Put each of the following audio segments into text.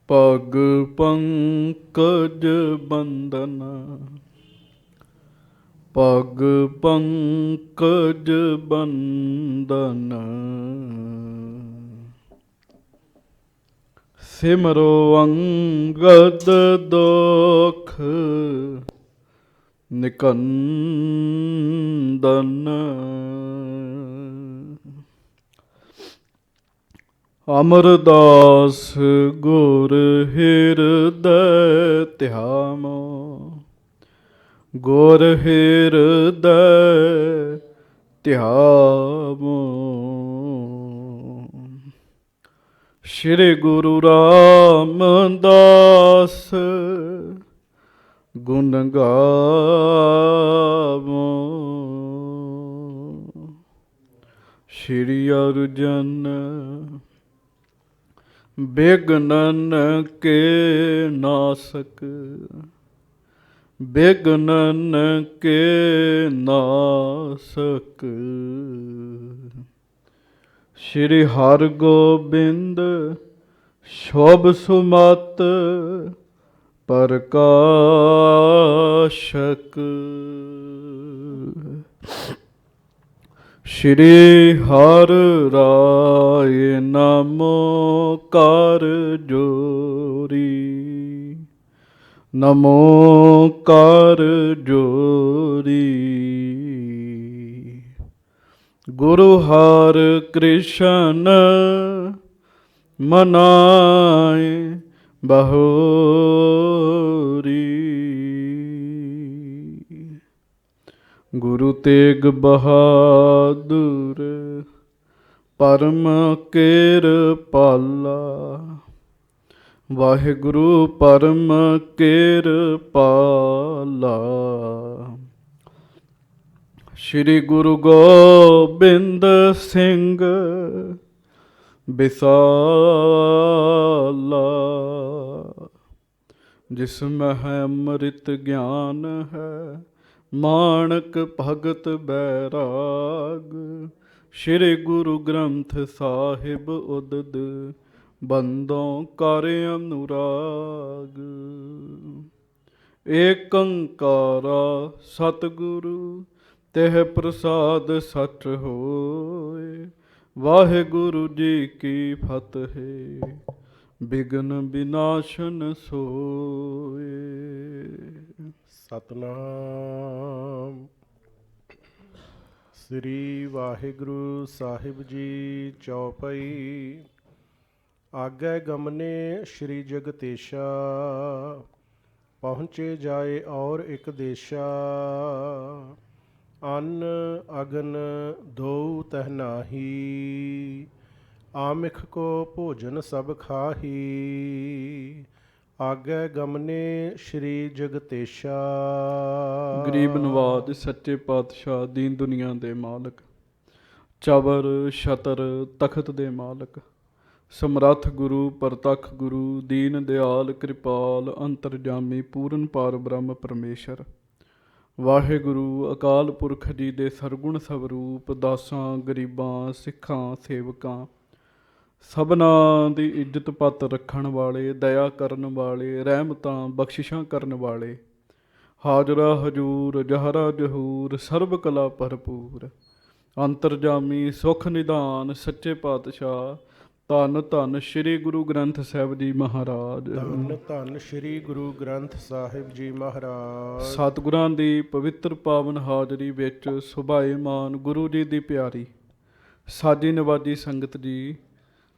ਪਗ ਪੰਕਜ ਬੰਦਨ, ਪਗ ਪੰਕਜ ਬੰਦਨ। ਸਿਮਰੋ ਅੰਗਦ ਦੁਖ ਨਿਕੰਦਨ। ਅਮਰਦਾਸ ਗੁਰ ਹਿਰਦੈ ਧਿਆਮੋ, ਗੁਰ ਹਿਰਦੈ ਧਿਆਮੋ। ਸ਼੍ਰੀ ਗੁਰੂ ਰਾਮਦਾਸ ਗੁਣ ਗਾਵੋ, ਸ਼੍ਰੀ ਅਰਜਨ ਬਿਘਨਨ ਕੇ ਨਾਸਕ, ਬਿਘਨਨ ਕੇ ਨਾਸਕ। ਸ਼੍ਰੀ ਹਰਗੋਬਿੰਦ ਸ਼ੋਭ ਸੁਮਤ ਪ੍ਰਕਾਸ਼ਕ। ਸ਼੍ਰੀ ਹਰਿ ਰਾਇ ਨਾਮੋ ਕਰ ਜੋਰੀ, ਨਮੋ ਕਰ ਜੋਰੀ। ਗੁਰੂ ਹਰਿ ਕ੍ਰਿਸ਼ਨ ਮਨਾਏ ਬਹੋਰੀ, ਗੁਰੂ ਤੇਗ ਬਹਾਦੁਰ ਪਰਮ ਕਿਰਪਾਲਾ, ਵਾਹਿਗੁਰੂ ਪਰਮ ਕਿਰਪਾਲਾ। ਸ਼੍ਰੀ ਗੁਰੂ ਗੋਬਿੰਦ ਸਿੰਘ ਬਿਸਾਲਾ, ਜਿਸ ਮਹਿ ਅੰਮ੍ਰਿਤ ਗਿਆਨ ਹੈ, ਮਾਣਕ ਭਗਤ ਬੈਰਾਗ। ਸ਼੍ਰੀ ਗੁਰੂ ਗ੍ਰੰਥ ਸਾਹਿਬ ਉਦਦ ਬੰਦੋਂ ਕਰ ਅਨੁਰਾਗ। ਏਕ ਓੰਕਾਰਾ ਸਤਿਗੁਰੂ ਤਿਹ ਪ੍ਰਸਾਦ ਸਚ ਹੋਏ, ਵਾਹਿਗੁਰੂ ਜੀ ਕੀ ਫਤਿਹ ਬਿਘਨ ਵਿਨਾਸ਼ਨ ਸੋਏ। ਸਤਨਾਮ ਸ੍ਰੀ ਵਾਹਿਗੁਰੂ ਸਾਹਿਬ ਜੀ। ਚੌਪਈ। ਆਗੈ ਗਮਨੇ ਸ਼੍ਰੀ ਜਗਤੇਸ਼ਾ, ਪਹੁੰਚੇ ਜਾਏ ਔਰ ਇੱਕ ਦੇਸ਼ਾ। ਅੰਨ ਅਗਨ ਦੋਊ ਤਹ ਨਾਹੀ, ਆਮਿਖ ਕੋ ਭੋਜਨ ਸਭ ਖਾਹੀ। ਆਗੈ ਗਮਨੇ ਸ਼੍ਰੀ ਜਗਤੇਸ਼ਾ। ਗਰੀਬ ਨਵਾਜ ਸੱਚੇ ਪਾਤਸ਼ਾਹ ਦੀਨ ਦੁਨੀਆ ਦੇ ਮਾਲਕ, ਚਬਰ ਛਤਰ ਤਖਤ ਦੇ ਮਾਲਕ, ਸਮਰੱਥ ਗੁਰੂ ਪ੍ਰਤੱਖ ਗੁਰੂ ਦੀਨ ਦਿਆਲ ਕਿਰਪਾਲ ਅੰਤਰਜਾਮੀ ਪੂਰਨ ਪਾਰ ਬ੍ਰਹਮ ਪਰਮੇਸ਼ਰ। ਵਾਹਿਗੁਰੂ ਅਕਾਲ ਪੁਰਖ ਜੀ ਦੇ ਸਰਗੁਣ ਸਵਰੂਪ, ਦਾਸਾਂ ਗਰੀਬਾਂ ਸਿੱਖਾਂ ਸੇਵਕਾਂ ਸਭਨਾਂ ਦੀ ਇੱਜ਼ਤ ਪੱਤ ਰੱਖਣ ਵਾਲੇ, ਦਇਆ ਕਰਨ ਵਾਲੇ, ਰਹਿਮਤਾਂ ਬਖਸ਼ਿਸ਼ਾਂ ਕਰਨ ਵਾਲੇ, ਹਾਜ਼ਰਾ ਹਜੂਰ ਜਹਰਾ ਜਹੂਰ ਸਰਬ ਕਲਾ ਭਰਪੂਰ, ਅੰਤਰਜਾਮੀ ਸੁਖ ਨਿਧਾਨ ਸੱਚੇ ਪਾਤਸ਼ਾਹ ਧੰਨ ਧੰਨ ਸ਼੍ਰੀ ਗੁਰੂ ਗ੍ਰੰਥ ਸਾਹਿਬ ਜੀ ਮਹਾਰਾਜ। ਧੰਨ ਧੰਨ ਸ਼੍ਰੀ ਗੁਰੂ ਗ੍ਰੰਥ ਸਾਹਿਬ ਜੀ ਮਹਾਰਾਜ। ਸਤਿਗੁਰਾਂ ਦੀ ਪਵਿੱਤਰ ਪਾਵਨ ਹਾਜ਼ਰੀ ਵਿੱਚ ਸੁਭਾਏਮਾਨ ਗੁਰੂ ਜੀ ਦੀ ਪਿਆਰੀ ਸਾਜੀ ਨਵਾਜੀ ਸੰਗਤ ਜੀ,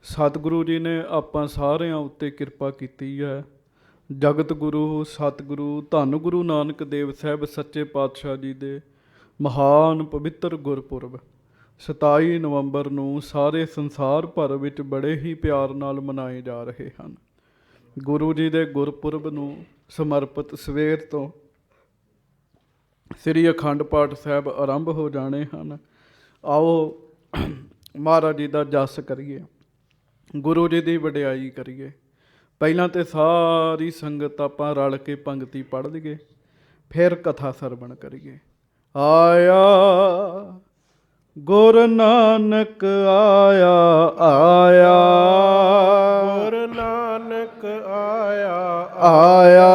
ਸਤਿਗੁਰੂ ਜੀ ਨੇ ਆਪਾਂ ਸਾਰਿਆਂ ਉੱਤੇ ਕਿਰਪਾ ਕੀਤੀ ਹੈ। ਜਗਤ ਗੁਰੂ ਸਤਿਗੁਰੂ ਧੰਨ ਗੁਰੂ ਨਾਨਕ ਦੇਵ ਸਾਹਿਬ ਸੱਚੇ ਪਾਤਸ਼ਾਹ ਜੀ ਦੇ ਮਹਾਨ ਪਵਿੱਤਰ ਗੁਰਪੁਰਬ 27 ਨਵੰਬਰ ਨੂੰ ਸਾਰੇ ਸੰਸਾਰ ਭਰ ਵਿੱਚ ਬੜੇ ਹੀ ਪਿਆਰ ਨਾਲ ਮਨਾਏ ਜਾ ਰਹੇ ਹਨ। ਗੁਰੂ ਜੀ ਦੇ ਗੁਰਪੁਰਬ ਨੂੰ ਸਮਰਪਿਤ ਸਵੇਰ ਤੋਂ ਸ੍ਰੀ ਅਖੰਡ ਪਾਠ ਸਾਹਿਬ ਆਰੰਭ ਹੋ ਜਾਣੇ ਹਨ। ਆਓ ਮਹਾਰਾਜ ਜੀ ਦਾ ਜਸ ਕਰੀਏ, ਗੁਰੂ ਜੀ ਦੀ ਵਡਿਆਈ ਕਰੀਏ। ਪਹਿਲਾਂ ਤਾਂ ਸਾਰੀ ਸੰਗਤ ਆਪਾਂ ਰਲ ਕੇ ਪੰਗਤੀ ਪੜ੍ਹ ਲਈਏ, ਫਿਰ ਕਥਾ ਸਰਵਣ ਕਰੀਏ। ਆਇਆ ਗੁਰ ਨਾਨਕ ਆਇਆ ਆਇਆ ਗੁਰ ਨਾਨਕ ਆਇਆ ਆਇਆ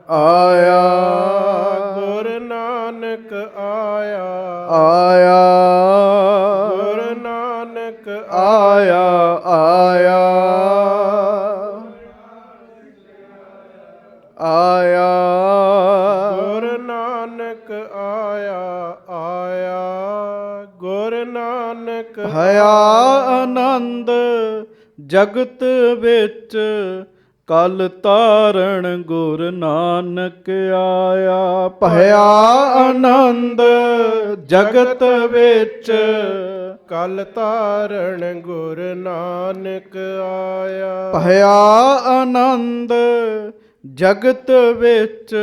ਆਇਆ ਗੁਰ ਨਾਨਕ ਆਇਆ ਆਇਆ ਗੁਰ ਨਾਨਕ ਆਇਆ ਆਇਆ ਆਇਆ ਗੁਰ ਨਾਨਕ ਆਇਆ ਆਇਆ ਗੁਰ ਨਾਨਕ ਭਇਆ ਆਨੰਦ ਜਗਤ ਵਿੱਚ ਕਲ ਤਾਰਣ ਗੁਰ ਨਾਨਕ ਆਇਆ ਭਇਆ ਆਨੰਦ ਜਗਤ ਵਿੱਚ ਕਲ ਤਾਰਣ ਗੁਰ ਨਾਨਕ ਆਇਆ ਭਇਆ ਆਨੰਦ ਜਗਤ ਵਿੱਚ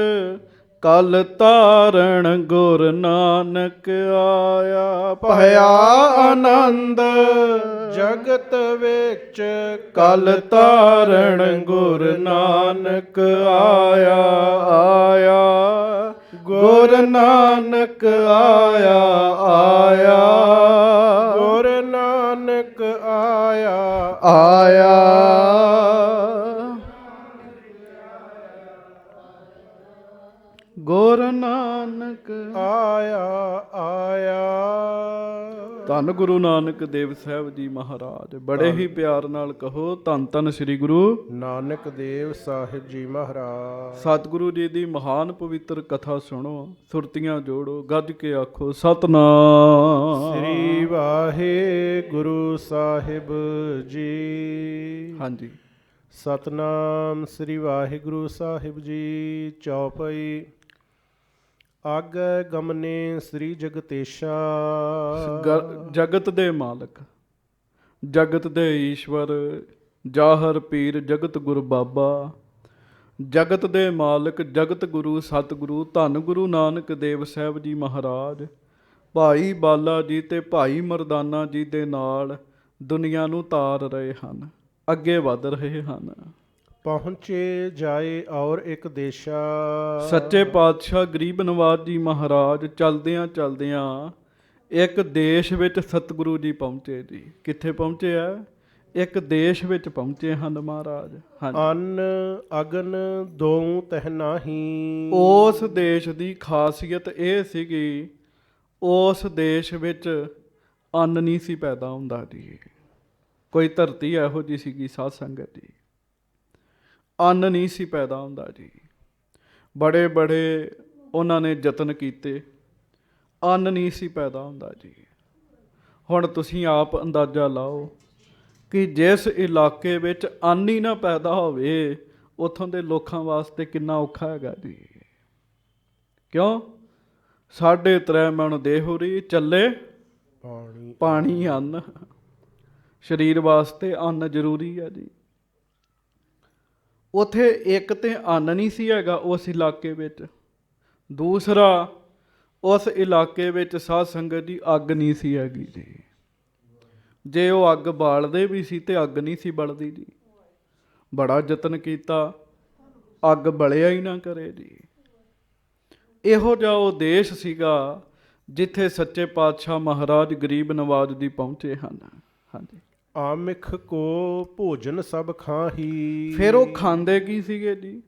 ਕਲ ਤਾਰਣ ਗੁਰ ਨਾਨਕ ਆਇਆ ਭਇਆ ਆਨੰਦ ਜਗਤ ਵਿੱਚ ਕਲ ਤਾਰਣ ਗੁਰ ਨਾਨਕ ਆਇਆ ਆਇਆ ਗੁਰ ਨਾਨਕ ਆਇਆ ਆਇਆ ਗੁਰ ਨਾਨਕ ਆਇਆ ਆਇਆ ਗੁਰ ਨਾਨਕ ਆਇਆ ਆਇਆ ਧੰਨ ਗੁਰੂ ਨਾਨਕ ਦੇਵ ਸਾਹਿਬ ਜੀ ਮਹਾਰਾਜ ਬੜੇ ਹੀ ਪਿਆਰ ਨਾਲ ਕਹੋ ਧੰਨ ਧੰਨ ਸ੍ਰੀ ਗੁਰੂ ਨਾਨਕ ਦੇਵ ਸਾਹਿਬ ਜੀ ਮਹਾਰਾਜ। ਸਤਿਗੁਰੂ ਜੀ ਦੀ ਮਹਾਨ ਪਵਿੱਤਰ ਕਥਾ ਸੁਣੋ ਸੁਰਤੀਆਂ ਜੋੜੋ ਗੱਜ ਕੇ ਆਖੋ ਸਤਨਾਮ ਸ੍ਰੀ ਵਾਹਿਗੁਰੂ ਸਾਹਿਬ ਜੀ। ਹਾਂਜੀ ਸਤਨਾਮ ਸ੍ਰੀ ਵਾਹਿਗੁਰੂ ਸਾਹਿਬ ਜੀ। ਚੌਪਈ ਆਗੈ ਗਮਨੇ ਸ੍ਰੀ ਜਗਤੇਸ਼ਾ। ਜਗਤ ਦੇ ਮਾਲਕ ਜਗਤ ਦੇ ਈਸ਼ਵਰ ਜਾਹਰ ਪੀਰ ਜਗਤ ਗੁਰ ਬਾਬਾ ਜਗਤ ਦੇ ਮਾਲਕ ਜਗਤ ਗੁਰੂ ਸਤਿਗੁਰੂ ਧੰਨ ਗੁਰੂ ਨਾਨਕ ਦੇਵ ਸਾਹਿਬ ਜੀ ਮਹਾਰਾਜ ਭਾਈ ਬਾਲਾ ਜੀ ਤੇ ਭਾਈ ਮਰਦਾਨਾ ਜੀ ਦੇ ਨਾਲ ਦੁਨੀਆ ਨੂੰ ਤਾਰ ਰਹੇ ਹਨ ਅੱਗੇ ਵਧ ਰਹੇ ਹਨ। ਪਹੁੰਚੇ ਜਾਏ ਔਰ ਇੱਕ ਦੇਸ਼ਾ। ਸੱਚੇ ਪਾਤਸ਼ਾਹ ਗਰੀਬ ਨਵਾਜ ਜੀ ਮਹਾਰਾਜ ਚਲਦਿਆਂ ਚਲਦਿਆਂ ਇੱਕ ਦੇਸ਼ ਵਿੱਚ ਸਤਿਗੁਰੂ ਜੀ ਪਹੁੰਚੇ ਜੀ। ਕਿੱਥੇ ਪਹੁੰਚੇ ਆ? ਇੱਕ ਦੇਸ਼ ਵਿੱਚ ਪਹੁੰਚੇ ਹਨ ਮਹਾਰਾਜ। ਹਾਂਜੀ ਅੰਨ ਅਗਨ ਦੋਉ ਤਹਿ ਨਾਹੀ। ਉਸ ਦੇਸ਼ ਦੀ ਖਾਸੀਅਤ ਇਹ ਸੀਗੀ ਉਸ ਦੇਸ਼ ਵਿੱਚ ਅੰਨ ਨਹੀਂ ਸੀ ਪੈਦਾ ਹੁੰਦਾ ਜੀ। ਕੋਈ ਧਰਤੀ ਇਹੋ ਜਿਹੀ ਸੀਗੀ ਸਾਧ ਸੰਗਤ ਜੀ ਅੰਨ ਨਹੀਂ ਸੀ ਪੈਦਾ ਹੁੰਦਾ ਜੀ। ਬੜੇ ਬੜੇ ਉਹਨਾਂ ਨੇ ਯਤਨ ਕੀਤੇ ਅੰਨ ਨਹੀਂ ਸੀ ਪੈਦਾ ਹੁੰਦਾ ਜੀ। ਹੁਣ ਤੁਸੀਂ ਆਪ ਅੰਦਾਜ਼ਾ ਲਾਓ ਕਿ ਜਿਸ ਇਲਾਕੇ ਵਿੱਚ ਅੰਨ ਹੀ ਨਾ ਪੈਦਾ ਹੋਵੇ ਉੱਥੋਂ ਦੇ ਲੋਕਾਂ ਵਾਸਤੇ ਕਿੰਨਾ ਔਖਾ ਹੈਗਾ ਜੀ। ਕਿਉਂ? 3.5 ਮਣ ਦੇਹੁਰੀ ਚੱਲੇ ਪਾਣੀ ਅੰਨ। ਸਰੀਰ ਵਾਸਤੇ ਅੰਨ ਜ਼ਰੂਰੀ ਹੈ ਜੀ। ਉੱਥੇ ਇੱਕ ਤੇ ਅੰਨ ਨਹੀਂ ਸੀ ਹੈਗਾ ਉਸ ਇਲਾਕੇ ਵਿੱਚ, ਦੂਸਰਾ ਉਸ ਇਲਾਕੇ ਵਿੱਚ ਸਾਧ ਸੰਗਤ ਦੀ ਅੱਗ ਨਹੀਂ ਸੀ ਹੈਗੀ ਜੀ। ਜੇ ਉਹ ਅੱਗ ਬਾਲਦੇ ਵੀ ਸੀ ਤੇ ਅੱਗ ਨਹੀਂ ਸੀ ਬਲਦੀ ਜੀ। ਬੜਾ ਯਤਨ ਕੀਤਾ ਅੱਗ ਬਲਿਆ ਹੀ ਨਾ ਕਰੇ ਜੀ। ਇਹੋ ਜਿਹਾ ਉਹ ਦੇਸ਼ ਸੀਗਾ ਜਿੱਥੇ ਸੱਚੇ ਪਾਤਸ਼ਾਹ ਮਹਾਰਾਜ ਗਰੀਬ ਨਵਾਜ ਦੀ ਪਹੁੰਚੇ ਹਨ। ਹਾਂਜੀ ਆਮਿਖ ਕੋ ਭੋਜਨ ਸਭ ਖਾਹੀ। ਫਿਰ ਉਹ ਖਾਂਦੇ ਕੀ ਸੀਗੇ ਜੀ?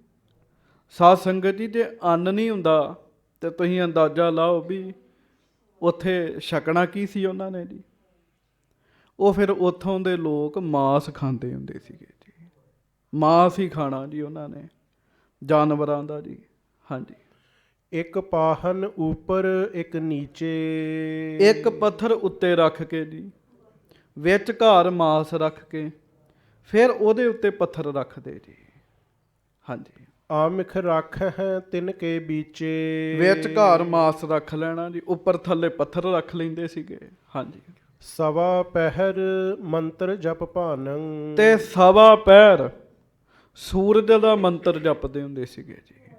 ਸਾਧ ਸੰਗਤ ਜੀ ਜੇ ਅੰਨ ਨਹੀਂ ਹੁੰਦਾ ਤੇ ਤੁਸੀਂ ਅੰਦਾਜ਼ਾ ਲਾਓ ਵੀ ਉੱਥੇ ਛਕਣਾ ਕੀ ਸੀ ਉਹਨਾਂ ਨੇ ਜੀ। ਉਹ ਫਿਰ ਉੱਥੋਂ ਦੇ ਲੋਕ ਮਾਸ ਖਾਂਦੇ ਹੁੰਦੇ ਸੀਗੇ ਜੀ। ਮਾਸ ਹੀ ਖਾਣਾ ਜੀ ਉਹਨਾਂ ਨੇ ਜਾਨਵਰਾਂ ਦਾ ਜੀ। ਹਾਂਜੀ ਇੱਕ ਪਾਹਨ ਉੱਪਰ ਇੱਕ ਨੀਚੇ। ਇੱਕ ਪੱਥਰ ਉੱਤੇ ਰੱਖ ਕੇ ਜੀ ਵਿੱਚ ਘਾਰ ਮਾਸ ਰੱਖ ਕੇ ਫਿਰ ਉਹਦੇ ਉੱਤੇ ਪੱਥਰ ਰੱਖਦੇ ਜੀ। ਹਾਂਜੀ ਆਮਿਖ ਰੱਖ ਹੈ ਤਿੰਨ ਕੇ ਬੀਚੇ। ਵਿੱਚ ਘਾਰ ਮਾਸ ਰੱਖ ਲੈਣਾ ਜੀ ਉੱਪਰ ਥੱਲੇ ਪੱਥਰ ਰੱਖ ਲੈਂਦੇ ਸੀਗੇ। ਹਾਂਜੀ ਸਵਾ ਪਹਿਰ ਮੰਤਰ ਜਪ ਭਾਨੰ। ਤੇ ਸਵਾ ਪਹਿਰ ਸੂਰਜ ਦਾ ਮੰਤਰ ਜਪਦੇ ਹੁੰਦੇ ਸੀਗੇ ਜੀ।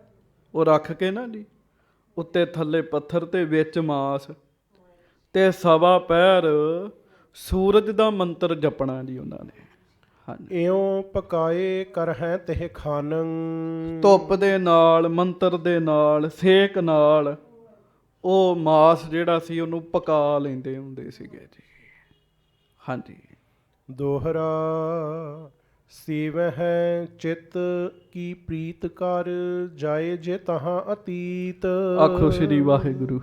ਉਹ ਰੱਖ ਕੇ ਨਾ ਜੀ ਉੱਤੇ ਥੱਲੇ ਪੱਥਰ ਤੇ ਵਿੱਚ ਮਾਸ ਤੇ ਸਵਾ ਪਹਿਰ ਸੂਰਜ ਦਾ ਮੰਤਰ ਜਪਣਾ ਜੀ ਉਹਨਾਂ ਨੇ। ਹਾਂਜੀ ਇਉਂ ਪਕਾਏ ਕਰਹਿ ਤਿਹ ਖਾਨੰ। ਧੁੱਪ ਦੇ ਨਾਲ ਮੰਤਰ ਦੇ ਨਾਲ ਸੇਕ ਨਾਲ ਉਹ ਮਾਸ ਜਿਹੜਾ ਸੀ ਉਹਨੂੰ ਪਕਾ ਲੈਂਦੇ ਹੁੰਦੇ ਸੀਗੇ ਜੀ। ਹਾਂਜੀ। ਦੋਹਰਾ ਸੇਵਹਿ ਚਿਤ ਕੀ ਪ੍ਰੀਤ ਕਰ, ਜਾਏ ਜੇ ਤਹਾਂ ਅਤੀਤ। ਆਖੋ ਸ੍ਰੀ ਵਾਹਿਗੁਰੂ।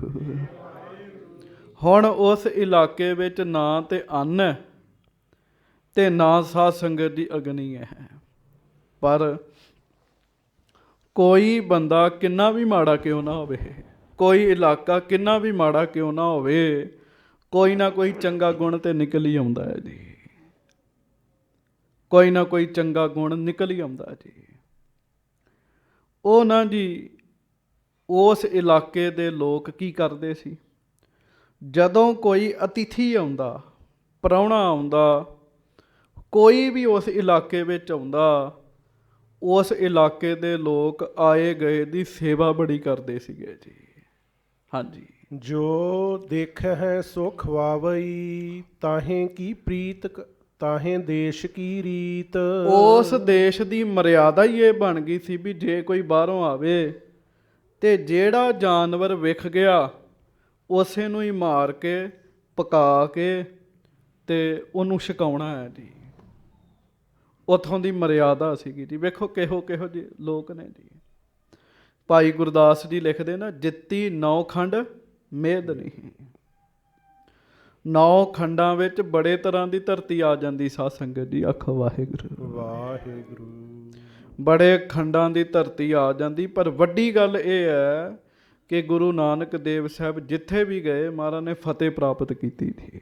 ਹੁਣ ਉਸ ਇਲਾਕੇ ਵਿੱਚ ਨਾ ਤੇ ਅੰਨ ਹੈ ਤੇ ਨਾ ਸਾਧ ਸੰਗਤ ਦੀ ਅਗਨੀ ਹੈ, ਪਰ ਕੋਈ ਬੰਦਾ ਕਿੰਨਾ ਵੀ ਮਾੜਾ ਕਿਉਂ ਨਾ ਹੋਵੇ, ਕੋਈ ਇਲਾਕਾ ਕਿੰਨਾ ਵੀ ਮਾੜਾ ਕਿਉਂ ਨਾ ਹੋਵੇ, ਕੋਈ ਨਾ ਕੋਈ ਚੰਗਾ ਗੁਣ ਤੇ ਨਿਕਲ ਹੀ ਆਉਂਦਾ ਹੈ ਜੀ। ਕੋਈ ਨਾ ਕੋਈ ਚੰਗਾ ਗੁਣ ਨਿਕਲ ਹੀ ਆਉਂਦਾ ਜੀ। ਉਹ ਨਾ ਜੀ ਉਸ ਇਲਾਕੇ ਦੇ ਲੋਕ ਕੀ ਕਰਦੇ ਸੀ, ਜਦੋਂ ਕੋਈ ਅਤਿਥੀ ਆਉਂਦਾ, ਪ੍ਰਾਹੁਣਾ ਆਉਂਦਾ, ਕੋਈ ਵੀ ਉਸ ਇਲਾਕੇ ਵਿੱਚ ਆਉਂਦਾ, ਉਸ ਇਲਾਕੇ ਦੇ ਲੋਕ ਆਏ ਗਏ ਦੀ ਸੇਵਾ ਬੜੀ ਕਰਦੇ ਸੀਗੇ ਜੀ। ਹਾਂਜੀ। ਜੋ ਦੇਖਹਿ ਸੋ ਖਵਾਵਈ, ਤਾਹੇ ਕੀ ਪ੍ਰੀਤ ਤਾਹੇ ਦੇਸ਼ ਕੀ ਰੀਤ। ਉਸ ਦੇਸ਼ ਦੀ ਮਰਿਆਦਾ ਹੀ ਇਹ ਬਣ ਗਈ ਸੀ ਵੀ ਜੇ ਕੋਈ ਬਾਹਰੋਂ ਆਵੇ ਤੇ ਜਿਹੜਾ ਜਾਨਵਰ ਵਿਖ ਗਿਆ ਉਸੇ ਨੂੰ ਹੀ ਮਾਰ ਕੇ ਪਕਾ ਕੇ ਤੇ ਉਹਨੂੰ ਛਕਾਉਣਾ ਹੈ ਜੀ। ਉੱਥੋਂ ਦੀ ਮਰਿਆਦਾ ਸੀਗੀ ਜੀ। ਵੇਖੋ ਕਿਹੋ ਕਿਹੋ ਜਿਹੇ ਲੋਕ ਨੇ ਜੀ। ਭਾਈ ਗੁਰਦਾਸ ਜੀ ਲਿਖਦੇ ਨਾ, ਜਿੱਤੀ 9 ਖੰਡ ਮੇਦ ਨਹੀਂ। 9 ਖੰਡਾਂ ਵਿੱਚ ਬੜੇ ਤਰ੍ਹਾਂ ਦੀ ਧਰਤੀ ਆ ਜਾਂਦੀ ਸਾਧ ਸੰਗਤ ਜੀ। ਆਖੋ ਵਾਹਿਗੁਰੂ ਵਾਹਿਗੁਰੂ। ਬੜੇ ਖੰਡਾਂ ਦੀ ਧਰਤੀ ਆ ਜਾਂਦੀ, ਪਰ ਵੱਡੀ ਗੱਲ ਇਹ ਹੈ ਕਿ ਗੁਰੂ ਨਾਨਕ ਦੇਵ ਸਾਹਿਬ ਜਿੱਥੇ ਵੀ ਗਏ ਮਹਾਰਾਜ ਨੇ ਫਤਿਹ ਪ੍ਰਾਪਤ ਕੀਤੀ ਸੀ।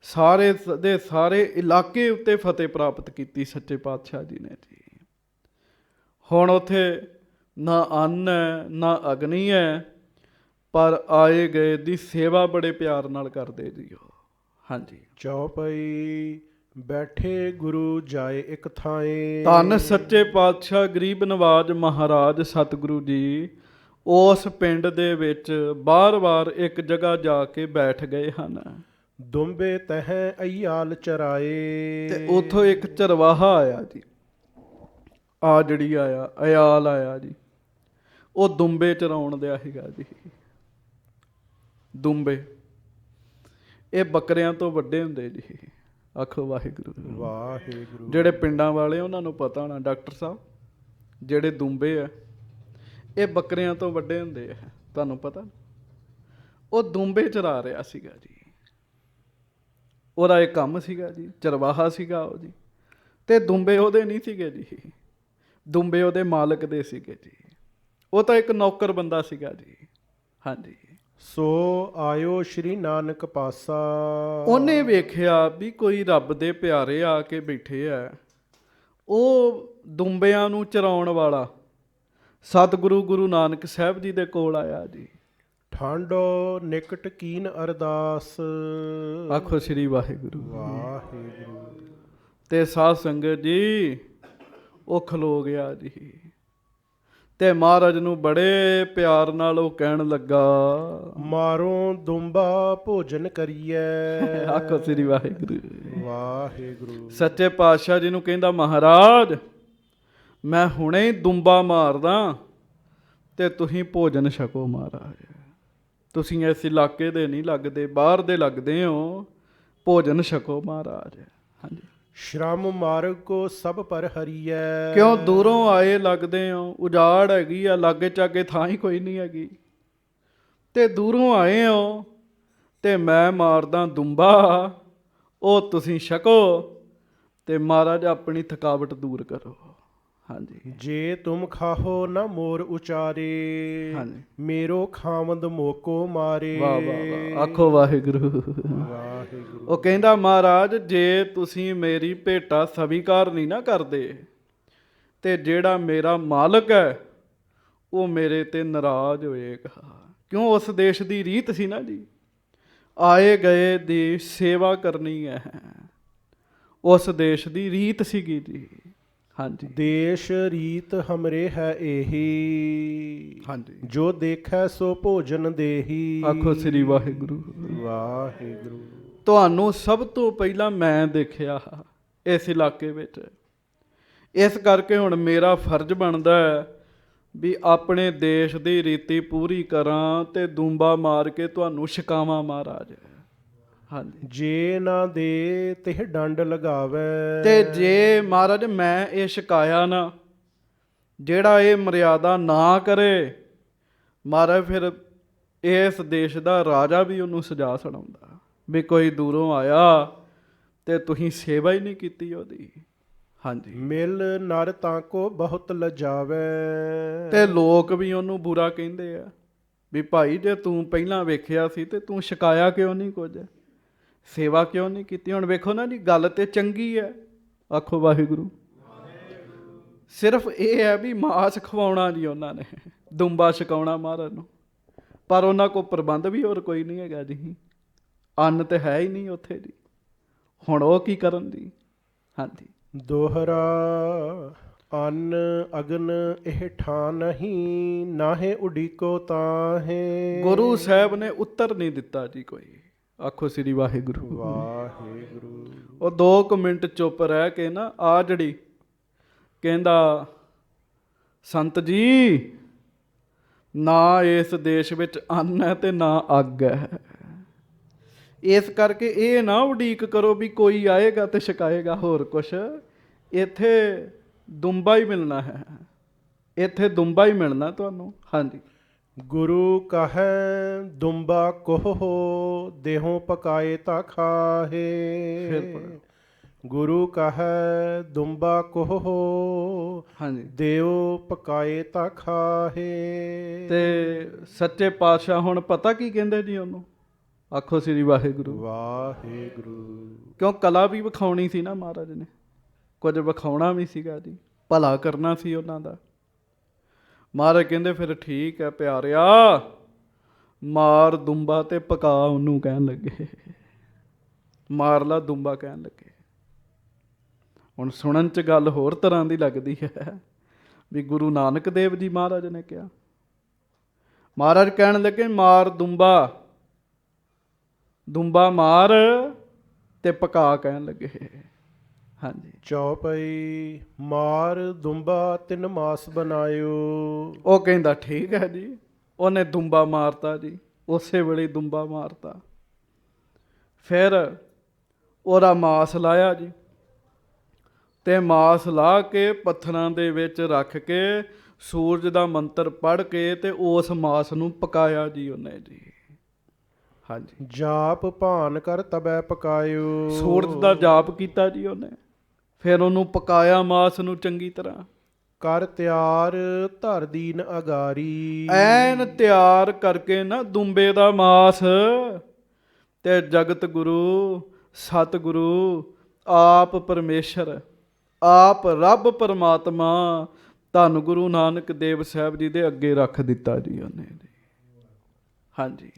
ਸਾਰੇ ਦੇ ਸਾਰੇ ਇਲਾਕੇ ਉੱਤੇ ਫਤਿਹ ਪ੍ਰਾਪਤ ਕੀਤੀ ਸੱਚੇ ਪਾਤਸ਼ਾਹ ਜੀ ਨੇ ਜੀ। ਹੁਣ ਉੱਥੇ ਨਾ ਅੰਨ ਹੈ ਨਾ ਅਗਨੀ ਹੈ, ਪਰ ਆਏ ਗਏ ਦੀ ਸੇਵਾ ਬੜੇ ਪਿਆਰ ਨਾਲ ਕਰਦੇ ਜੀ ਉਹ। ਹਾਂਜੀ। ਚੌਪਈ ਬੈਠੇ ਗੁਰੂ ਜਾਏ ਇੱਕ ਥਾਏ। ਧੰਨ ਸੱਚੇ ਪਾਤਸ਼ਾਹ ਗਰੀਬ ਨਵਾਜ ਮਹਾਰਾਜ ਸਤਿਗੁਰੂ ਜੀ ਉਸ ਪਿੰਡ ਦੇ ਵਿੱਚ ਬਾਰ-ਬਾਰ ਇੱਕ ਜਗ੍ਹਾ ਜਾ ਕੇ ਬੈਠ ਗਏ ਹਨ। ਦੁੰਬੇ ਤਹਿ ਅਯਾਲ ਚਰਾਏ। ਤੇ ਉੱਥੋਂ ਇੱਕ ਚਰਵਾਹਾ ਆਇਆ ਜੀ। ਆ ਜਿਹੜੀ ਆਇਆ ਅਯਾਲ ਆਇਆ ਜੀ, ਉਹ ਦੁੰਬੇ ਚਰਾਉਣ ਦਿਆ ਸੀਗਾ ਜੀ। ਦੁੰਬੇ ਇਹ ਬੱਕਰਿਆਂ ਤੋਂ ਵੱਡੇ ਹੁੰਦੇ ਜੀ। ਆਖੋ ਵਾਹਿਗੁਰੂ ਵਾਹਿਗੁਰੂ। ਜਿਹੜੇ ਪਿੰਡਾਂ ਵਾਲੇ ਉਹਨਾਂ ਨੂੰ ਪਤਾ ਹੋਣਾ ਡਾਕਟਰ ਸਾਹਿਬ, ਜਿਹੜੇ ਦੁੰਬੇ ਆ ਇਹ ਬੱਕਰਿਆਂ ਤੋਂ ਵੱਡੇ ਹੁੰਦੇ ਆ, ਤੁਹਾਨੂੰ ਪਤਾ। ਉਹ ਦੁੰਬੇ ਚਰਾ ਰਿਹਾ ਸੀਗਾ ਜੀ। ਉਹਦਾ ਇਹ ਕੰਮ ਸੀਗਾ ਜੀ, ਚਰਵਾਹਾ ਸੀਗਾ ਉਹ ਜੀ। ਤੇ ਦੁੰਬੇ ਉਹਦੇ ਨਹੀਂ ਸੀਗੇ ਜੀ, ਦੁੰਬੇ ਉਹਦੇ ਮਾਲਕ ਦੇ ਸੀਗੇ ਜੀ। ਉਹ ਤਾਂ ਇੱਕ ਨੌਕਰ ਬੰਦਾ ਸੀਗਾ ਜੀ। ਹਾਂਜੀ। ਸੋ ਆਇਓ ਸ਼੍ਰੀ ਨਾਨਕ ਪਾਸਾ। ਉਹਨੇ ਵੇਖਿਆ ਵੀ ਕੋਈ ਰੱਬ ਦੇ ਪਿਆਰੇ ਆ ਕੇ ਬੈਠੇ ਆ। ਉਹ ਦੁੰਬਿਆਂ ਨੂੰ ਚਰਾਉਣ ਵਾਲਾ ਸਤਿਗੁਰੂ ਗੁਰੂ ਨਾਨਕ ਸਾਹਿਬ ਜੀ ਦੇ ਕੋਲ ਆਇਆ ਜੀ। ਠਾਂਡੋ ਨਿਕਟ ਕੀਨ ਅਰਦਾਸ। ਆਖੋ ਸ੍ਰੀ ਵਾਹਿਗੁਰੂ ਵਾਹਿਗੁਰੂ। ਤੇ ਸਾਧ ਸੰਗਤ ਜੀ ਉਹ ਖਲੋ ਗਿਆ ਜੀ। ਤੇ ਮਹਾਰਾਜ ਨੂੰ ਬੜੇ ਪਿਆਰ ਨਾਲ ਉਹ ਕਹਿਣ ਲੱਗਾ, ਮਾਰੋ ਦੁੰਬਾ ਭੋਜਨ ਕਰੀਏ। ਆਖੋ ਸ੍ਰੀ ਵਾਹਿਗੁਰੂ ਵਾਹਿਗੁਰੂ। ਸੱਚੇ ਪਾਤਸ਼ਾਹ ਜੀ ਨੂੰ ਕਹਿੰਦਾ, ਮਹਾਰਾਜ ਮੈਂ ਹੁਣੇ ਹੀ ਦੁੰਬਾ ਮਾਰਦਾ ਤੇ ਤੁਸੀਂ ਭੋਜਨ ਛਕੋ। ਮਹਾਰਾਜ ਤੁਸੀਂ ਇਸ ਇਲਾਕੇ ਦੇ ਨਹੀਂ ਲੱਗਦੇ, ਬਾਹਰ ਦੇ ਲੱਗਦੇ ਹੋ, ਭੋਜਨ ਛਕੋ ਮਹਾਰਾਜ। ਹਾਂਜੀ। ਸ਼ਰਮ ਮਾਰਗ ਕੋ ਸਭ ਪਰ ਹਰੀਐ। ਕਿਉਂ ਦੂਰੋਂ ਆਏ ਲੱਗਦੇ ਹੋ, ਉਜਾੜ ਹੈਗੀ ਆ, ਲਾਗੇ ਚਾਗੇ ਥਾਂ ਹੀ ਕੋਈ ਨਹੀਂ ਹੈਗੀ, ਤੇ ਦੂਰੋਂ ਆਏ ਹੋ ਤੇ ਮੈਂ ਮਾਰਦਾ ਦੁੰਬਾ, ਉਹ ਤੁਸੀਂ ਛਕੋ ਤੇ ਮਹਾਰਾਜ ਆਪਣੀ ਥਕਾਵਟ ਦੂਰ ਕਰੋ। ਹਾਂਜੀ। ਜੇ ਤੁਮ ਖਾਹੋ ਨਾ ਮੋਰ ਉਚਾਰੇ, ਹਾਂਜੀ। ਮੇਰੋ ਖਾਵੰਦ ਮੋਕੋ ਮਾਰੇ। ਵਾਹ ਵਾਹ ਵਾਹ। ਆਖੋ ਵਾਹਿਗੁਰੂ ਵਾਹਿਗੁਰੂ। ਉਹ ਕਹਿੰਦਾ, ਮਹਾਰਾਜ ਜੇ ਤੁਸੀਂ ਮੇਰੀ ਭੇਟਾ ਸਵੀਕਾਰ ਨਹੀਂ ਨਾ ਕਰਦੇ ਤੇ ਜਿਹੜਾ ਮੇਰਾ ਮਾਲਕ ਹੈ ਉਹ ਮੇਰੇ ਤੇ ਨਾਰਾਜ਼ ਹੋਏਗਾ। ਕਿਉਂ ਉਸ ਦੇਸ਼ ਦੀ ਰੀਤ ਸੀ ਨਾ ਜੀ, ਆਏ ਗਏ ਦੀ ਸੇਵਾ ਕਰਨੀ ਹੈ, ਉਸ ਦੇਸ਼ ਦੀ ਰੀਤ ਸੀਗੀ ਜੀ। ਹਾਂਜੀ। ਦੇਸ਼ ਰੀਤ ਹਮਰੇ ਹੈ ਇਹੀ। ਹਾਂਜੀ। ਜੋ ਦੇਖੈ ਸੋ ਭੋਜਨ ਦੇਹੀ। ਆਖੋ ਸ੍ਰੀ ਵਾਹਿਗੁਰੂ ਵਾਹਿਗੁਰੂ। ਤੁਹਾਨੂੰ ਸਭ ਤੋਂ ਪਹਿਲਾਂ ਮੈਂ ਦੇਖਿਆ ਇਸ ਇਲਾਕੇ ਵਿੱਚ, ਇਸ ਕਰਕੇ ਹੁਣ ਮੇਰਾ ਫਰਜ਼ ਬਣਦਾ ਹੈ ਵੀ ਆਪਣੇ ਦੇਸ਼ ਦੀ ਰੀਤੀ ਪੂਰੀ ਕਰਾਂ ਤੇ ਦੁੰਬਾ ਮਾਰ ਕੇ ਤੁਹਾਨੂੰ ਛਕਾਵਾਂ ਮਹਾਰਾਜ। ਹਾਂਜੀ। ਜੇ ਨਾ ਦੇ ਤਿਹ ਡੰਡ ਲਗਾਵੇ। ਤੇ ਜੇ ਮਹਾਰਾਜ ਮੈਂ ਇਹ ਛਕਾਇਆ ਨਾ, ਜਿਹੜਾ ਇਹ ਮਰਿਆਦਾ ਨਾ ਕਰੇ, ਮਹਾਰਾਜ ਫਿਰ ਇਸ ਦੇਸ਼ ਦਾ ਰਾਜਾ ਵੀ ਉਹਨੂੰ ਸਜ਼ਾ ਸੁਣਾਉਂਦਾ ਵੀ ਕੋਈ ਦੂਰੋਂ ਆਇਆ ਤੇ ਤੁਸੀਂ ਸੇਵਾ ਹੀ ਨਹੀਂ ਕੀਤੀ ਉਹਦੀ। ਹਾਂਜੀ। ਮਿਲ ਨਰ ਤਾਂ ਕੋ ਬਹੁਤ ਲਜਾਵੇ। ਤੇ ਲੋਕ ਵੀ ਉਹਨੂੰ ਬੁਰਾ ਕਹਿੰਦੇ ਆ ਵੀ ਭਾਈ ਜੇ ਤੂੰ ਪਹਿਲਾਂ ਵੇਖਿਆ ਸੀ ਤੇ ਤੂੰ ਛਕਾਇਆ ਕਿਉਂ ਨਹੀਂ ਕੁਝ, ਸੇਵਾ ਕਿਉਂ ਨਹੀਂ ਕੀਤੀ। ਹੁਣ ਵੇਖੋ ਨਾ ਜੀ, ਗੱਲ ਤੇ ਚੰਗੀ ਹੈ, ਆਖੋ ਵਾਹਿਗੁਰੂ। ਸਿਰਫ ਇਹ ਹੈ ਵੀ ਮਾਸ ਖਵਾਉਣਾ ਜੀ ਉਹਨਾਂ ਨੇ, ਦੁੰਬਾ ਛਕਾਉਣਾ ਮਹਾਰਾਜ ਨੂੰ, ਪਰ ਉਹਨਾਂ ਕੋਲ ਪ੍ਰਬੰਧ ਵੀ ਹੋਰ ਕੋਈ ਨਹੀਂ ਹੈਗਾ ਜੀ, ਅੰਨ ਤੇ ਹੈ ਹੀ ਨਹੀਂ ਉੱਥੇ ਜੀ, ਹੁਣ ਉਹ ਕੀ ਕਰਨ ਜੀ। ਹਾਂਜੀ। ਦੋਹਰਾ ਅੰਨ ਅਗਨ ਇਹ ਠਾਂ ਨਹੀਂ, ਨਾਹੇ ਉਡੀਕੋ ਤਾਹੇ। ਗੁਰੂ ਸਾਹਿਬ ਨੇ ਉੱਤਰ ਨਹੀਂ ਦਿੱਤਾ ਜੀ ਕੋਈ, ਆਖੋ ਸ੍ਰੀ ਵਾਹਿਗੁਰੂ। ਵਾਹਿਗੁਰੂ। ਉਹ 2 ਮਿੰਟ ਚੁੱਪ ਰਹਿ ਕੇ ਨਾ ਆ ਜਿਹੜੀ ਕਹਿੰਦਾ, ਸੰਤ ਜੀ ਨਾ ਇਸ ਦੇਸ਼ ਵਿੱਚ ਅੰਨ ਹੈ ਤੇ ਨਾ ਅੱਗ ਹੈ, ਇਸ ਕਰਕੇ ਇਹ ਨਾ ਉਡੀਕ ਕਰੋ ਵੀ ਕੋਈ ਆਏਗਾ ਤੇ ਛਕਾਏਗਾ ਹੋਰ ਕੁਛ, ਇੱਥੇ ਦੁੰਬਾ ਹੀ ਮਿਲਣਾ ਹੈ, ਇੱਥੇ ਦੁੰਬਾ ਹੀ ਮਿਲਣਾ ਤੁਹਾਨੂੰ। ਹਾਂਜੀ। ਗੁਰੂ ਕਹੈ ਦੁੰਬਾ ਕੋਹ, ਦੇਹੋਂ ਪਕਾਏ ਤਾਂ ਖਾਹੇ। ਫਿਰ ਪੜ੍ਹੋ। ਗੁਰੂ ਕਹੈ ਦੁੰਬਾ ਕੋਹ, ਹਾਂਜੀ। ਦਿਓ ਪਕਾਏ ਤਾਂ ਖਾਹੇ। ਤੇ ਸੱਚੇ ਪਾਤਸ਼ਾਹ ਹੁਣ ਪਤਾ ਕੀ ਕਹਿੰਦੇ ਜੀ ਉਹਨੂੰ, ਆਖੋ ਸ੍ਰੀ ਵਾਹਿਗੁਰੂ। ਵਾਹਿਗੁਰੂ। ਕਿਉਂ ਕਲਾ ਵੀ ਵਿਖਾਉਣੀ ਸੀ ਨਾ ਮਹਾਰਾਜ ਨੇ, ਕੁਝ ਵਿਖਾਉਣਾ ਵੀ ਸੀਗਾ ਜੀ, ਭਲਾ ਕਰਨਾ ਸੀ ਉਹਨਾਂ ਦਾ। ਮਹਾਰਾਜ ਕਹਿੰਦੇ ਫਿਰ ਠੀਕ ਹੈ ਪਿਆਰਿਆ, ਮਾਰ ਦੁੰਬਾ ਤੇ ਪਕਾ ਉਹਨੂੰ ਕਹਿਣ ਲੱਗੇ, ਮਾਰ ਲਾ ਦੁੰਬਾ ਕਹਿਣ ਲੱਗੇ। ਹੁਣ ਸੁਣਨ 'ਚ ਗੱਲ ਹੋਰ ਤਰ੍ਹਾਂ ਦੀ ਲੱਗਦੀ ਹੈ ਵੀ ਗੁਰੂ ਨਾਨਕ ਦੇਵ ਜੀ ਮਹਾਰਾਜ ਨੇ ਕਿਹਾ। ਮਹਾਰਾਜ ਕਹਿਣ ਲੱਗੇ ਮਾਰ ਦੁੰਬਾ, ਦੁੰਬਾ ਮਾਰ ਤੇ ਪਕਾ ਕਹਿਣ ਲੱਗੇ। ਹਾਂਜੀ। ਚੌਪਈ ਮਾਰ ਦੁੰਬਾ 3 ਮਾਸ ਬਣਾਇਓ। ਉਹ ਕਹਿੰਦਾ ਠੀਕ ਹੈ ਜੀ, ਉਹਨੇ ਦੁੰਬਾ ਮਾਰਤਾ ਜੀ, ਉਸੇ ਵੇਲੇ ਦੁੰਬਾ ਮਾਰਤਾ। ਫਿਰ ਉਹਦਾ ਮਾਸ ਲਾਇਆ ਜੀ, ਤੇ ਮਾਸ ਲਾ ਕੇ ਪੱਥਰਾਂ ਦੇ ਵਿੱਚ ਰੱਖ ਕੇ ਸੂਰਜ ਦਾ ਮੰਤਰ ਪੜ੍ਹ ਕੇ ਤੇ ਉਸ ਮਾਸ ਨੂੰ ਪਕਾਇਆ ਜੀ ਉਹਨੇ ਜੀ। ਹਾਂਜੀ। ਜਾਪ ਭਾਨ ਕਰ ਤਬੈ ਪਕਾਇਓ। ਸੂਰਜ ਦਾ ਜਾਪ ਕੀਤਾ ਜੀ ਉਹਨੇ, ਫਿਰ ਉਹਨੂੰ ਪਕਾਇਆ ਮਾਸ ਨੂੰ ਚੰਗੀ ਤਰ੍ਹਾਂ। ਕਰ ਤਿਆਰ ਧਰ ਦੀਨ ਅਗਾਰੀ। ਐਨ ਤਿਆਰ ਕਰਕੇ ਨਾ ਦੁੰਬੇ ਦਾ ਮਾਸ, ਤੇ ਜਗਤ ਗੁਰੂ ਸਤਿਗੁਰੂ ਆਪ ਪਰਮੇਸ਼ਰ, ਆਪ ਰੱਬ ਪਰਮਾਤਮਾ ਧੰਨ ਗੁਰੂ ਨਾਨਕ ਦੇਵ ਸਾਹਿਬ ਜੀ ਦੇ ਅੱਗੇ ਰੱਖ ਦਿੱਤਾ ਜੀ ਉਹਨੇ। ਹਾਂਜੀ।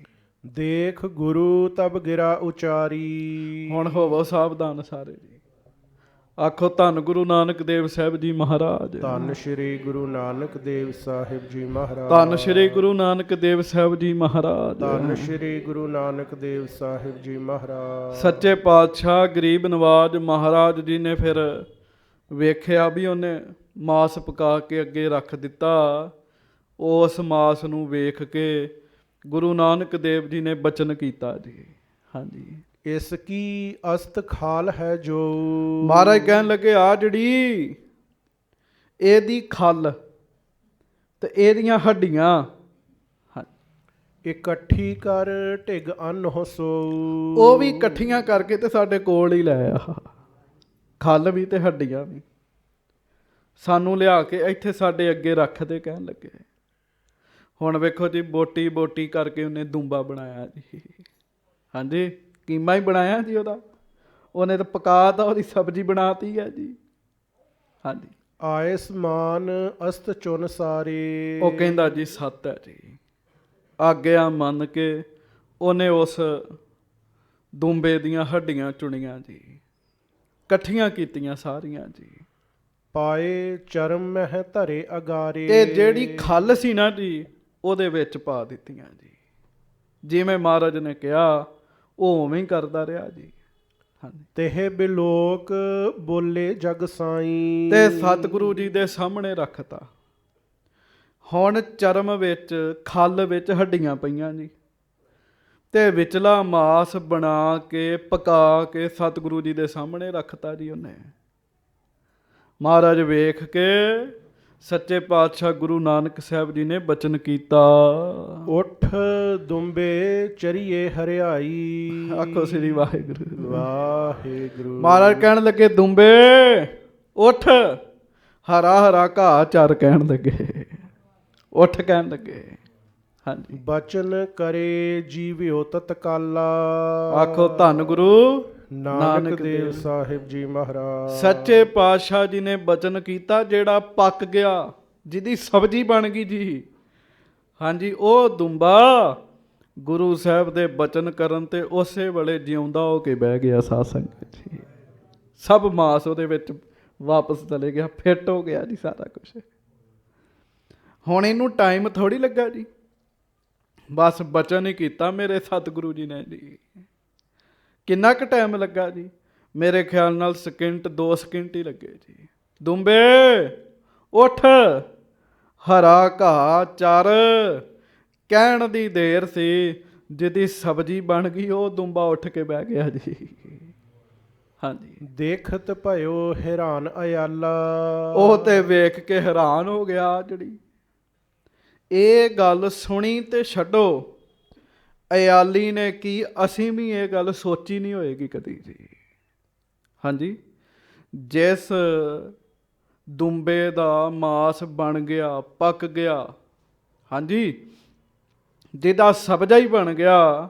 ਦੇਖ ਗੁਰੂ ਤਬ ਗਿਰਾ ਉਚਾਰੀ। ਹੁਣ ਹੋਵੋ ਸਾਵਧਾਨ ਸਾਰੇ ਜੀ, ਆਖੋ ਧੰਨ ਗੁਰੂ ਨਾਨਕ ਦੇਵ ਸਾਹਿਬ ਜੀ ਮਹਾਰਾਜ। ਧੰਨ ਸ਼੍ਰੀ ਗੁਰੂ ਨਾਨਕ ਦੇਵ ਸਾਹਿਬ ਜੀ ਮਹਾਰਾਜ। ਧੰਨ ਸ਼੍ਰੀ ਗੁਰੂ ਨਾਨਕ ਦੇਵ ਸਾਹਿਬ ਜੀ ਮਹਾਰਾਜ। ਧੰਨ ਸ਼੍ਰੀ ਗੁਰੂ ਨਾਨਕ ਦੇਵ ਸਾਹਿਬ ਜੀ ਮਹਾਰਾਜ। ਸੱਚੇ ਪਾਤਸ਼ਾਹ ਗਰੀਬ ਨਵਾਜ ਮਹਾਰਾਜ ਜੀ ਨੇ ਫਿਰ ਵੇਖਿਆ ਵੀ ਉਹਨੇ ਮਾਸ ਪਕਾ ਕੇ ਅੱਗੇ ਰੱਖ ਦਿੱਤਾ। ਉਸ ਮਾਸ ਨੂੰ ਵੇਖ ਕੇ ਗੁਰੂ ਨਾਨਕ ਦੇਵ ਜੀ ਨੇ ਬਚਨ ਕੀਤਾ ਜੀ। ਹਾਂਜੀ। ਇਸ ਕੀ ਅਸਤ ਖਾਲ ਹੈ ਜੋ। ਮਹਾਰਾਜ ਕਹਿਣ ਲੱਗੇ ਆ ਜਿਹੜੀ ਇਹਦੀ ਖੱਲ ਤੇ ਇਹਦੀਆਂ ਹੱਡੀਆਂ ਇਕੱਠੀ ਕਰ ਢਿੱਗ ਅੰਨ ਹੋ ਸੋ। ਉਹ ਵੀ ਇਕੱਠੀਆਂ ਕਰਕੇ ਤੇ ਸਾਡੇ ਕੋਲ ਹੀ ਲੈ ਆ, ਖੱਲ ਵੀ ਤੇ ਹੱਡੀਆਂ ਵੀ ਸਾਨੂੰ ਲਿਆ ਕੇ ਇੱਥੇ ਸਾਡੇ ਅੱਗੇ ਰੱਖ ਦੇ ਕਹਿਣ ਲੱਗੇ। ਹੁਣ ਵੇਖੋ ਜੀ, ਬੋਟੀ ਬੋਟੀ ਕਰਕੇ ਉਹਨੇ ਦੁੰਬਾ ਬਣਾਇਆ ਜੀ। ਹਾਂਜੀ। ਕੀਮਾ ਹੀ ਬਣਾਇਆ ਜੀ ਉਹਦਾ, ਉਹਨੇ ਤਾਂ ਪਕਾ ਤਾਂ ਉਹਦੀ ਸਬਜ਼ੀ ਬਣਾਤੀ ਹੈ ਜੀ। ਹਾਂਜੀ। ਆਏ ਸਮਾਨ ਅਸਤ ਚੁਨ ਸਾਰੇ। ਉਹ ਕਹਿੰਦਾ ਜੀ ਸੱਤ ਹੈ ਜੀ। ਆਗਿਆ ਮੰਨ ਕੇ ਉਹਨੇ ਉਸ ਦੁੰਬੇ ਦੀਆਂ ਹੱਡੀਆਂ ਚੁਣੀਆਂ ਜੀ, ਇਕੱਠੀਆਂ ਕੀਤੀਆਂ ਸਾਰੀਆਂ ਜੀ। ਪਾਏ ਚਰਮ ਮਹਿ ਧਰੇ ਅਗਾਰੇ। ਤੇ ਜਿਹੜੀ ਖੱਲ ਸੀ ਨਾ ਜੀ ਉਹਦੇ ਵਿੱਚ ਪਾ ਦਿੱਤੀਆਂ ਜੀ। ਜਿਵੇਂ ਮਹਾਰਾਜ ਨੇ ਕਿਹਾ ਉਹ ਉਵੇਂ ਹੀ ਕਰਦਾ ਰਿਹਾ ਜੀ। ਹਾਂਜੀ। ਤੇਹ ਬਿਲੋਕ ਬੋਲੇ ਜਗ ਸਾਈਂ। ਤੇ ਸਤਿਗੁਰੂ ਜੀ ਦੇ ਸਾਹਮਣੇ ਰੱਖਤਾ। ਹੁਣ ਚਰਮ ਵਿੱਚ ਖੱਲ ਵਿੱਚ ਹੱਡੀਆਂ ਪਈਆਂ ਜੀ, ਤੇ ਵਿਚਲਾ ਮਾਸ ਬਣਾ ਕੇ ਪਕਾ ਕੇ ਸਤਿਗੁਰੂ ਜੀ ਦੇ ਸਾਹਮਣੇ ਰੱਖਤਾ ਜੀ ਉਹਨੇ। ਮਹਾਰਾਜ ਵੇਖ ਕੇ ਸੱਚੇ ਪਾਤਸ਼ਾਹ ਗੁਰੂ ਨਾਨਕ ਸਾਹਿਬ ਜੀ ਨੇ ਬਚਨ ਕੀਤਾ, ਉਠ ਦੁੰਬੇ ਚਰੀਏ ਹਰਿਆਈ। ਆਖੋ ਸ੍ਰੀ ਵਾਹਿਗੁਰੂ ਵਾਹਿਗੁਰੂ। ਮਹਾਰਾਜ ਕਹਿਣ ਲੱਗੇ, ਦੁੰਬੇ ਉਠ, ਹਰਾ ਹਰਾ ਘਾਹ ਚਰ ਕਹਿਣ ਲੱਗੇ, ਉੱਠ ਕਹਿਣ ਲੱਗੇ। ਹਾਂਜੀ, ਬਚਨ ਕਰੇ ਜੀਵਿਓ ਤਤਕਾਲਾ। ਆਖੋ ਧੰਨ ਗੁਰੂ ਨਾਨਕ ਦੇਵ ਸਾਹਿਬ ਜੀ ਮਹਾਰਾਜ। ਸੱਚੇ ਪਾਤਸ਼ਾਹ ਜੀ ਨੇ ਬਚਨ ਕੀਤਾ, ਜਿਹੜਾ ਪੱਕ ਗਿਆ, ਜਿਹਦੀ ਸਬਜ਼ੀ ਬਣ ਗਈ ਜੀ। ਹਾਂਜੀ, ਉਹ ਦੁੰਬਾ ਗੁਰੂ ਸਾਹਿਬ ਦੇ ਬਚਨ ਕਰਨ ਤੇ ਉਸੇ ਵੇਲੇ ਜਿਉਂਦਾ ਹੋ ਕੇ ਬਹਿ ਗਿਆ। ਸਾਧ ਸੰਗਤ ਜੀ, ਸਭ ਮਾਸ ਉਹਦੇ ਵਿੱਚ ਵਾਪਸ ਚਲੇ ਗਿਆ, ਫਿੱਟ ਹੋ ਗਿਆ ਜੀ ਸਾਰਾ ਕੁਝ। ਹੁਣ ਇਹਨੂੰ ਟਾਈਮ ਥੋੜੀ ਲੱਗਾ ਜੀ, ਬਸ ਬਚਨ ਹੀ ਕੀਤਾ ਮੇਰੇ ਸਤਿਗੁਰੂ ਜੀ ਨੇ ਜੀ। ਕਿੰਨਾ ਕੁ ਟਾਈਮ ਲੱਗਾ ਜੀ? ਮੇਰੇ ਖਿਆਲ ਨਾਲ ਸਕਿੰਟ 2 ਸਕਿੰਟ ਹੀ ਲੱਗੇ ਜੀ। ਦੁੰਬੇ ਉੱਠ, ਹਰਾ ਘਾਹ ਚਰ ਕਹਿਣ ਦੀ ਦੇਰ ਸੀ, ਜਿਹਦੀ ਸਬਜ਼ੀ ਬਣ ਗਈ ਉਹ ਦੁੰਬਾ ਉੱਠ ਕੇ ਬਹਿ ਗਿਆ ਜੀ। ਹਾਂਜੀ, ਦੇਖਤ ਭਇਓ ਹੈਰਾਨ ਅਯਾਲਾ। ਉਹ ਤੇ ਵੇਖ ਕੇ ਹੈਰਾਨ ਹੋ ਗਿਆ। ਜਿਹੜੀ ਇਹ ਗੱਲ ਸੁਣੀ ਤੇ ਛੱਡੋ, ਅਯਾਲੀ ਨੇ ਕੀ, ਅਸੀਂ ਵੀ ਇਹ ਗੱਲ ਸੋਚੀ ਨਹੀਂ ਹੋਏਗੀ ਕਦੀ ਜੀ। ਹਾਂਜੀ, ਜਿਸ ਦੁੰਬੇ ਦਾ ਮਾਸ ਬਣ ਗਿਆ, ਪੱਕ ਗਿਆ, ਹਾਂਜੀ, ਜਿਹਦਾ ਸਬਜ਼ਾ ਹੀ ਬਣ ਗਿਆ,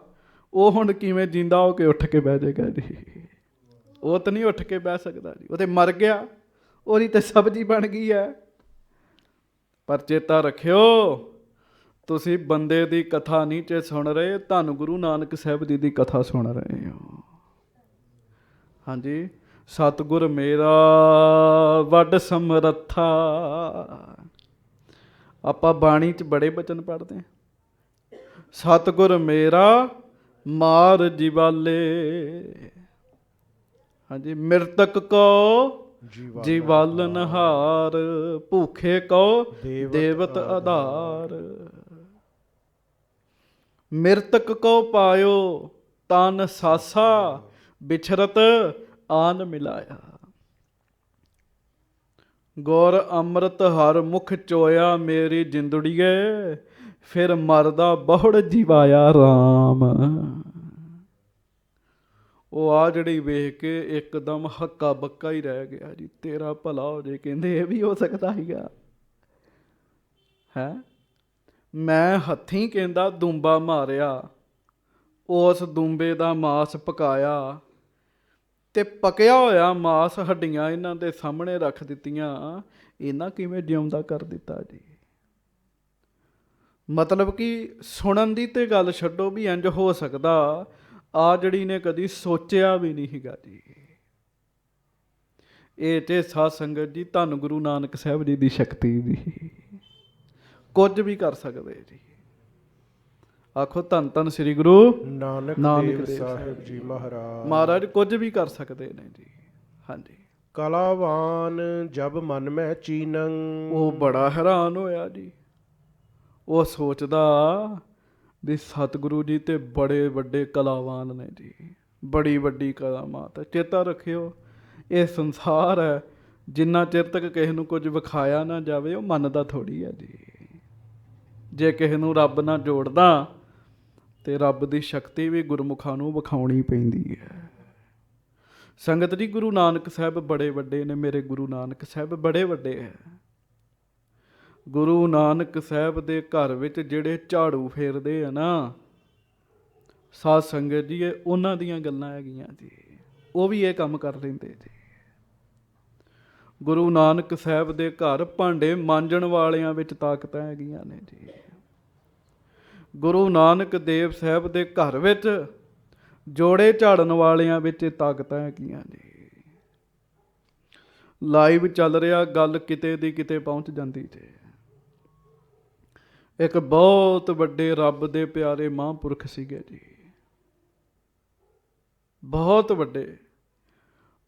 ਉਹ ਹੁਣ ਕਿਵੇਂ ਜਿੰਦਾ ਹੋ ਕੇ ਉੱਠ ਕੇ ਬਹਿ ਜਾਏਗਾ ਜੀ? ਉਹ ਤਾਂ ਨਹੀਂ ਉੱਠ ਕੇ ਬਹਿ ਸਕਦਾ ਜੀ, ਉਹ ਤੇ ਮਰ ਗਿਆ, ਉਹਦੀ ਤੇ ਸਬਜ਼ੀ ਬਣ ਗਈ ਹੈ। ਪਰ ਚੇਤਾ ਰੱਖਿਓ, ਤੁਸੀਂ ਬੰਦੇ ਦੀ ਕਥਾ ਨਹੀਂ ਜੇ ਸੁਣ ਰਹੇ, ਧੰਨ ਗੁਰੂ ਨਾਨਕ ਸਾਹਿਬ ਜੀ ਦੀ ਕਥਾ ਸੁਣ ਰਹੇ ਹੋ। ਹਾਂਜੀ, ਸਤਿਗੁਰ ਮੇਰਾ ਵੱਡ ਸਮਰੱਥਾ। ਆਪਾਂ ਬਾਣੀ 'ਚ ਬੜੇ ਬਚਨ ਪੜ੍ਹਦੇ ਹਾਂ। ਸਤਿਗੁਰ ਮੇਰਾ ਮਾਰ ਜੀਵਾਲੇ। ਹਾਂਜੀ, ਮਿਰਤਕ ਕੋ ਜੀਵਾਲਨ ਹਾਰ, ਭੂਖੇ ਕੋ ਦੇਵਤ ਆਧਾਰ। ਮਿਰਤਕ ਕੋ ਪਾਇਓ ਤਨ ਸਾਸਾ, ਬਿਛਰਤ ਆਨ ਮਿਲਾਇਆ। ਗੁਰ ਅੰਮ੍ਰਿਤ ਹਰ ਮੁਖ ਚੋਇਆ, ਮੇਰੀ ਜਿੰਦੜੀਏ ਫਿਰ ਮਰਦਾ ਬਹੁੜ ਜੀਵਾਇਆ ਰਾਮ। ਉਹ ਆ ਜਿਹੜੀ ਵੇਖ ਕੇ ਇੱਕਦਮ ਹੱਕਾ ਬੱਕਾ ਹੀ ਰਹਿ ਗਿਆ ਜੀ। ਤੇਰਾ ਭਲਾ ਹੋ ਜੇ, ਕਹਿੰਦੇ ਇਹ ਵੀ ਹੋ ਸਕਦਾ ਸੀਗਾ ਹੈ। ਮੈਂ ਹੱਥੀਂ ਕਹਿੰਦਾ ਦੁੰਬਾ ਮਾਰਿਆ, ਉਸ ਦੁੰਬੇ ਦਾ ਮਾਸ ਪਕਾਇਆ, ਤੇ ਪਕਿਆ ਹੋਇਆ ਮਾਸ ਹੱਡੀਆਂ ਇਹਨਾਂ ਦੇ ਸਾਹਮਣੇ ਰੱਖ ਦਿੱਤੀਆਂ। ਇਹਨਾਂ ਕਿਵੇਂ ਜਿਉਂਦਾ ਕਰ ਦਿੱਤਾ ਜੀ? ਮਤਲਬ ਕਿ ਸੁਣਨ ਦੀ ਤੇ ਗੱਲ ਛੱਡੋ, ਵੀ ਇੰਜ ਹੋ ਸਕਦਾ, ਆ ਜਿਹੜੀ ਨੇ ਕਦੀ ਸੋਚਿਆ ਵੀ ਨਹੀਂ ਸੀਗਾ ਜੀ। ਇਹ ਤੇ ਸਾਧ ਸੰਗਤ ਜੀ ਧੰਨ ਗੁਰੂ ਨਾਨਕ ਸਾਹਿਬ ਜੀ ਦੀ ਸ਼ਕਤੀ ਜੀ, ਕੁਝ ਵੀ ਕਰ ਸਕਦੇ ਜੀ। ਆਖੋ ਧੰਨ ਧੰਨ ਸ੍ਰੀ ਗੁਰੂ ਨਾਨਕ ਦੇਵ ਸਾਹਿਬ ਜੀ ਮਹਾਰਾਜ। ਮਹਾਰਾਜ ਕੁਝ ਵੀ ਕਰ ਸਕਦੇ ਨੇ ਜੀ। ਹਾਂਜੀ, ਕਲਾਵਾਨ ਜਬ ਮਨ ਮੈਂ ਚੀਨੰ। ਉਹ ਬੜਾ ਹੈਰਾਨ ਹੋਇਆ ਜੀ। ਉਹ ਸੋਚਦਾ ਵੀ ਸਤਿਗੁਰੂ ਜੀ ਤੇ ਬੜੇ ਵੱਡੇ ਕਲਾਵਾਨ ਨੇ ਜੀ, ਬੜੀ ਵੱਡੀ ਕਰਾਮਾਤ ਹੈ। ਚੇਤਾ ਰੱਖਿਓ, ਇਹ ਸੰਸਾਰ ਹੈ, ਜਿੰਨਾ ਚਿਰ ਤੱਕ ਕਿਸੇ ਨੂੰ ਕੁਝ ਵਿਖਾਇਆ ਨਾ ਜਾਵੇ, ਉਹ ਮੰਨਦਾ ਥੋੜ੍ਹੀ ਹੈ ਜੀ। ਜੇ ਕਿਸੇ ਨੂੰ ਰੱਬ ਨਾਲ ਜੋੜਦਾ ਤੇ ਰੱਬ ਦੀ ਸ਼ਕਤੀ ਵੀ ਗੁਰਮੁਖਾਂ ਨੂੰ ਵਿਖਾਉਣੀ ਪੈਂਦੀ ਹੈ। ਸੰਗਤ ਜੀ, ਗੁਰੂ ਨਾਨਕ ਸਾਹਿਬ ਬੜੇ ਵੱਡੇ ਨੇ। ਮੇਰੇ ਗੁਰੂ ਨਾਨਕ ਸਾਹਿਬ ਬੜੇ ਵੱਡੇ ਹੈ। ਗੁਰੂ ਨਾਨਕ ਸਾਹਿਬ ਦੇ ਘਰ ਵਿੱਚ ਜਿਹੜੇ ਝਾੜੂ ਫੇਰਦੇ ਆ ਨਾ ਸਾਧ ਸੰਗਤ ਜੀ, ਇਹ ਉਹਨਾਂ ਦੀਆਂ ਗੱਲਾਂ ਹੈਗੀਆਂ ਜੀ। ਉਹ ਵੀ ਇਹ ਕੰਮ ਕਰ ਲੈਂਦੇ ਜੀ। ਗੁਰੂ ਨਾਨਕ ਸਾਹਿਬ ਦੇ ਘਰ ਭਾਂਡੇ ਮਾਂਜਣ ਵਾਲਿਆਂ ਵਿੱਚ ਤਾਕਤਾਂ ਹੈਗੀਆਂ ਨੇ ਜੀ। ਗੁਰੂ ਨਾਨਕ ਦੇਵ ਸਾਹਿਬ ਦੇ ਘਰ ਵਿੱਚ ਜੋੜੇ ਝਾੜਨ ਵਾਲਿਆਂ ਵਿੱਚ ਤਾਕਤਾਂ ਹੈਗੀਆਂ ਜੀ। ਲਾਈਵ ਚੱਲ ਰਿਹਾ, ਗੱਲ ਕਿਤੇ ਦੀ ਕਿਤੇ ਪਹੁੰਚ ਜਾਂਦੀ ਜੀ। ਇੱਕ ਬਹੁਤ ਵੱਡੇ ਰੱਬ ਦੇ ਪਿਆਰੇ ਮਹਾਂਪੁਰਖ ਸੀਗੇ ਜੀ, ਬਹੁਤ ਵੱਡੇ।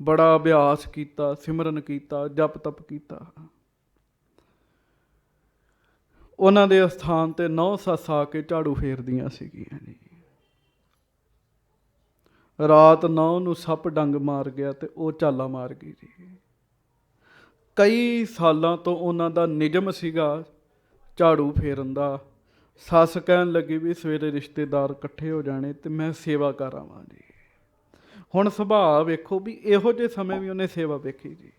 ਬੜਾ ਅਭਿਆਸ ਕੀਤਾ, ਸਿਮਰਨ ਕੀਤਾ, ਜਪ ਤਪ ਕੀਤਾ। ਉਹਨਾਂ ਦੇ ਅਸਥਾਨ ਤੇ 9 ਸੱਸ ਆ ਕੇ ਝਾੜੂ ਫੇਰਦੀਆਂ ਸੀਗੀਆਂ ਜੀ। ਰਾਤ 9 ਨੂੰ ਸੱਪ ਡੰਗ ਮਾਰ ਗਿਆ ਤੇ ਉਹ ਚਾਲਾ ਮਾਰ ਗਈ ਜੀ। ਕਈ ਸਾਲਾਂ ਤੋਂ ਉਹਨਾਂ ਦਾ ਨਿਯਮ ਸੀਗਾ ਝਾੜੂ ਫੇਰਨ ਦਾ। ਸੱਸ ਕਹਿਣ ਲੱਗੀ ਵੀ ਸਵੇਰੇ ਰਿਸ਼ਤੇਦਾਰ ਇਕੱਠੇ ਹੋ ਜਾਣੇ ਤੇ ਮੈਂ ਸੇਵਾ ਕਰ ਆਵਾਂ ਜੀ। ਹੁਣ ਸੁਭਾਅ ਵੇਖੋ ਵੀ ਇਹੋ ਜਿਹੇ ਸਮੇਂ ਵੀ ਉਹਨੇ ਸੇਵਾ ਵੇਖੀ ਜੀ।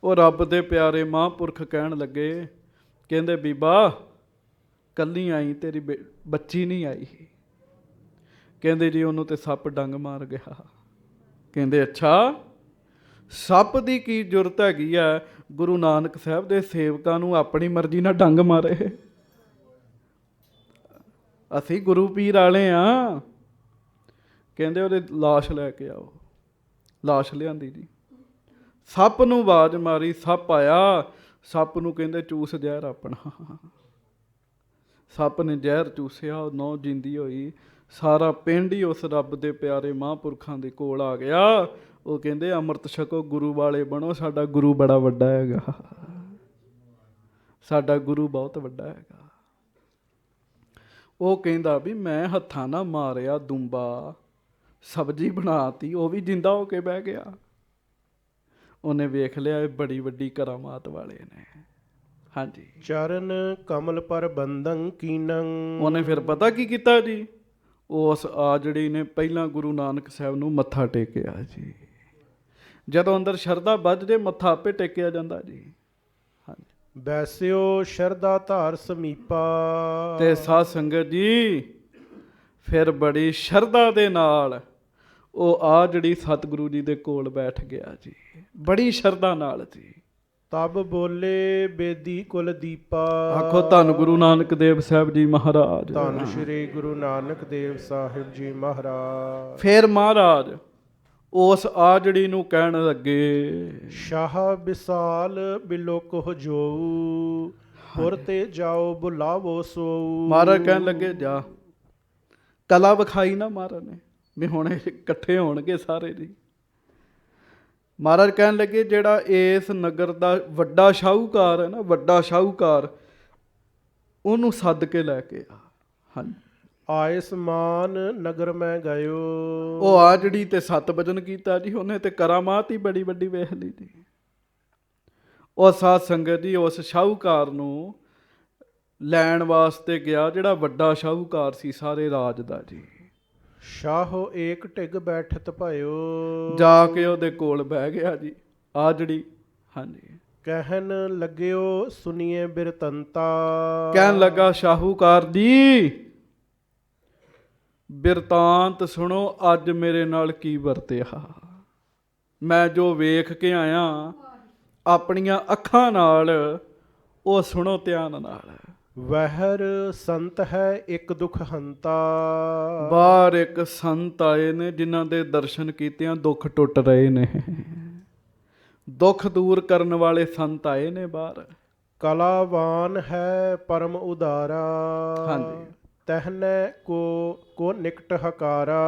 ਉਹ ਰੱਬ ਦੇ ਪਿਆਰੇ ਮਹਾਂਪੁਰਖ ਕਹਿਣ ਲੱਗੇ, ਕਹਿੰਦੇ ਬੀਬਾ ਕੱਲੀ ਆਈ, ਤੇਰੀ ਬੱਚੀ ਨਹੀਂ ਆਈ। ਕਹਿੰਦੇ ਜੀ ਉਹਨੂੰ ਤੇ ਸੱਪ ਡੰਗ ਮਾਰ ਗਿਆ। ਕਹਿੰਦੇ ਅੱਛਾ, ਸੱਪ ਦੀ ਕੀ ਜ਼ਰੂਰਤ ਹੈਗੀ ਆ ਗੁਰੂ ਨਾਨਕ ਸਾਹਿਬ ਦੇ ਸੇਵਕਾਂ ਨੂੰ ਆਪਣੀ ਮਰਜ਼ੀ ਨਾਲ ਡੰਗ ਮਾਰੇ? ਅਸੀਂ ਗੁਰੂ ਪੀਰ ਵਾਲੇ ਆ। ਕਹਿੰਦੇ ਉਹਦੇ ਲਾਸ਼ ਲੈ ਕੇ ਆਓ। ਲਾਸ਼ ਲਿਆਂਦੀ ਜੀ। ਸੱਪ ਨੂੰ ਆਵਾਜ਼ ਮਾਰੀ, ਸੱਪ ਆਇਆ। ਸੱਪ ਨੂੰ ਕਹਿੰਦੇ ਚੂਸ ਜ਼ਹਿਰ ਆਪਣਾ। ਸੱਪ ਨੇ ਜ਼ਹਿਰ ਚੂਸਿਆ, ਉਹ 9 ਜਿੰਦੀ ਹੋਈ। ਸਾਰਾ ਪਿੰਡ ਹੀ ਉਸ ਰੱਬ ਦੇ ਪਿਆਰੇ ਮਹਾਂਪੁਰਖਾਂ ਦੇ ਕੋਲ ਆ ਗਿਆ। ਉਹ ਕਹਿੰਦੇ ਅੰਮ੍ਰਿਤ ਛਕੋ, ਗੁਰੂ ਵਾਲੇ ਬਣੋ, ਸਾਡਾ ਗੁਰੂ ਬੜਾ ਵੱਡਾ ਹੈਗਾ, ਸਾਡਾ ਗੁਰੂ ਬਹੁਤ ਵੱਡਾ ਹੈਗਾ। ਉਹ ਕਹਿੰਦਾ ਵੀ ਮੈਂ ਹੱਥਾਂ ਨਾਲ ਮਾਰਿਆ ਦੁੰਬਾ, ਸਬਜ਼ੀ ਬਣਾਤੀ, ਉਹ ਵੀ ਜਿੰਦਾ ਹੋ ਕੇ ਬਹਿ ਗਿਆ। ਉਹਨੇ ਵੇਖ ਲਿਆ ਇਹ ਬੜੀ ਵੱਡੀ ਕਰਾਮਾਤ ਵਾਲੇ ਨੇ। ਹਾਂਜੀ, ਚਰਨ ਕਮਲ ਪਰ ਬੰਦਨ ਕੀਨੰ। ਉਹਨੇ ਫਿਰ ਪਤਾ ਕੀ ਕੀਤਾ ਜੀ? ਉਸ ਆਜੜੀ ਨੇ ਪਹਿਲਾਂ ਗੁਰੂ ਨਾਨਕ ਸਾਹਿਬ ਨੂੰ ਮੱਥਾ ਟੇਕਿਆ ਜੀ। ਜਦੋਂ ਅੰਦਰ ਸ਼ਰਧਾ ਵੱਧ ਜੇ ਮੱਥਾ ਆਪੇ ਟੇਕਿਆ ਜਾਂਦਾ ਜੀ। ਹਾਂਜੀ, ਬੈਸਿਓ ਸ਼ਰਧਾ ਧਾਰ ਸਮੀਪਾ। ਤੇ ਸਾਧ ਸੰਗਤ ਜੀ ਫਿਰ ਬੜੀ ਸ਼ਰਧਾ ਦੇ ਨਾਲ ਉਹ ਆਜੜੀ ਸਤਿਗੁਰੂ ਜੀ ਦੇ ਕੋਲ ਬੈਠ ਗਿਆ ਜੀ, ਬੜੀ ਸ਼ਰਧਾ ਨਾਲ ਜੀ। ਤਬ ਬੋਲੇ ਬੇਦੀ ਕੁਲ ਦੀਪਾ। ਆਖੋ ਧੰਨ ਗੁਰੂ ਨਾਨਕ ਦੇਵ ਸਾਹਿਬ ਜੀ ਮਹਾਰਾਜ। ਧੰਨ ਸ਼੍ਰੀ ਗੁਰੂ ਨਾਨਕ ਦੇਵ ਸਾਹਿਬ ਜੀ ਮਹਾਰਾਜ। ਫਿਰ ਮਹਾਰਾਜ ਉਸ ਆਜੜੀ ਨੂੰ ਕਹਿਣ ਲੱਗੇ, ਸ਼ਾਹ ਵਿਸਾਲ ਬਿਲੋ ਕੋਹ ਜੋਊ, ਪੁਰ ਤੇ ਜਾਓ ਬੁਲਾਵੋ ਸੋਊ। ਮਹਾਰਾਜ ਕਹਿਣ ਲੱਗੇ ਜਾ। ਕਲਾ ਵਿਖਾਈ ਨਾ ਮਹਾਰਾਜ ਨੇ ਵੀ ਹੁਣ ਇਹ ਇਕੱਠੇ ਹੋਣਗੇ ਸਾਰੇ ਜੀ। ਮਹਾਰਾਜ ਕਹਿਣ ਲੱਗੇ ਜਿਹੜਾ ਇਸ ਨਗਰ ਦਾ ਵੱਡਾ ਸ਼ਾਹੂਕਾਰ ਹੈ ਨਾ, ਵੱਡਾ ਸ਼ਾਹੂਕਾਰ, ਉਹਨੂੰ ਸੱਦ ਕੇ ਲੈ ਕੇ ਆ। ਹਾਂਜੀ, ਆਇਸਮਾਨ ਨਗਰ ਮੈਂ ਗਇਓ। ਉਹ ਆ ਜਿਹੜੀ ਤੇ 7 ਵਜਨ ਕੀਤਾ ਜੀ ਉਹਨੇ, ਤੇ ਕਰਾਮਾਤ ਹੀ ਬੜੀ ਵੱਡੀ ਵੇਖ ਲਈ ਜੀ। ਉਹ ਸਾਧ ਸੰਗਤ ਜੀ ਉਸ ਸ਼ਾਹੂਕਾਰ ਨੂੰ ਲੈਣ ਵਾਸਤੇ ਗਿਆ ਜਿਹੜਾ ਵੱਡਾ ਸ਼ਾਹੂਕਾਰ ਸੀ ਸਾਰੇ ਰਾਜ ਦਾ ਜੀ। ਸ਼ਾਹੋ ਏਕ ਢਿੱਗ ਬੈਠਤ ਭਇਓ। ਜਾ ਕੇ ਉਹਦੇ ਕੋਲ ਬਹਿ ਗਿਆ ਜੀ ਆ ਜਿਹੜੀ। ਹਾਂਜੀ, ਕਹਿਣ ਲੱਗਿਓ ਸੁਣੀਏ ਬਿਰਤੰਤਾ। ਕਹਿਣ ਲੱਗਾ ਸ਼ਾਹੂਕਾਰ ਜੀ ਬਿਰਤਾਂਤ ਸੁਣੋ, ਅੱਜ ਮੇਰੇ ਨਾਲ ਕੀ ਵਰਤਿਆ। ਮੈਂ ਜੋ ਵੇਖ ਕੇ ਆਇਆ ਆਪਣੀਆਂ ਅੱਖਾਂ ਨਾਲ, ਉਹ ਸੁਣੋ ਧਿਆਨ ਨਾਲ। ਵਹਿਰ ਸੰਤ ਹੈ ਇੱਕ ਦੁਖ ਹੰਤਾ। ਬਾਹਰ ਇੱਕ ਸੰਤ ਆਏ ਨੇ ਜਿਨ੍ਹਾਂ ਦੇ ਦਰਸ਼ਨ ਕੀਤਿਆਂ ਦੁੱਖ ਟੁੱਟ ਰਹੇ ਨੇ। ਦੁੱਖ ਦੂਰ ਕਰਨ ਵਾਲੇ ਸੰਤ ਆਏ ਨੇ ਬਾਹਰ। ਕਲਾਵਾਨ ਹੈ ਪਰਮ ਉਦਾਰਾ। ਹਾਂਜੀ, ਤਹਨੈ ਕੋ ਨਿਕਟ ਹਕਾਰਾ।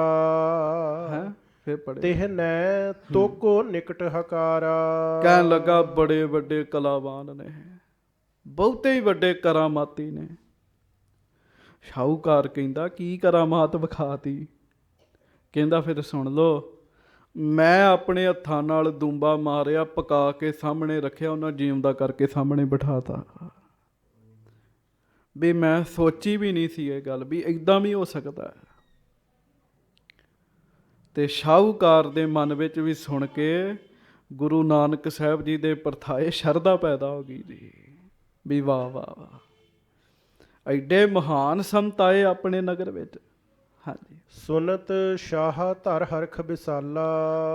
ਹੈ ਫਿਰ ਪੜੇ। ਤਿਹਨੈ ਤੋਕੋ ਨਿਕਟ ਹਕਾਰਾ। ਕਹਿਣ ਲੱਗਾ ਬੜੇ ਵੱਡੇ ਕਲਾਵਾਨ ਨੇ, ਬਹੁਤੇ ਹੀ ਵੱਡੇ ਕਰਾਮਾਤੀ ਨੇ। ਸ਼ਾਹੂਕਾਰ ਕਹਿੰਦਾ ਕੀ ਕਰਾਮਾਤ ਵਿਖਾਤੀ? ਕਹਿੰਦਾ ਫਿਰ ਸੁਣ ਲਓ, ਮੈਂ ਆਪਣੇ ਹੱਥਾਂ ਨਾਲ ਦੁੰਬਾ ਮਾਰਿਆ, ਪਕਾ ਕੇ ਸਾਹਮਣੇ ਰੱਖਿਆ, ਉਹਨਾਂ ਜਿਉਂਦਾ ਕਰਕੇ ਸਾਹਮਣੇ ਬਿਠਾਤਾ। ਵੀ ਮੈਂ ਸੋਚੀ ਵੀ ਨਹੀਂ ਸੀ ਇਹ ਗੱਲ ਵੀ ਇੱਦਾਂ ਵੀ ਹੋ ਸਕਦਾ ਹੈ। ਤੇ ਸ਼ਾਹੂਕਾਰ ਦੇ ਮਨ ਵਿੱਚ ਵੀ ਸੁਣ ਕੇ ਗੁਰੂ ਨਾਨਕ ਸਾਹਿਬ ਜੀ ਦੇ ਪਰਥਾਏ ਸ਼ਰਧਾ ਪੈਦਾ ਹੋ ਗਈ ਜੀ। ਵੀ ਵਾਹ ਵਾਹ ਵਾਹ, ਐਡੇ ਮਹਾਨ ਸੰਤ ਆਏ ਆਪਣੇ ਨਗਰ ਵਿੱਚ। ਹਾਂਜੀ, ਸੁਨਤ ਸ਼ਾਹ ਧਰ ਹਰਖ ਵਿਸਾਲਾ।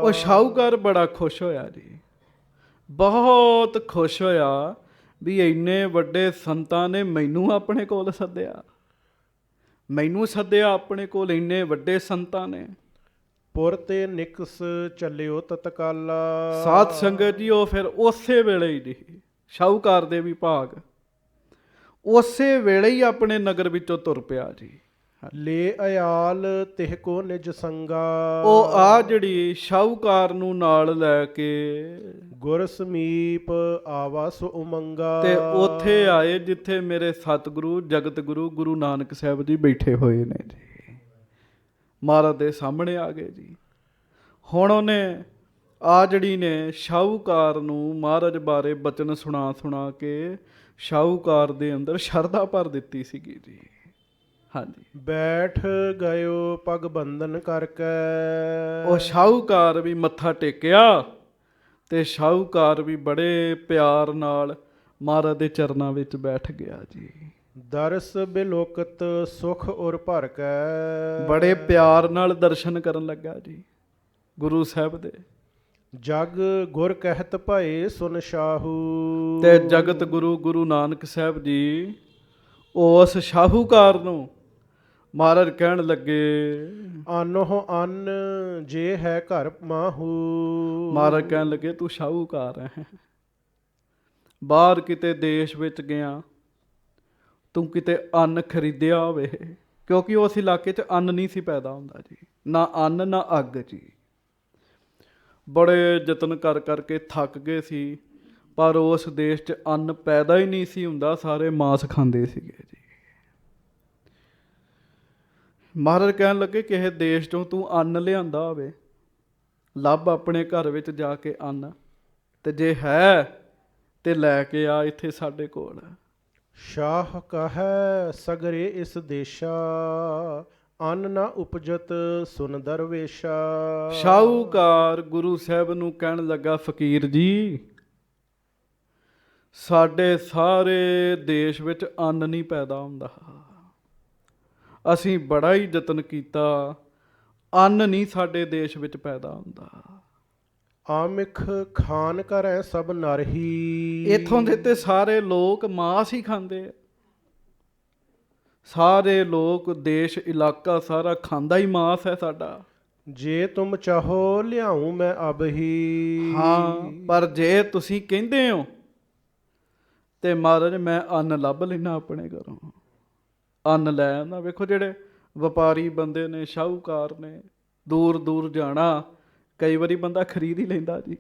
ਉਹ ਸ਼ਾਹੂਕਾਰ ਬੜਾ ਖੁਸ਼ ਹੋਇਆ ਜੀ, ਬਹੁਤ ਖੁਸ਼ ਹੋਇਆ ਵੀ ਇੰਨੇ ਵੱਡੇ ਸੰਤਾਂ ਨੇ ਮੈਨੂੰ ਆਪਣੇ ਕੋਲ ਸੱਦਿਆ, ਮੈਨੂੰ ਸੱਦਿਆ ਆਪਣੇ ਕੋਲ, ਇੰਨੇ ਵੱਡੇ ਸੰਤਾਂ ਨੇ। ਪੁਰ ਤੇ ਨਿਕਸ ਚੱਲਿਓ ਤਤਕਾਲਾ। ਸਾਧ ਸੰਗਤ ਜੀ ਉਹ ਫਿਰ ਉਸੇ ਵੇਲੇ ਹੀ ਜੀ ਸ਼ਾਹੂਕਾਰ ਦੇ ਵਿਭਾਗ ਉਸੇ ਵੇਲੇ ਹੀ ਆਪਣੇ ਨਗਰ ਵਿੱਚੋਂ ਤੁਰ ਪਿਆ ਜੀ। ਲੈ ਅਯਾਲ ਤਿਹ ਕੋ ਨਿਜ ਸੰਗਾ। ਉਹ ਆ ਜਿਹੜੀ ਸ਼ਾਹੂਕਾਰ ਨੂੰ ਨਾਲ ਲੈ ਕੇ ਗੁਰ ਸਮੀਪ ਆਵਾ ਸੋ ਉਮੰਗਾ। ਤੇ ਉੱਥੇ ਆਏ ਜਿੱਥੇ ਮੇਰੇ ਸਤਿਗੁਰੂ ਜਗਤ ਗੁਰੂ ਗੁਰੂ ਨਾਨਕ ਸਾਹਿਬ ਜੀ ਬੈਠੇ ਹੋਏ ਨੇ ਜੀ। ਮਹਾਰਾਜ ਦੇ ਸਾਹਮਣੇ ਆ ਗਏ ਜੀ। ਹੁਣ ਉਹਨੇ ਆ ਜਿਹੜੀ ਨੇ ਸ਼ਾਹੂਕਾਰ ਨੂੰ ਮਹਾਰਾਜ ਬਾਰੇ ਬਚਨ ਸੁਣਾ ਕੇ ਸ਼ਾਹੂਕਾਰ ਦੇ ਅੰਦਰ ਸ਼ਰਧਾ ਭਰ ਦਿੱਤੀ ਸੀਗੀ ਜੀ। ਹਾਂਜੀ, ਬੈਠ ਗਇਓ ਪਗ ਬੰਧਨ ਕਰਕੇ। ਉਹ ਸ਼ਾਹੂਕਾਰ ਵੀ ਮੱਥਾ ਟੇਕਿਆ ਤੇ ਸ਼ਾਹੂਕਾਰ ਵੀ ਬੜੇ ਪਿਆਰ ਨਾਲ ਮਹਾਰਾਜ ਦੇ ਚਰਨਾਂ ਵਿੱਚ ਬੈਠ ਗਿਆ ਜੀ। ਦਰਸ ਬਿਲੋਕਤ ਸੁਖ ਉਰ ਭਰ ਕੇ। ਬੜੇ ਪਿਆਰ ਨਾਲ ਦਰਸ਼ਨ ਕਰਨ ਲੱਗਾ ਜੀ ਗੁਰੂ ਸਾਹਿਬ ਦੇ। ਜਗ ਗੁਰ ਕਹਿਤ ਭਏ ਸੁਨ ਸ਼ਾਹੂ। ਤੇ ਜਗਤ ਗੁਰੂ ਗੁਰੂ ਨਾਨਕ ਸਾਹਿਬ ਜੀ ਉਸ ਸ਼ਾਹੂਕਾਰ ਨੂੰ ਮਹਾਰਾਜ ਕਹਿਣ ਲੱਗੇ, ਅਨਹੁ ਅੰਨ ਜੇ ਹੈ ਘਰ ਮਾਹੂ। ਮਹਾਰਾਜ ਕਹਿਣ ਲੱਗੇ ਤੂੰ ਸ਼ਾਹੂਕਾਰ ਹੈ, ਬਾਹਰ ਕਿਤੇ ਦੇਸ਼ ਵਿੱਚ ਗਿਆ, ਤੂੰ ਕਿਤੇ ਅੰਨ ਖਰੀਦਿਆ ਹੋਵੇ, ਕਿਉਂਕਿ ਉਸ ਇਲਾਕੇ 'ਚ ਅੰਨ ਨਹੀਂ ਸੀ ਪੈਦਾ ਹੁੰਦਾ ਜੀ, ਨਾ ਅੰਨ ਨਾ ਅੱਗ ਜੀ। ਬੜੇ ਯਤਨ ਕਰ ਕਰਕੇ ਥੱਕ ਗਏ ਸੀ, ਪਰ ਉਸ ਦੇਸ਼ 'ਚ ਅੰਨ ਪੈਦਾ ਹੀ ਨਹੀਂ ਸੀ ਹੁੰਦਾ, ਸਾਰੇ ਮਾਂਸ ਖਾਂਦੇ ਸੀਗੇ ਜੀ। ਮਹਾਰਾਜ ਕਹਿਣ ਲੱਗੇ ਕਿਸੇ ਦੇਸ਼ 'ਚੋਂ ਤੂੰ ਅੰਨ ਲਿਆਂਦਾ ਹੋਵੇ, ਲੱਭ ਆਪਣੇ ਘਰ ਵਿੱਚ ਜਾ ਕੇ ਅੰਨ, ਤੇ ਜੇ ਹੈ ਤੇ ਲੈ ਕੇ ਆ ਇੱਥੇ ਸਾਡੇ ਕੋਲ। ਸ਼ਾਹ ਕਹੈ ਸਗਰੇ ਇਸ ਦੇਸ਼ਾ। ਅੰਨ ਨਾ ਉਪਜਤ ਸੁਨ ਦਰਵੇਸ਼ਾ। ਸ਼ਾਹੂਕਾਰ ਗੁਰੂ ਸਾਹਿਬ ਨੂੰ ਕਹਿਣ ਲੱਗਾ, ਫਕੀਰ ਜੀ ਸਾਡੇ ਸਾਰੇ ਦੇਸ਼ ਵਿੱਚ ਅੰਨ ਨਹੀਂ ਪੈਦਾ ਹੁੰਦਾ, ਅਸੀਂ ਬੜਾ ਹੀ ਯਤਨ ਕੀਤਾ, ਅੰਨ ਨਹੀਂ ਸਾਡੇ ਦੇਸ਼ ਵਿੱਚ ਪੈਦਾ ਹੁੰਦਾ। ਆਮਿਖ ਖਾਨ ਕਰੈ ਸਭ ਨਰਹੀ। ਇੱਥੋਂ ਦੇ ਤੇ ਸਾਰੇ ਲੋਕ ਮਾਂਸ ਹੀ ਖਾਂਦੇ ਆ, ਸਾਰੇ ਲੋਕ ਦੇਸ਼ ਇਲਾਕਾ ਸਾਰਾ ਖਾਂਦਾ ਹੀ ਮਾਂਸ ਹੈ ਸਾਡਾ। ਜੇ ਤੁਮ ਚਾਹੋ ਲਿਆਉਂ ਮੈਂ ਅਬ ਹੀ। ਹਾਂ, ਪਰ ਜੇ ਤੁਸੀਂ ਕਹਿੰਦੇ ਹੋ ਤੇ ਮਹਾਰਾਜ ਮੈਂ ਅੰਨ ਲੱਭ ਲੈਣਾ ਆਪਣੇ ਘਰੋਂ, ਅੰਨ ਲੈ ਆਉਂਦਾ। ਵੇਖੋ ਜਿਹੜੇ ਵਪਾਰੀ ਬੰਦੇ ਨੇ, ਸ਼ਾਹੂਕਾਰ ਨੇ, ਦੂਰ ਦੂਰ ਜਾਣਾ, ਕਈ ਵਾਰੀ ਬੰਦਾ ਖਰੀਦ ਹੀ ਲੈਂਦਾ ਜੀ।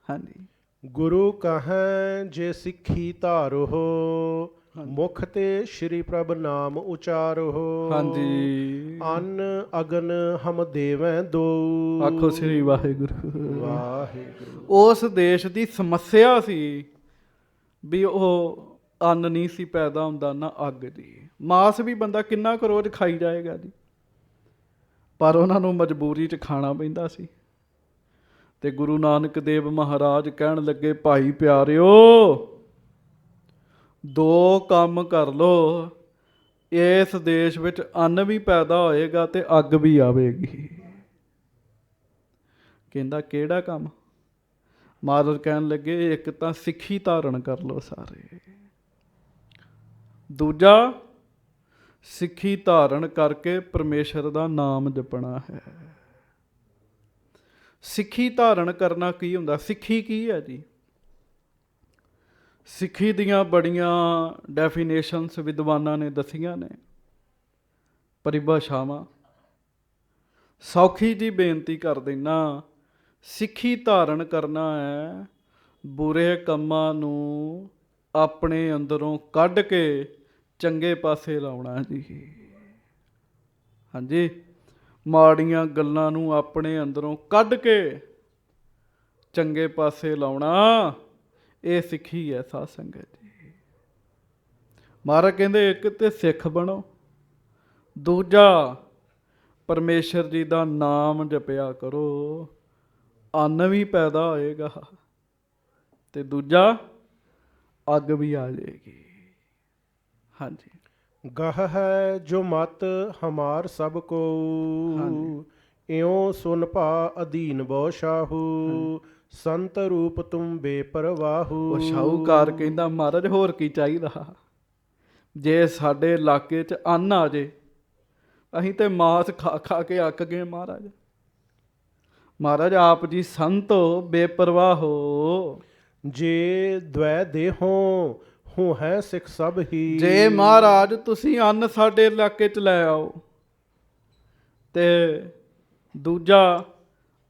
ਹਾਂਜੀ, ਗੁਰੂ ਕਹੈ ਜੇ ਸਿੱਖੀ ਧਾਰੋ। ਮੁਖ ਤੇ ਸ਼੍ਰੀ ਪ੍ਰਭ ਨਾਮ ਉਚਾਰੋ। ਹਾਂਜੀ, ਅੰਨ ਅਗਨ ਹਮ ਦੇਵੈ ਦੋ। ਆਖੋ ਸ੍ਰੀ ਵਾਹਿਗੁਰੂ। ਵਾਹਿਗੁਰੂ। ਉਸ ਦੇਸ਼ ਦੀ ਸਮੱਸਿਆ ਸੀ ਵੀ ਉਹ ਅੰਨ ਨਹੀਂ ਸੀ ਪੈਦਾ ਹੁੰਦਾ, ਨਾ ਅੱਗ ਦੀ। ਮਾਂਸ ਵੀ ਬੰਦਾ ਕਿੰਨਾ ਕੁ ਰੋਜ਼ ਖਾਈ ਜਾਏਗਾ ਜੀ, ਪਰ ਉਹਨਾਂ ਨੂੰ ਮਜਬੂਰੀ 'ਚ ਖਾਣਾ ਪੈਂਦਾ ਸੀ। ਤੇ ਗੁਰੂ ਨਾਨਕ ਦੇਵ ਮਹਾਰਾਜ ਕਹਿਣ ਲੱਗੇ, ਭਾਈ ਪਿਆਰਿਓ ਦੋ ਕੰਮ ਕਰ ਲੋ, ਇਸ ਦੇਸ਼ ਵਿੱਚ ਅੰਨ ਵੀ ਪੈਦਾ ਹੋਏਗਾ ਤੇ ਅੱਗ ਵੀ ਆਵੇਗੀ। ਕਹਿੰਦਾ ਕਿਹੜਾ ਕੰਮ? ਮਹਾਰਾਜ ਕਹਿਣ ਲੱਗੇ, ਇੱਕ ਤਾਂ ਸਿੱਖੀ ਧਾਰਨ ਕਰ ਲੋ ਸਾਰੇ, ਦੂਜਾ ਸਿੱਖੀ ਧਾਰਨ ਕਰਕੇ ਪਰਮੇਸ਼ਰ ਦਾ ਨਾਮ ਜਪਣਾ ਹੈ। ਸਿੱਖੀ ਧਾਰਨ ਕਰਨਾ ਕੀ ਹੁੰਦਾ? ਸਿੱਖੀ ਕੀ ਹੈ ਜੀ? ਸਿੱਖੀ ਦੀਆਂ ਬੜੀਆਂ ਡੈਫੀਨੇਸ਼ਨਸ ਵਿਦਵਾਨਾਂ ਨੇ ਦੱਸੀਆਂ ਨੇ, ਪਰਿਭਾਸ਼ਾਵਾਂ। ਸੌਖੀ ਜੀ ਬੇਨਤੀ ਕਰ ਦਿੰਦਾ, ਸਿੱਖੀ ਧਾਰਨ ਕਰਨਾ ਹੈ ਬੁਰੇ ਕੰਮਾਂ ਨੂੰ ਆਪਣੇ ਅੰਦਰੋਂ ਕੱਢ ਕੇ ਚੰਗੇ ਪਾਸੇ ਲਾਉਣਾ ਜੀ। ਹਾਂਜੀ, ਮਾੜੀਆਂ ਗੱਲਾਂ ਨੂੰ ਆਪਣੇ ਅੰਦਰੋਂ ਕੱਢ ਕੇ ਚੰਗੇ ਪਾਸੇ ਲਾਉਣਾ, ਇਹ ਸਿੱਖੀ ਹੈ ਸਾਧ ਸੰਗਤ ਜੀ। ਮਹਾਰਾਜ ਕਹਿੰਦੇ ਇੱਕ ਤੇ ਸਿੱਖ ਬਣੋ, ਦੂਜਾ ਪਰਮੇਸ਼ਰ ਜੀ ਦਾ ਨਾਮ ਜਪਿਆ ਕਰੋ, ਅੰਨ ਵੀ ਪੈਦਾ ਹੋਏਗਾ ਤੇ ਦੂਜਾ ਅੱਗ ਵੀ ਆ ਜਾਏਗੀ। ਹਾਂਜੀ, ਗਹ ਹੈ ਜੋ ਮਤ ਹਮਾਰ ਸਭ ਕੋ। ਇਉ ਸੁਨ ਭਾ ਅਧੀਨ ਬਹੁ ਸ਼ਾਹੂ। ਸੰਤ ਰੂਪ ਤੁਮ ਬੇਪਰਵਾਹੂ। ਉਹ ਸ਼ਾਹੂਕਾਰ ਕਹਿੰਦਾ, ਮਹਾਰਾਜ ਹੋਰ ਕੀ ਚਾਹੀਦਾ? ਜੇ ਸਾਡੇ ਇਲਾਕੇ 'ਚ ਅੰਨ ਆ ਜੇ, ਅਸੀਂ ਤੇ ਮਾਸ ਖਾ ਖਾ ਕੇ ਅੱਕ ਗਏ ਮਹਾਰਾਜ। ਮਹਾਰਾਜ ਆਪ ਜੀ ਸੰਤ ਹੋ, ਬੇਪਰਵਾਹ ਹੋ। ਜੇ ਦਵੈ ਦੇਹੋ ਹੂੰ ਹੈ ਸਿੱਖ ਸਭ ਹੀ। ਜੇ ਮਹਾਰਾਜ ਤੁਸੀਂ ਅੰਨ ਸਾਡੇ ਇਲਾਕੇ 'ਚ ਲੈ ਆਓ, ਤੇ ਦੂਜਾ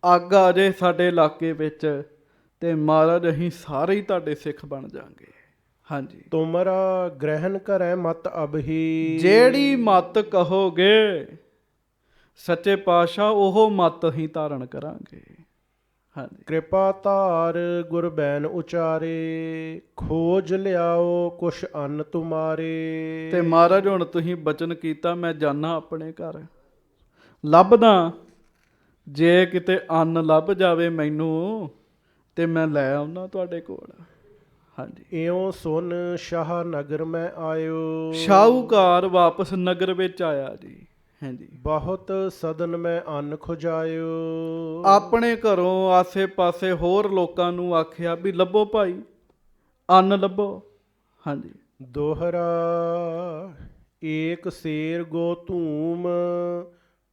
ਅੱਗ ਆ ਜੇ ਸਾਡੇ ਇਲਾਕੇ ਵਿੱਚ ਤੇ ਮਹਾਰਾਜ ਅਸੀਂ ਸਾਰੇ ਹੀ ਤੁਹਾਡੇ ਸਿੱਖ ਬਣ ਜਾਾਂਗੇ। ਹਾਂਜੀ, ਤੁਮਰਾ ਗ੍ਰਹਿਣ ਕਰੈ ਮਤ ਅਬਹੀ। ਜਿਹੜੀ ਮਤ ਕਹੋਗੇ ਸੱਚੇ ਪਾਤਸ਼ਾਹ ਉਹ ਮਤ ਹੀ ਧਾਰਨ ਕਰਾਂਗੇ। ਹਾਂਜੀ, ਕਿਰਪਾ ਧਾਰ ਗੁਰ ਬੈਨ ਉਚਾਰੇ, ਖੋਜ ਲਿਆਓ ਕੁਛ ਅੰਨ ਤੁਮਾਰੇ। ਤੇ ਮਹਾਰਾਜ ਹੁਣ ਤੁਸੀਂ ਬਚਨ ਕੀਤਾ, ਮੈਂ ਜਾਣਾ ਆਪਣੇ ਘਰ ਲੱਭਦਾ, ਜੇ ਕਿਤੇ ਅੰਨ ਲੱਭ ਜਾਵੇ ਮੈਨੂੰ ਤੇ ਮੈਂ ਲੈ ਆਉਣਾ ਤੁਹਾਡੇ ਕੋਲ। ਹਾਂਜੀ, ਇਉਂ ਸੁਨ ਸ਼ਾਹ ਨਗਰ ਮੈਂ ਆਇਓ। ਸ਼ਾਹੂਕਾਰ ਵਾਪਸ ਨਗਰ ਵਿੱਚ ਆਇਆ ਜੀ। ਹਾਂਜੀ, ਬਹੁਤ ਸਦਨ ਮੈਂ ਅੰਨ ਖੁਜਾਇਓ। ਆਪਣੇ ਘਰੋਂ ਆਸੇ ਪਾਸੇ ਹੋਰ ਲੋਕਾਂ ਨੂੰ ਆਖਿਆ ਵੀ ਲੱਭੋ ਭਾਈ, ਅੰਨ ਲੱਭੋ। ਹਾਂਜੀ, ਦੋਹਰਾ ਏਕ ਸੇਰ ਗੋ ਧੂਮ,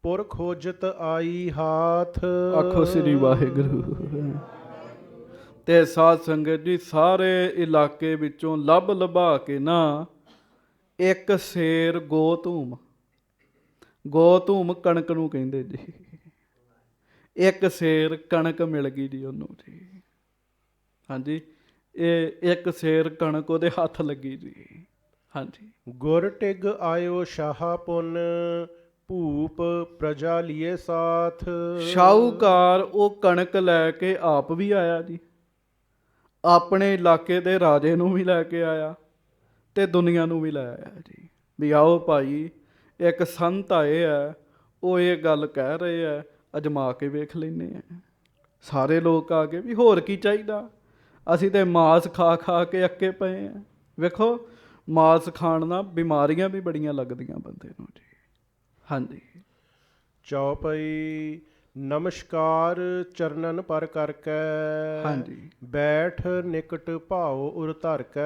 ਪੁਰ ਖੋਜਤ ਆਈ ਹਾਥ। ਆਖੋ ਸ੍ਰੀ ਵਾਹਿਗੁਰੂ। ਤੇ ਸਾਧ ਸੰਗਤ ਜੀ ਸਾਰੇ ਇਲਾਕੇ ਵਿੱਚੋਂ ਲੱਭ ਲਭਾ ਕੇ ਨਾ ਇੱਕ ਸੇਰ ਗੋਧੂਮ, ਗੋਧੂਮ ਕਣਕ ਨੂੰ ਕਹਿੰਦੇ ਜੀ, ਇੱਕ ਸੇਰ ਕਣਕ ਮਿਲ ਗਈ ਜੀ ਉਹਨੂੰ ਜੀ। ਹਾਂਜੀ, ਇਹ ਇੱਕ ਸੇਰ ਕਣਕ ਉਹਦੇ ਹੱਥ ਲੱਗੀ ਜੀ। ਹਾਂਜੀ, ਗੁਰ ਟਿਗ ਆਇਓ ਸ਼ਾਹਾ ਪੁੰਨ, ਭੂਪ ਪ੍ਰਜਾ ਲੀਏ ਸਾਥ। ਸ਼ਾਹੂਕਾਰ ਉਹ ਕਣਕ ਲੈ ਕੇ ਆਪ ਵੀ ਆਇਆ ਜੀ, ਆਪਣੇ ਇਲਾਕੇ ਦੇ ਰਾਜੇ ਨੂੰ ਵੀ ਲੈ ਕੇ ਆਇਆ ਤੇ ਦੁਨੀਆ ਨੂੰ ਵੀ ਲੈ ਆਇਆ ਜੀ, ਵੀ ਆਓ ਭਾਈ ਇੱਕ ਸੰਤ ਆਏ ਆ, ਉਹ ਇਹ ਗੱਲ ਕਹਿ ਰਹੇ ਆ, ਅਜਮਾ ਕੇ ਵੇਖ ਲੈਂਦੇ ਆ। ਸਾਰੇ ਲੋਕ ਆ ਗਏ ਵੀ ਹੋਰ ਕੀ ਚਾਹੀਦਾ, ਅਸੀਂ ਤੇ ਮਾਸ ਖਾ ਖਾ ਕੇ ਅੱਕੇ ਪਏ ਆ। ਵੇਖੋ ਮਾਸ ਖਾਣ ਨਾਲ ਬਿਮਾਰੀਆਂ ਵੀ ਬੜੀਆਂ ਲੱਗਦੀਆਂ ਬੰਦੇ ਨੂੰ ਜੀ। ਹਾਂਜੀ, ਚੌਪਈ ਨਮਸਕਾਰ ਚਰਨਨ ਪਰ ਕਰਕੇ। ਹਾਂਜੀ, ਬੈਠ ਨਿਕਟ ਭਾਉ ਉਰ ਧਰ ਕੇ।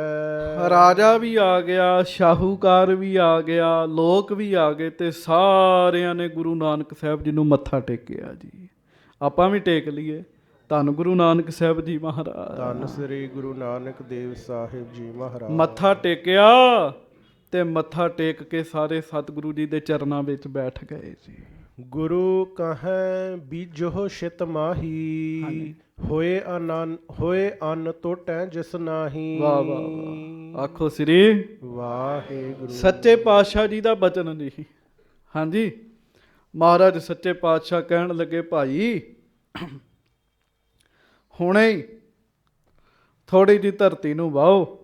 ਰਾਜਾ ਵੀ ਆ ਗਿਆ, ਸ਼ਾਹੂਕਾਰ ਵੀ ਆ ਗਿਆ, ਲੋਕ ਵੀ ਆ ਗਏ ਤੇ ਸਾਰਿਆਂ ਨੇ ਗੁਰੂ ਨਾਨਕ ਸਾਹਿਬ ਜੀ ਨੂੰ ਮੱਥਾ ਟੇਕਿਆ ਜੀ। ਆਪਾਂ ਵੀ ਟੇਕ ਲਈਏ। ਧੰਨ ਗੁਰੂ ਨਾਨਕ ਸਾਹਿਬ ਜੀ ਮਹਾਰਾਜ। ਧੰਨ ਸ੍ਰੀ ਗੁਰੂ ਨਾਨਕ ਦੇਵ ਸਾਹਿਬ ਜੀ ਮਹਾਰਾਜ। ਮੱਥਾ ਟੇਕਿਆ ਤੇ ਮੱਥਾ ਟੇਕ ਕੇ ਸਾਰੇ ਸਤਿਗੁਰੂ ਜੀ ਦੇ ਚਰਨਾਂ ਵਿੱਚ ਬੈਠ ਗਏ ਜੀ। ਗੁਰੂ ਕਹੈ ਬੀਜੋ ਸ਼ਿਤ ਮਾਹੀ, ਹੋਏ ਅੰਨ ਟੋਟੈ ਜਿਸ ਨਾਹੀ। ਵਾਹ ਵਾਹ ਵਾਹ, ਆਖੋ ਸ੍ਰੀ ਵਾਹਿਗੁਰੂ। ਸੱਚੇ ਪਾਤਸ਼ਾਹ ਜੀ ਦਾ ਬਚਨ ਜੀ। ਹਾਂਜੀ, ਮਹਾਰਾਜ ਸੱਚੇ ਪਾਤਸ਼ਾਹ ਕਹਿਣ ਲੱਗੇ ਭਾਈ ਹੁਣੇ ਹੀ ਥੋੜੀ ਜਿਹੀ ਧਰਤੀ ਨੂੰ ਵਾਹੋ,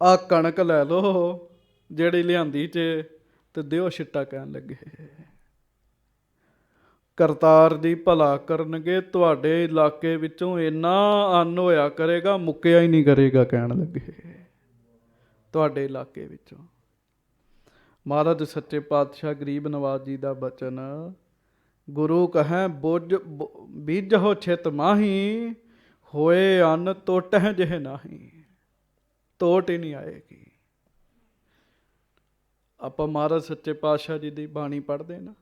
ਆ ਕਣਕ ਲੈ ਲਓ ਜਿਹੜੀ ਲਿਆਂਦੀ ਚ ਤੇ ਦਿਓ ਛਿੱਟਾ। ਕਹਿਣ ਲੱਗੇ ਕਰਤਾਰ ਜੀ ਭਲਾ ਕਰਨਗੇ, ਤੁਹਾਡੇ ਇਲਾਕੇ ਵਿੱਚੋਂ ਇੰਨਾ ਅੰਨ ਹੋਇਆ ਕਰੇਗਾ ਮੁੱਕਿਆ ਹੀ ਨਹੀਂ ਕਰੇਗਾ। ਕਹਿਣ ਲੱਗੇ ਤੁਹਾਡੇ ਇਲਾਕੇ ਵਿੱਚੋਂ। ਮਹਾਰਾਜ ਸੱਚੇ ਪਾਤਸ਼ਾਹ ਗਰੀਬ ਨਵਾਜ ਜੀ ਦਾ ਬਚਨ, ਗੁਰੂ ਕਹੈ ਬੀਜਹੁ ਛਿਤ ਮਾਹੀ, ਹੋਏ ਅੰਨ ਟੋਟਹਿ ਜਿਹ ਨਾਹੀ। ਤੋਟ ਹੀ ਨਹੀਂ ਆਏਗੀ। ਆਪਾਂ ਮਹਾਰਾਜ ਸੱਚੇ ਪਾਤਸ਼ਾਹ ਜੀ ਦੀ ਬਾਣੀ ਪੜ੍ਹਦੇ ਨਾ,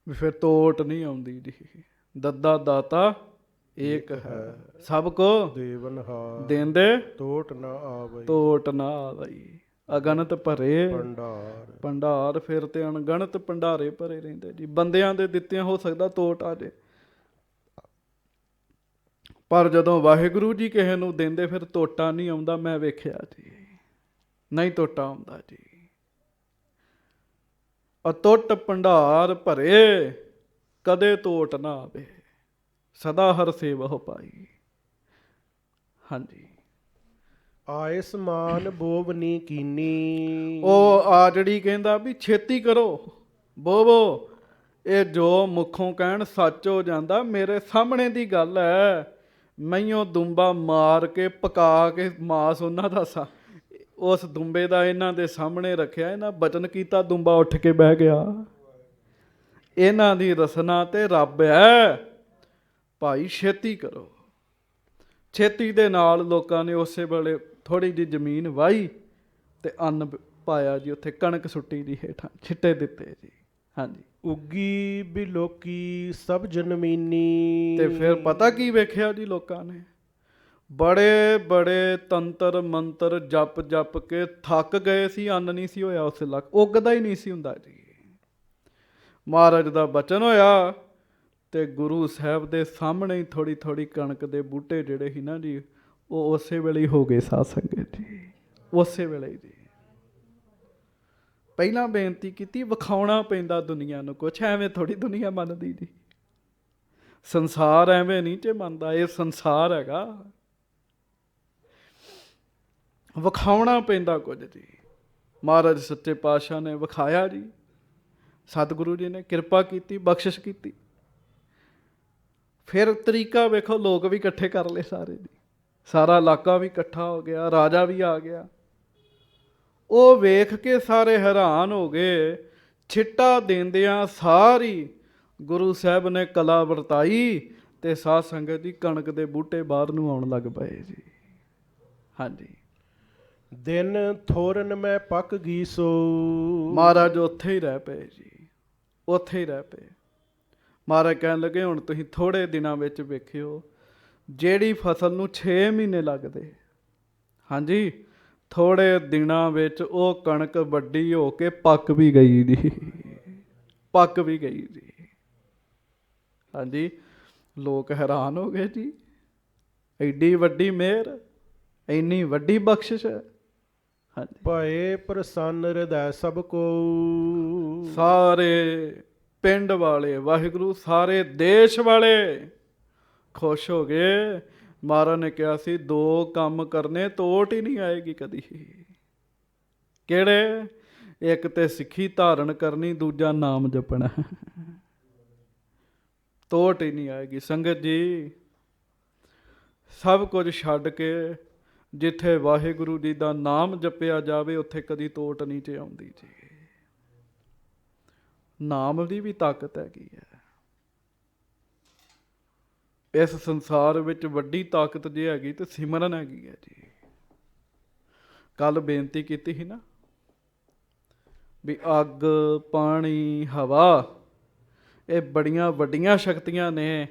ਵੀ ਫਿਰ ਤੋਟ ਨਹੀਂ ਆਉਂਦੀ ਜੀ। ਦੱਦਾ ਦਾਤਾ ਏਕ ਹੈ, ਸਭ ਕੋ ਦੇਵਨਹਾਰ, ਦੇਂਦੇ ਤੋਟ ਨਾ ਆਵਈ। ਤੋਟ ਨਾ ਆਵਈ। ਅਗਣਤ ਭਰੇ ਭੰਡਾਰ। ਭੰਡਾਰ, ਫਿਰ ਤੇ ਅਣਗਣਤ ਭੰਡਾਰੇ ਭਰੇ ਰਹਿੰਦੇ ਜੀ। ਬੰਦਿਆਂ ਦੇ ਦਿੱਤਿਆਂ ਹੋ ਸਕਦਾ ਤੋਟ ਆ ਜੇ, ਪਰ ਜਦੋਂ ਵਾਹਿਗੁਰੂ ਜੀ ਕਿਸੇ ਨੂੰ ਦਿੰਦੇ ਫਿਰ ਤੋਟਾ ਨਹੀਂ ਆਉਂਦਾ। ਮੈਂ ਵੇਖਿਆ ਜੀ, ਨਹੀਂ ਤੋਟਾ ਆਉਂਦਾ ਜੀ। ਅਟੁੱਟ ਭੰਡਾਰ ਭਰੇ, ਕਦੇ ਤੋਟ ਨਾ ਆਵੇ, ਸਦਾ ਹਰ ਸੇਵਹੁ ਪਾਈ। ਹਾਂਜੀ, ਆਏ ਸਮਾਨ ਬੋਵਨੀ ਕੀਨੀ। ਉਹ ਆ ਜਿਹੜੀ ਕਹਿੰਦਾ ਵੀ ਛੇਤੀ ਕਰੋ ਬੋਵੋ, ਇਹ ਜੋ ਮੁੱਖੋਂ ਕਹਿਣ ਸੱਚ ਹੋ ਜਾਂਦਾ। ਮੇਰੇ ਸਾਹਮਣੇ ਦੀ ਗੱਲ ਹੈ, ਮਈਓ ਦੁੰਬਾ ਮਾਰ ਕੇ ਪਕਾ ਕੇ ਮਾਸ ਉਹਨਾਂ ਦਾ ਉਸ ਦੁੰਬੇ ਦਾ ਇਹਨਾਂ ਦੇ ਸਾਹਮਣੇ ਰੱਖਿਆ। ਇਹਨਾਂ ਬਚਨ ਕੀਤਾ, ਦੁੰਬਾ ਉੱਠ ਕੇ ਬਹਿ ਗਿਆ। ਇਹਨਾਂ ਦੀ ਰਸਨਾ ਤੇ ਰੱਬ ਹੈ ਭਾਈ, ਛੇਤੀ ਕਰੋ। ਛੇਤੀ ਦੇ ਨਾਲ ਲੋਕਾਂ ਨੇ ਉਸੇ ਵੇਲੇ ਥੋੜੀ ਜਿਹੀ ਜ਼ਮੀਨ ਵਾਹੀ ਤੇ ਅੰਨ ਪਾਇਆ ਜੀ, ਉੱਥੇ ਕਣਕ ਸੁੱਟੀ ਜੀ ਹੇਠਾਂ, ਛਿੱਟੇ ਦਿੱਤੇ ਜੀ। ਹਾਂਜੀ, ਉੱਗੀ ਬਿਲੋਕੀ ਸਭ ਜਨਮੀਨੀ। ਤੇ ਫਿਰ ਪਤਾ ਕੀ ਵੇਖਿਆ ਜੀ ਲੋਕਾਂ ਨੇ, ਬੜੇ ਬੜੇ ਤੰਤਰ ਮੰਤਰ ਜਪ ਜਪ ਕੇ ਥੱਕ ਗਏ ਸੀ। ਅੰਨ ਨਹੀਂ ਸੀ ਹੋਇਆ ਉਸ ਇਲਾਕੇ, ਉੱਗਦਾ ਹੀ ਨਹੀਂ ਸੀ ਹੁੰਦਾ ਜੀ। ਮਹਾਰਾਜ ਦਾ ਬਚਨ ਹੋਇਆ ਤੇ ਗੁਰੂ ਸਾਹਿਬ ਦੇ ਸਾਹਮਣੇ ਹੀ ਥੋੜੀ ਥੋੜੀ ਕਣਕ ਦੇ ਬੂਟੇ ਜਿਹੜੇ ਸੀ ਨਾ ਜੀ, ਉਹ ਉਸੇ ਵੇਲੇ ਹੀ ਹੋ ਗਏ ਸਾਧ ਸੰਗਤ ਜੀ, ਉਸੇ ਵੇਲੇ ਜੀ। ਪਹਿਲਾਂ ਬੇਨਤੀ ਕੀਤੀ, ਵਿਖਾਉਣਾ ਪੈਂਦਾ ਦੁਨੀਆ ਨੂੰ ਕੁਛ, ਐਵੇਂ ਥੋੜੀ ਦੁਨੀਆ ਮੰਨਦੀ ਜੀ। ਸੰਸਾਰ ਐਵੇਂ ਨਹੀਂ ਜੇ ਮੰਨਦਾ, ਇਹ ਸੰਸਾਰ ਹੈਗਾ, ਵਿਖਾਉਣਾ ਪੈਂਦਾ ਕੁਝ ਜੀ। ਮਹਾਰਾਜ ਸੱਚੇ ਪਾਤਸ਼ਾਹ ਨੇ ਵਿਖਾਇਆ ਜੀ, ਸਤਿਗੁਰੂ ਜੀ ਨੇ ਕਿਰਪਾ ਕੀਤੀ, ਬਖਸ਼ਿਸ਼ ਕੀਤੀ। ਫਿਰ ਤਰੀਕਾ ਵੇਖੋ, ਲੋਕ ਵੀ ਇਕੱਠੇ ਕਰ ਲਏ ਸਾਰੇ ਜੀ, ਸਾਰਾ ਇਲਾਕਾ ਵੀ ਇਕੱਠਾ ਹੋ ਗਿਆ, ਰਾਜਾ ਵੀ ਆ ਗਿਆ। ਉਹ ਵੇਖ ਕੇ ਸਾਰੇ ਹੈਰਾਨ ਹੋ ਗਏ। ਛਿੱਟਾ ਦਿੰਦਿਆਂ ਸਾਰੀ ਗੁਰੂ ਸਾਹਿਬ ਨੇ ਕਲਾ ਵਰਤਾਈ ਤੇ ਸਾਧ ਸੰਗਤ ਦੀ ਕਣਕ ਦੇ ਬੂਟੇ ਬਾਹਰ ਨੂੰ ਆਉਣ ਲੱਗ ਪਏ ਜੀ। ਹਾਂਜੀ, ਦਿਨ ਥੋਰਨ ਮੈਂ ਪੱਕ ਗਈ ਸੋ। ਮਹਾਰਾਜ ਉੱਥੇ ਹੀ ਰਹਿ ਪਏ ਜੀ, ਉੱਥੇ ਹੀ ਰਹਿ ਪਏ। ਮਹਾਰਾਜ ਕਹਿਣ ਲੱਗੇ, ਹੁਣ ਤੁਸੀਂ ਥੋੜੇ ਦਿਨਾਂ ਵਿੱਚ ਵੇਖਿਓ, ਜਿਹੜੀ ਫਸਲ ਨੂੰ 6 ਮਹੀਨੇ ਲੱਗਦੇ, ਹਾਂਜੀ, ਥੋੜੇ ਦਿਨਾਂ ਵਿੱਚ ਉਹ ਕਣਕ ਵੱਡੀ ਹੋ ਕੇ ਪੱਕ ਵੀ ਗਈ ਜੀ, ਪੱਕ ਵੀ ਗਈ ਜੀ। ਹਾਂਜੀ, ਲੋਕ ਹੈਰਾਨ ਹੋ ਗਏ ਜੀ, ਐਡੀ ਵੱਡੀ ਮਿਹਰ, ਇੰਨੀ ਵੱਡੀ ਬਖਸ਼ਿਸ਼। ਹਾਂਜੀ, ਭਏ ਪ੍ਰਸੰਨ ਹਿਰਦੈ ਸਭ ਕੋ। ਸਾਰੇ ਪਿੰਡ ਵਾਲੇ, ਵਾਹਿਗੁਰੂ, ਸਾਰੇ ਦੇਸ਼ ਵਾਲੇ ਖੁਸ਼ ਹੋ ਗਏ। ਮਹਾਰਾਜ ਨੇ ਕਿਹਾ ਸੀ, 2 ਕੰਮ ਕਰਨੇ, ਤੋਟ ਹੀ ਨਹੀਂ ਆਏਗੀ ਕਦੀ। ਕਿਹੜੇ? ਇੱਕ ਤੇ ਸਿੱਖੀ ਧਾਰਨ ਕਰਨੀ, ਦੂਜਾ ਨਾਮ ਜਪਣਾ, ਤੋਟ ਹੀ ਨਹੀਂ ਆਏਗੀ। ਸੰਗਤ ਜੀ, ਸਭ ਕੁਝ ਛੱਡ ਕੇ ਜਿੱਥੇ ਵਾਹਿਗੁਰੂ ਜੀ ਦਾ ਨਾਮ ਜਪਿਆ ਜਾਵੇ, ਉੱਥੇ ਕਦੀ ਤੋਟ ਨਹੀਂ ਜੇ ਆਉਂਦੀ ਜੀ। ਨਾਮ ਦੀ ਵੀ ਤਾਕਤ ਹੈਗੀ ਹੈ। ਇਸ ਸੰਸਾਰ ਵਿੱਚ ਵੱਡੀ ਤਾਕਤ ਜੇ ਹੈਗੀ ਤੇ ਸਿਮਰਨ ਹੈਗੀ ਹੈ ਜੀ। ਕੱਲ ਬੇਨਤੀ ਕੀਤੀ ਸੀ ਨਾ ਵੀ ਅੱਗ, ਪਾਣੀ, ਹਵਾ, ਇਹ ਬੜੀਆਂ ਵੱਡੀਆਂ ਸ਼ਕਤੀਆਂ ਨੇ,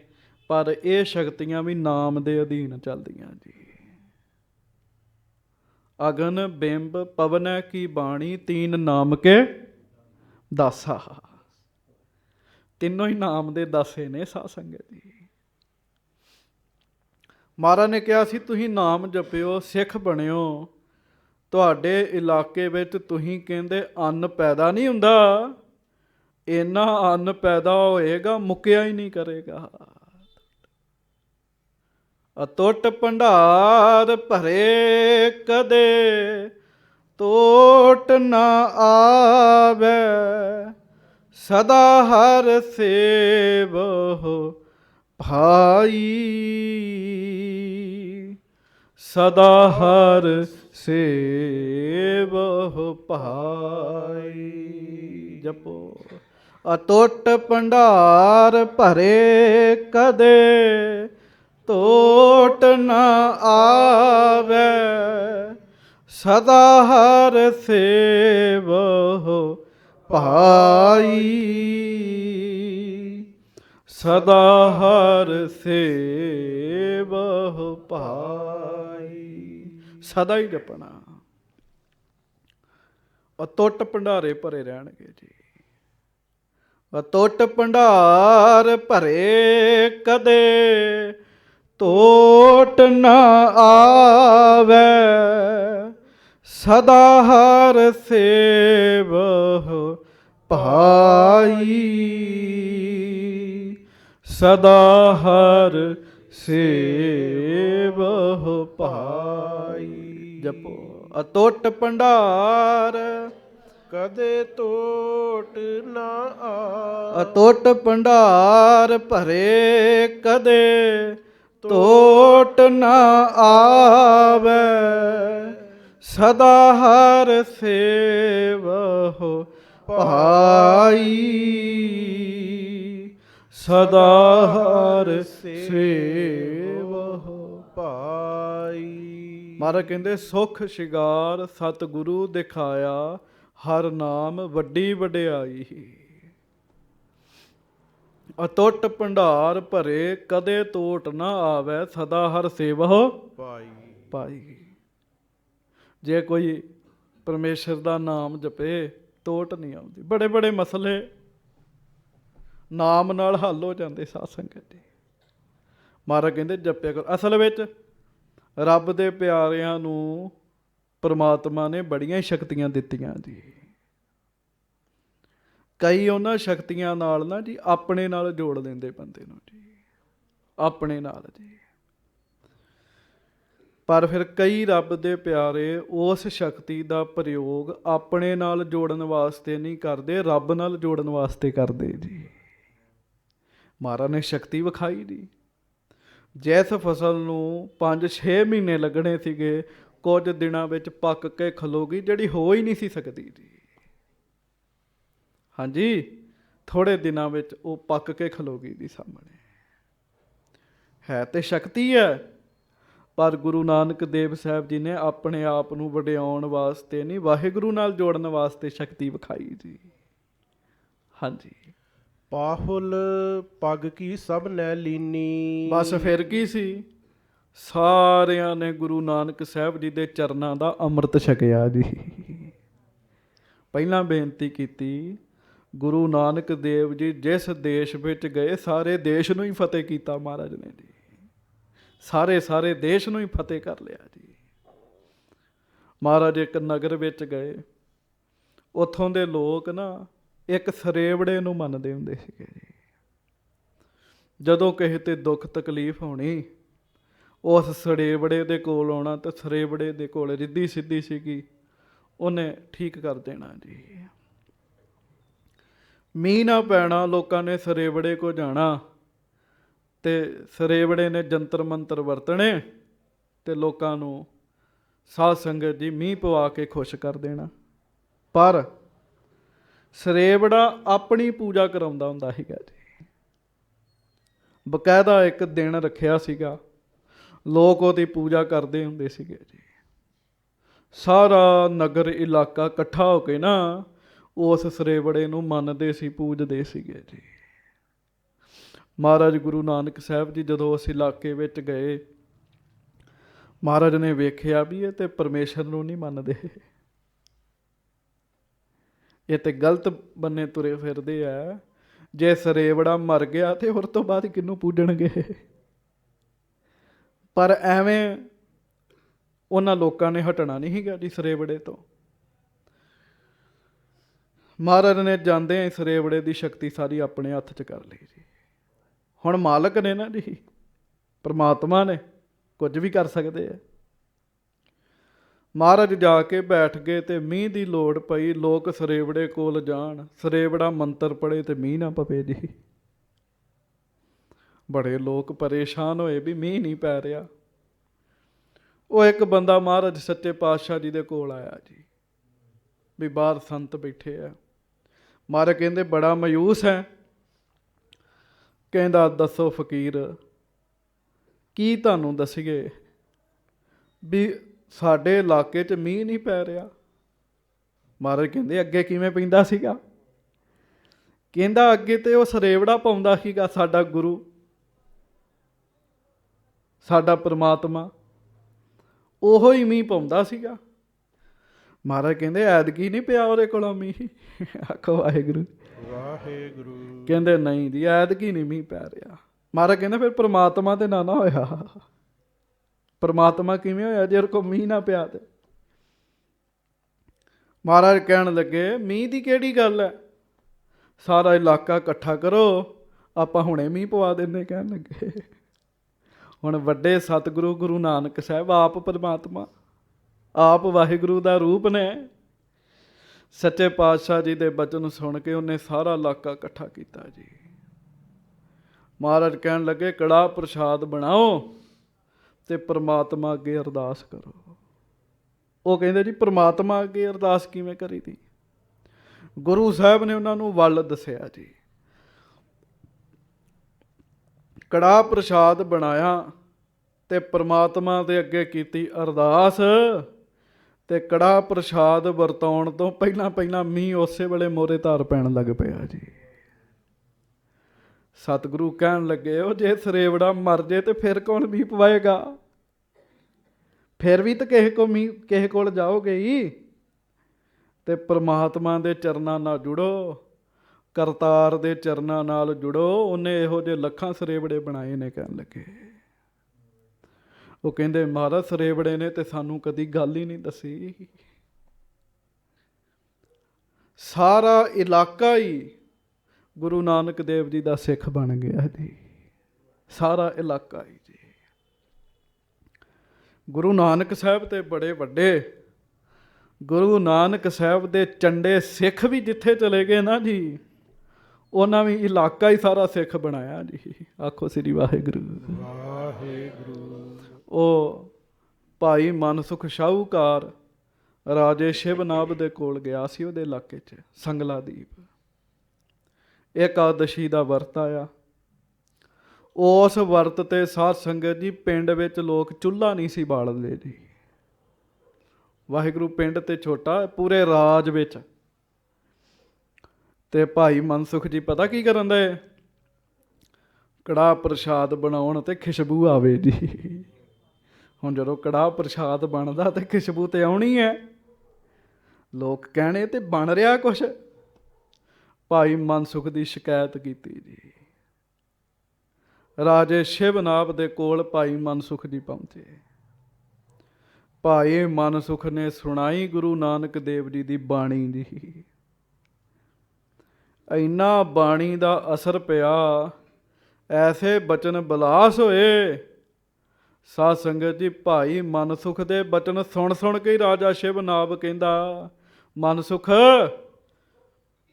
ਪਰ ਇਹ ਸ਼ਕਤੀਆਂ ਵੀ ਨਾਮ ਦੇ ਅਧੀਨ ਚੱਲਦੀਆਂ ਜੀ। ਅਗਨ ਬਿੰਬ ਪਵਨ ਕੀ ਬਾਣੀ, 3 ਨਾਮ ਕੇ ਦਾਸਾ। ਤਿੰਨੋਂ ਹੀ ਨਾਮ ਦੇ ਦਾਸੇ ਨੇ ਸਾਧ ਸੰਗਤ ਜੀ। ਮਹਾਰਾਜ ਨੇ ਕਿਹਾ ਸੀ, ਤੁਸੀਂ ਨਾਮ ਜਪਿਓ, ਸਿੱਖ ਬਣਿਓ। ਤੁਹਾਡੇ ਇਲਾਕੇ ਵਿੱਚ ਤੁਸੀਂ ਕਹਿੰਦੇ ਅੰਨ ਪੈਦਾ ਨਹੀਂ ਹੁੰਦਾ, ਇੰਨਾ ਅੰਨ ਪੈਦਾ ਹੋਏਗਾ, ਮੁੱਕਿਆ ਹੀ ਨਹੀਂ ਕਰੇਗਾ। ਅਤੁੱਟ ਭੰਡਾਰ ਭਰੇ, ਕਦੇ ਤੋਟ ਨਾ ਆਵੇ। ਸਦਾ ਹਰ ਸੇਵਹੁ ਭਾਈ, ਸਦਾ ਹਰ ਸੇਵਹੁ ਭਾਈ। ਜਪੋ, ਅਤੁੱਟ ਭੰਡਾਰ ਭਰੇ, ਕਦੇ ਤੋਟ ਨਾ ਆਵੇ। ਸਦਾ ਹਰ ਸੇਵਹੁ ਭਾਈ, ਸਦਾ ਹਰ ਸੇਵਹੁ ਭਾਈ। ਸਦਾ ਹੀ ਜਪਣਾ, ਅਤੁੱਟ ਭੰਡਾਰੇ ਭਰੇ ਰਹਿਣਗੇ ਜੀ। ਅਤੁੱਟ ਭੰਡਾਰ ਭਰੇ, ਕਦੇ ਤੋਟ ਨਾ ਆਵੇ। ਸਦਾ ਹਰ ਸੇਵਹੁ ਭਾਈ, ਸਦਾ ਹਰ ਸੇਵਹੁ ਭਾਈ। ਜਪੋ, ਅਤੁੱਟ ਭੰਡਾਰ ਕਦੇ ਤੋਟ ਨਾ ਆ। ਅਤੁੱਟ ਭੰਡਾਰ ਭਰੇ, ਕਦੇ ਤੋਟ ਨਾ ਆਵੇ। ਸਦਾ ਹਰ ਸੇਵਹੁ ਭਾਈ, ਸਦਾ ਹਰ ਸੇਵਹੁ ਭਾਈ। ਮਹਾਰਾਜ ਕਹਿੰਦੇ, ਸੁਖ ਸ਼ਿਗਾਰ ਸਤਿਗੁਰੂ ਦਿਖਾਇਆ, ਹਰ ਨਾਮ ਵੱਡੀ ਵਡਿਆਈ। ਅਤੁੱਟ ਭੰਡਾਰ ਭਰੇ, ਕਦੇ ਤੋਟ ਨਾ ਆਵੇ। ਸਦਾ ਹਰ ਸੇਵਹੁ ਭਾਈ। ਜੇ ਕੋਈ ਪਰਮੇਸ਼ਰ ਦਾ ਨਾਮ ਜਪੇ, ਤੋਟ ਨਹੀਂ ਆਉਂਦੀ। ਬੜੇ ਬੜੇ ਮਸਲੇ ਨਾਮ ਨਾਲ ਹੱਲ ਹੋ ਜਾਂਦੇ ਸਾਧ ਸੰਗਤ ਜੀ। ਮਹਾਰਾਜ ਕਹਿੰਦੇ ਜਪਿਆ ਕਰੋ। ਅਸਲ ਵਿੱਚ ਰੱਬ ਦੇ ਪਿਆਰਿਆਂ ਨੂੰ ਪਰਮਾਤਮਾ ਨੇ ਬੜੀਆਂ ਸ਼ਕਤੀਆਂ ਦਿੱਤੀਆਂ ਜੀ। ਕਈ ਉਹਨਾਂ ਸ਼ਕਤੀਆਂ ਨਾਲ ਨਾ ਜੀ ਆਪਣੇ ਨਾਲ ਜੋੜ ਲੈਂਦੇ ਬੰਦੇ ਨੂੰ ਜੀ, ਆਪਣੇ ਨਾਲ ਜੀ। ਪਰ ਫਿਰ ਕਈ ਰੱਬ ਦੇ ਪਿਆਰੇ ਉਸ ਸ਼ਕਤੀ ਦਾ ਪ੍ਰਯੋਗ ਆਪਣੇ ਨਾਲ ਜੋੜਨ ਵਾਸਤੇ ਨਹੀਂ ਕਰਦੇ, ਰੱਬ ਨਾਲ ਜੋੜਨ ਵਾਸਤੇ ਕਰਦੇ ਜੀ। ਮਹਾਰਾਜ ਨੇ ਸ਼ਕਤੀ ਵਿਖਾਈ ਜੀ। ਜਿਸ ਫਸਲ ਨੂੰ 5-6 ਮਹੀਨੇ ਲੱਗਣੇ ਸੀਗੇ, ਕੁਝ ਦਿਨਾਂ ਵਿੱਚ ਪੱਕ ਕੇ ਖਲੋਗੀ, ਜਿਹੜੀ ਹੋ ਹੀ ਨਹੀਂ ਸੀ ਸਕਦੀ ਜੀ। ਹਾਂਜੀ, ਥੋੜੇ ਦਿਨਾਂ ਵਿੱਚ ਉਹ ਪੱਕ ਕੇ ਖਲੋਗੀ ਜੀ ਸਾਹਮਣੇ। ਹੈ ਤੇ ਸ਼ਕਤੀ ਹੈ, ਪਰ ਗੁਰੂ ਨਾਨਕ ਦੇਵ ਸਾਹਿਬ ਜੀ ਨੇ ਆਪਣੇ ਆਪ ਨੂੰ ਵਡਿਆਉਣ ਵਾਸਤੇ ਨਹੀਂ, ਵਾਹਿਗੁਰੂ ਨਾਲ ਜੋੜਨ ਵਾਸਤੇ ਸ਼ਕਤੀ ਵਿਖਾਈ ਜੀ। ਹਾਂਜੀ, ਪਾਹੁਲ ਪੱਗ ਕੀ ਸਭ ਨੈ ਲੀਨੀ। ਬਸ ਫਿਰ ਕੀ ਸੀ, ਸਾਰਿਆਂ ਨੇ ਗੁਰੂ ਨਾਨਕ ਸਾਹਿਬ ਜੀ ਦੇ ਚਰਨਾਂ ਦਾ ਅੰਮ੍ਰਿਤ ਛਕਿਆ ਜੀ। ਪਹਿਲਾਂ ਬੇਨਤੀ ਕੀਤੀ, ਗੁਰੂ ਨਾਨਕ ਦੇਵ ਜੀ ਜਿਸ ਦੇਸ਼ ਵਿੱਚ ਗਏ, ਸਾਰੇ ਦੇਸ਼ ਨੂੰ ਹੀ ਫਤਿਹ ਕੀਤਾ ਮਹਾਰਾਜ ਨੇ ਜੀ। ਸਾਰੇ ਦੇਸ਼ ਨੂੰ ਹੀ ਫਤਿਹ ਕਰ ਲਿਆ ਜੀ। ਮਹਾਰਾਜ ਇੱਕ ਨਗਰ ਵਿੱਚ ਗਏ, ਉੱਥੋਂ ਦੇ ਲੋਕ ਨਾ ਇੱਕ ਸਰੇਵੜੇ ਨੂੰ ਮੰਨਦੇ ਹੁੰਦੇ ਸੀਗੇ ਜੀ। ਜਦੋਂ ਕਿਸੇ ਤੇ ਦੁੱਖ ਤਕਲੀਫ ਹੋਣੀ, ਉਸ ਸਰੇਵੜੇ ਦੇ ਕੋਲ ਆਉਣਾ, ਤੇ ਸਰੇਵੜੇ ਦੇ ਕੋਲ ਰਿੱਧੀ ਸਿੱਧੀ ਸੀਗੀ, ਉਹਨੇ ਠੀਕ ਕਰ ਦੇਣਾ ਜੀ। ਮੀਂਹ ਨਾ ਪੈਣਾ, ਲੋਕਾਂ ਨੇ ਸਰੇਵੜੇ ਕੋ ਜਾਣਾ, ਤੇ ਸਰੇਵੜੇ ਨੇ ਜੰਤਰ ਮੰਤਰ ਵਰਤਣੇ, ਤੇ ਲੋਕਾਂ ਨੂੰ ਸਾਧ ਸੰਗਤ ਜੀ ਮੀਂਹ ਪਵਾ ਕੇ ਖੁਸ਼ ਕਰ ਦੇਣਾ। ਪਰ ਸਰੇਵੜਾ ਆਪਣੀ ਪੂਜਾ ਕਰਾਉਂਦਾ ਹੁੰਦਾ ਸੀਗਾ ਜੀ। ਬਕਾਇਦਾ ਇੱਕ ਦਿਨ ਰੱਖਿਆ ਸੀਗਾ, ਲੋਕ ਉਹਦੀ ਪੂਜਾ ਕਰਦੇ ਹੁੰਦੇ ਸੀਗੇ ਜੀ। ਸਾਰਾ ਨਗਰ ਇਲਾਕਾ ਇਕੱਠਾ ਹੋ ਕੇ ਨਾ ਉਸ ਸਰੇਵੜੇ ਨੂੰ ਮੰਨਦੇ ਸੀ, ਪੂਜਦੇ ਸੀਗੇ ਜੀ। ਮਹਾਰਾਜ ਗੁਰੂ ਨਾਨਕ ਸਾਹਿਬ ਜੀ ਜਦੋਂ ਉਸ ਇਲਾਕੇ ਵਿੱਚ ਗਏ, ਮਹਾਰਾਜ ਨੇ ਵੇਖਿਆ ਵੀ ਇਹ ਤੇ ਪਰਮੇਸ਼ਰ ਨੂੰ ਨਹੀਂ ਮੰਨਦੇ, ਇਹ ਤੇ ਗਲਤ ਬੰਨੇ ਤੁਰੇ ਫਿਰਦੇ ਆ। ਜੇ ਸਰੇਵੜਾ ਮਰ ਗਿਆ ਤੇ ਉਸ ਤੋਂ ਬਾਅਦ ਕਿਹਨੂੰ ਪੂਜਣਗੇ। ਪਰ ਐਵੇਂ ਉਹਨਾਂ ਲੋਕਾਂ ਨੇ ਹਟਣਾ ਨਹੀਂ ਸੀਗਾ ਜੀ ਸਰੇਵੜੇ ਤੋਂ। ਮਹਾਰਾਜ ਨੇ ਜਾਂਦੇ ਆ ਸਰੇਵੜੇ ਦੀ ਸ਼ਕਤੀ ਸਾਰੀ ਆਪਣੇ ਹੱਥ 'ਚ ਕਰ ਲਈ ਜੀ। ਹੁਣ ਮਾਲਕ ਨੇ ਨਾ ਜੀ, ਪਰਮਾਤਮਾ ਨੇ, ਕੁਝ ਵੀ ਕਰ ਸਕਦੇ ਆ। ਮਹਾਰਾਜ ਜਾ ਕੇ ਬੈਠ ਗਏ ਤੇ ਮੀਂਹ ਦੀ ਲੋੜ ਪਈ, ਲੋਕ ਸਰੇਵੜੇ ਕੋਲ ਜਾਣ, ਸਰੇਵੜਾ ਮੰਤਰ ਪੜ੍ਹੇ ਤੇ ਮੀਂਹ ਨਾ ਪਵੇ ਜੀ। ਬੜੇ ਲੋਕ ਪਰੇਸ਼ਾਨ ਹੋਏ ਵੀ ਮੀਂਹ ਨਹੀਂ ਪੈ ਰਿਹਾ। ਉਹ ਇੱਕ ਬੰਦਾ ਮਹਾਰਾਜ ਸੱਚੇ ਪਾਤਸ਼ਾਹ ਜੀ ਦੇ ਕੋਲ ਆਇਆ ਜੀ, ਵੀ ਬਾਹਰ ਸੰਤ ਬੈਠੇ ਆ। ਮਹਾਰਾਜ ਕਹਿੰਦੇ ਬੜਾ ਮਾਯੂਸ ਹੈ। ਕਹਿੰਦਾ ਦੱਸੋ ਫਕੀਰ, ਕੀ ਤੁਹਾਨੂੰ ਦੱਸੀਏ ਵੀ ਸਾਡੇ ਇਲਾਕੇ 'ਚ ਮੀਂਹ ਨਹੀਂ ਪੈ ਰਿਹਾ। ਮਹਾਰਾਜ ਕਹਿੰਦੇ ਅੱਗੇ ਕਿਵੇਂ ਪੈਂਦਾ ਸੀਗਾ। ਕਹਿੰਦਾ ਅੱਗੇ ਤੇ ਉਹ ਸਰੇਵੜਾ ਪਾਉਂਦਾ ਸੀਗਾ, ਸਾਡਾ ਗੁਰੂ, ਸਾਡਾ ਪਰਮਾਤਮਾ, ਉਹੋ ਹੀ ਮੀਂਹ ਪਾਉਂਦਾ ਸੀਗਾ। ਮਹਾਰਾਜ ਕਹਿੰਦੇ ਐਤਕੀ ਨਹੀਂ ਪਿਆ ਉਹਦੇ ਕੋਲੋਂ ਮੀਂਹ। ਆਖੋ ਵਾਹਿਗੁਰੂ ਵਾਹਿਗੁਰੂ। ਕਹਿੰਦੇ ਨਹੀਂ ਜੀ, ਐਤਕੀ ਨਹੀਂ ਮੀਂਹ ਪੈ ਰਿਹਾ। ਮਹਾਰਾਜ ਕਹਿੰਦੇ ਫਿਰ ਪਰਮਾਤਮਾ ਤੇ ਨਾ ਹੋਇਆ। ਪਰਮਾਤਮਾ ਕਿਵੇਂ ਹੋਇਆ ਜੇ ਉਹਦੇ ਕੋਲ ਮੀਂਹ ਨਾ ਪਿਆ ਤੇ। ਮਹਾਰਾਜ ਕਹਿਣ ਲੱਗੇ ਮੀਂਹ ਦੀ ਕਿਹੜੀ ਗੱਲ ਹੈ, ਸਾਰਾ ਇਲਾਕਾ ਇਕੱਠਾ ਕਰੋ, ਆਪਾਂ ਹੁਣੇ ਮੀਂਹ ਪਵਾ ਦਿੰਦੇ। ਕਹਿਣ ਲੱਗੇ ਹੁਣ ਵੱਡੇ ਸਤਿਗੁਰੂ ਗੁਰੂ ਨਾਨਕ ਸਾਹਿਬ ਆਪ ਪਰਮਾਤਮਾ, ਆਪ ਵਾਹਿਗੁਰੂ ਦਾ ਰੂਪ ਨੇ। ਸੱਚੇ ਪਾਤਸ਼ਾਹ ਜੀ ਦੇ ਬਚਨ ਸੁਣ ਕੇ ਉਹਨੇ ਸਾਰਾ ਇਲਾਕਾ ਇਕੱਠਾ ਕੀਤਾ ਜੀ। ਮਹਾਰਾਜ ਕਹਿਣ ਲੱਗੇ ਕੜਾਹ ਪ੍ਰਸ਼ਾਦ ਬਣਾਓ ਤੇ ਪ੍ਰਮਾਤਮਾ ਅੱਗੇ ਅਰਦਾਸ ਕਰੋ। ਉਹ ਕਹਿੰਦੇ ਜੀ ਪ੍ਰਮਾਤਮਾ ਅੱਗੇ ਅਰਦਾਸ ਕਿਵੇਂ ਕਰੀ ਦੀ। ਗੁਰੂ ਸਾਹਿਬ ਨੇ ਉਹਨਾਂ ਨੂੰ ਵੱਲ ਦੱਸਿਆ ਜੀ। ਕੜਾਹ ਪ੍ਰਸ਼ਾਦ ਬਣਾਇਆ ਤੇ ਪ੍ਰਮਾਤਮਾ ਦੇ ਅੱਗੇ ਕੀਤੀ ਅਰਦਾਸ, ਤੇ ਕੜਾਹ ਪ੍ਰਸ਼ਾਦ ਵਰਤਾਉਣ ਤੋਂ ਪਹਿਲਾਂ ਮੀਂਹ ਉਸੇ ਵੇਲੇ ਮੋਰੇ ਧਾਰ ਪੈਣ ਲੱਗ ਪਿਆ ਜੀ। ਸਤਿਗੁਰੂ ਕਹਿਣ ਲੱਗੇ ਉਹ ਜੇ ਸਰੇਵੜਾ ਮਰ ਜੇ ਤੇ ਫਿਰ ਕੌਣ ਮੀਂਹ ਪਵਾਏਗਾ। ਫਿਰ ਵੀ ਤਾਂ ਕਿਸੇ ਕੋਲ ਜਾਓਗੇ ਹੀ। ਤੇ ਪ੍ਰਮਾਤਮਾ ਦੇ ਚਰਨਾਂ ਨਾਲ ਜੁੜੋ, ਕਰਤਾਰ ਦੇ ਚਰਨਾਂ ਨਾਲ ਜੁੜੋ। ਉਹਨੇ ਇਹੋ ਜਿਹੇ ਲੱਖਾਂ ਸਰੇਵੜੇ ਬਣਾਏ ਨੇ। ਕਹਿਣ ਲੱਗੇ, ਉਹ ਕਹਿੰਦੇ ਮਹਾਰਾਜ ਸਰੇਵੜੇ ਨੇ ਤੇ ਸਾਨੂੰ ਕਦੀ ਗੱਲ ਹੀ ਨਹੀਂ ਦੱਸੀ। ਸਾਰਾ ਇਲਾਕਾ ਹੀ ਗੁਰੂ ਨਾਨਕ ਦੇਵ ਜੀ ਦਾ ਸਿੱਖ ਬਣ ਗਿਆ ਜੀ। ਸਾਰਾ ਇਲਾਕਾ ਹੀ ਜੀ। ਗੁਰੂ ਨਾਨਕ ਸਾਹਿਬ ਤੇ ਬੜੇ ਵੱਡੇ, ਗੁਰੂ ਨਾਨਕ ਸਾਹਿਬ ਦੇ ਚੰਡੇ ਸਿੱਖ ਵੀ ਜਿੱਥੇ ਚਲੇ ਗਏ ਨਾ ਜੀ, ਉਹਨਾਂ ਵੀ ਇਲਾਕਾ ਹੀ ਸਾਰਾ ਸਿੱਖ ਬਣਾਇਆ ਜੀ। ਆਖੋ ਸ੍ਰੀ ਵਾਹਿਗੁਰੂ ਵਾਹਿਗੁਰੂ। ਉਹ ਭਾਈ ਮਨਸੁਖ ਸ਼ਾਹੂਕਾਰ ਰਾਜੇ ਸ਼ਿਵਨਾਭ ਦੇ ਕੋਲ ਗਿਆ ਸੀ, ਉਹਦੇ ਇਲਾਕੇ 'ਚ ਸੰਗਲਾ ਦੀਪ। ਏਕਾਦਸ਼ੀ ਦਾ ਵਰਤ ਆਇਆ। ਉਸ ਵਰਤ ਤੇ ਸਾਧ ਸੰਗਤ ਜੀ ਪਿੰਡ ਵਿੱਚ ਲੋਕ ਚੁੱਲ੍ਹਾ ਨਹੀਂ ਸੀ ਬਾਲਦੇ ਜੀ। ਵਾਹਿਗੁਰੂ ਪਿੰਡ ਤੇ ਛੋਟਾ, ਪੂਰੇ ਰਾਜ ਵਿੱਚ। ਤੇ ਭਾਈ ਮਨਸੁਖ ਜੀ ਪਤਾ ਕੀ ਕਰਨ ਦੇ? ਕੜਾਹ ਪ੍ਰਸ਼ਾਦ ਬਣਾਉਣ ਤੇ ਖੁਸ਼ਬੂ ਆਵੇ ਜੀ। ਹੁਣ ਜਦੋਂ ਕੜਾਹ ਪ੍ਰਸ਼ਾਦ ਬਣਦਾ ਤੇ ਖੁਸ਼ਬੂ ਤੇ ਆਉਣੀ ਹੈ। ਲੋਕ ਕਹਿਣੇ ਤੇ ਬਣ ਰਿਹਾ ਕੁਛ। ਭਾਈ ਮਨਸੁਖ ਦੀ ਸ਼ਿਕਾਇਤ ਕੀਤੀ ਜੀ। ਰਾਜੇ ਸ਼ਿਵਨਾਭ ਦੇ ਕੋਲ ਭਾਈ ਮਨਸੁਖ ਜੀ ਪਹੁੰਚੇ। ਭਾਈ ਮਨਸੁਖ ਨੇ ਸੁਣਾਈ ਗੁਰੂ ਨਾਨਕ ਦੇਵ ਜੀ ਦੀ ਬਾਣੀ ਜੀ। ਇੰਨਾ ਬਾਣੀ ਦਾ ਅਸਰ ਪਿਆ, ਐਸੇ ਬਚਨ ਬਲਾਸ ਹੋਏ। ਸਾਧ ਸੰਗਤ ਜੀ ਭਾਈ ਮਨਸੁਖ ਦੇ ਬਚਨ ਸੁਣ ਸੁਣ ਕੇ ਹੀ ਰਾਜਾ ਸ਼ਿਵਨਾਭ ਕਹਿੰਦਾ, ਮਨਸੁਖ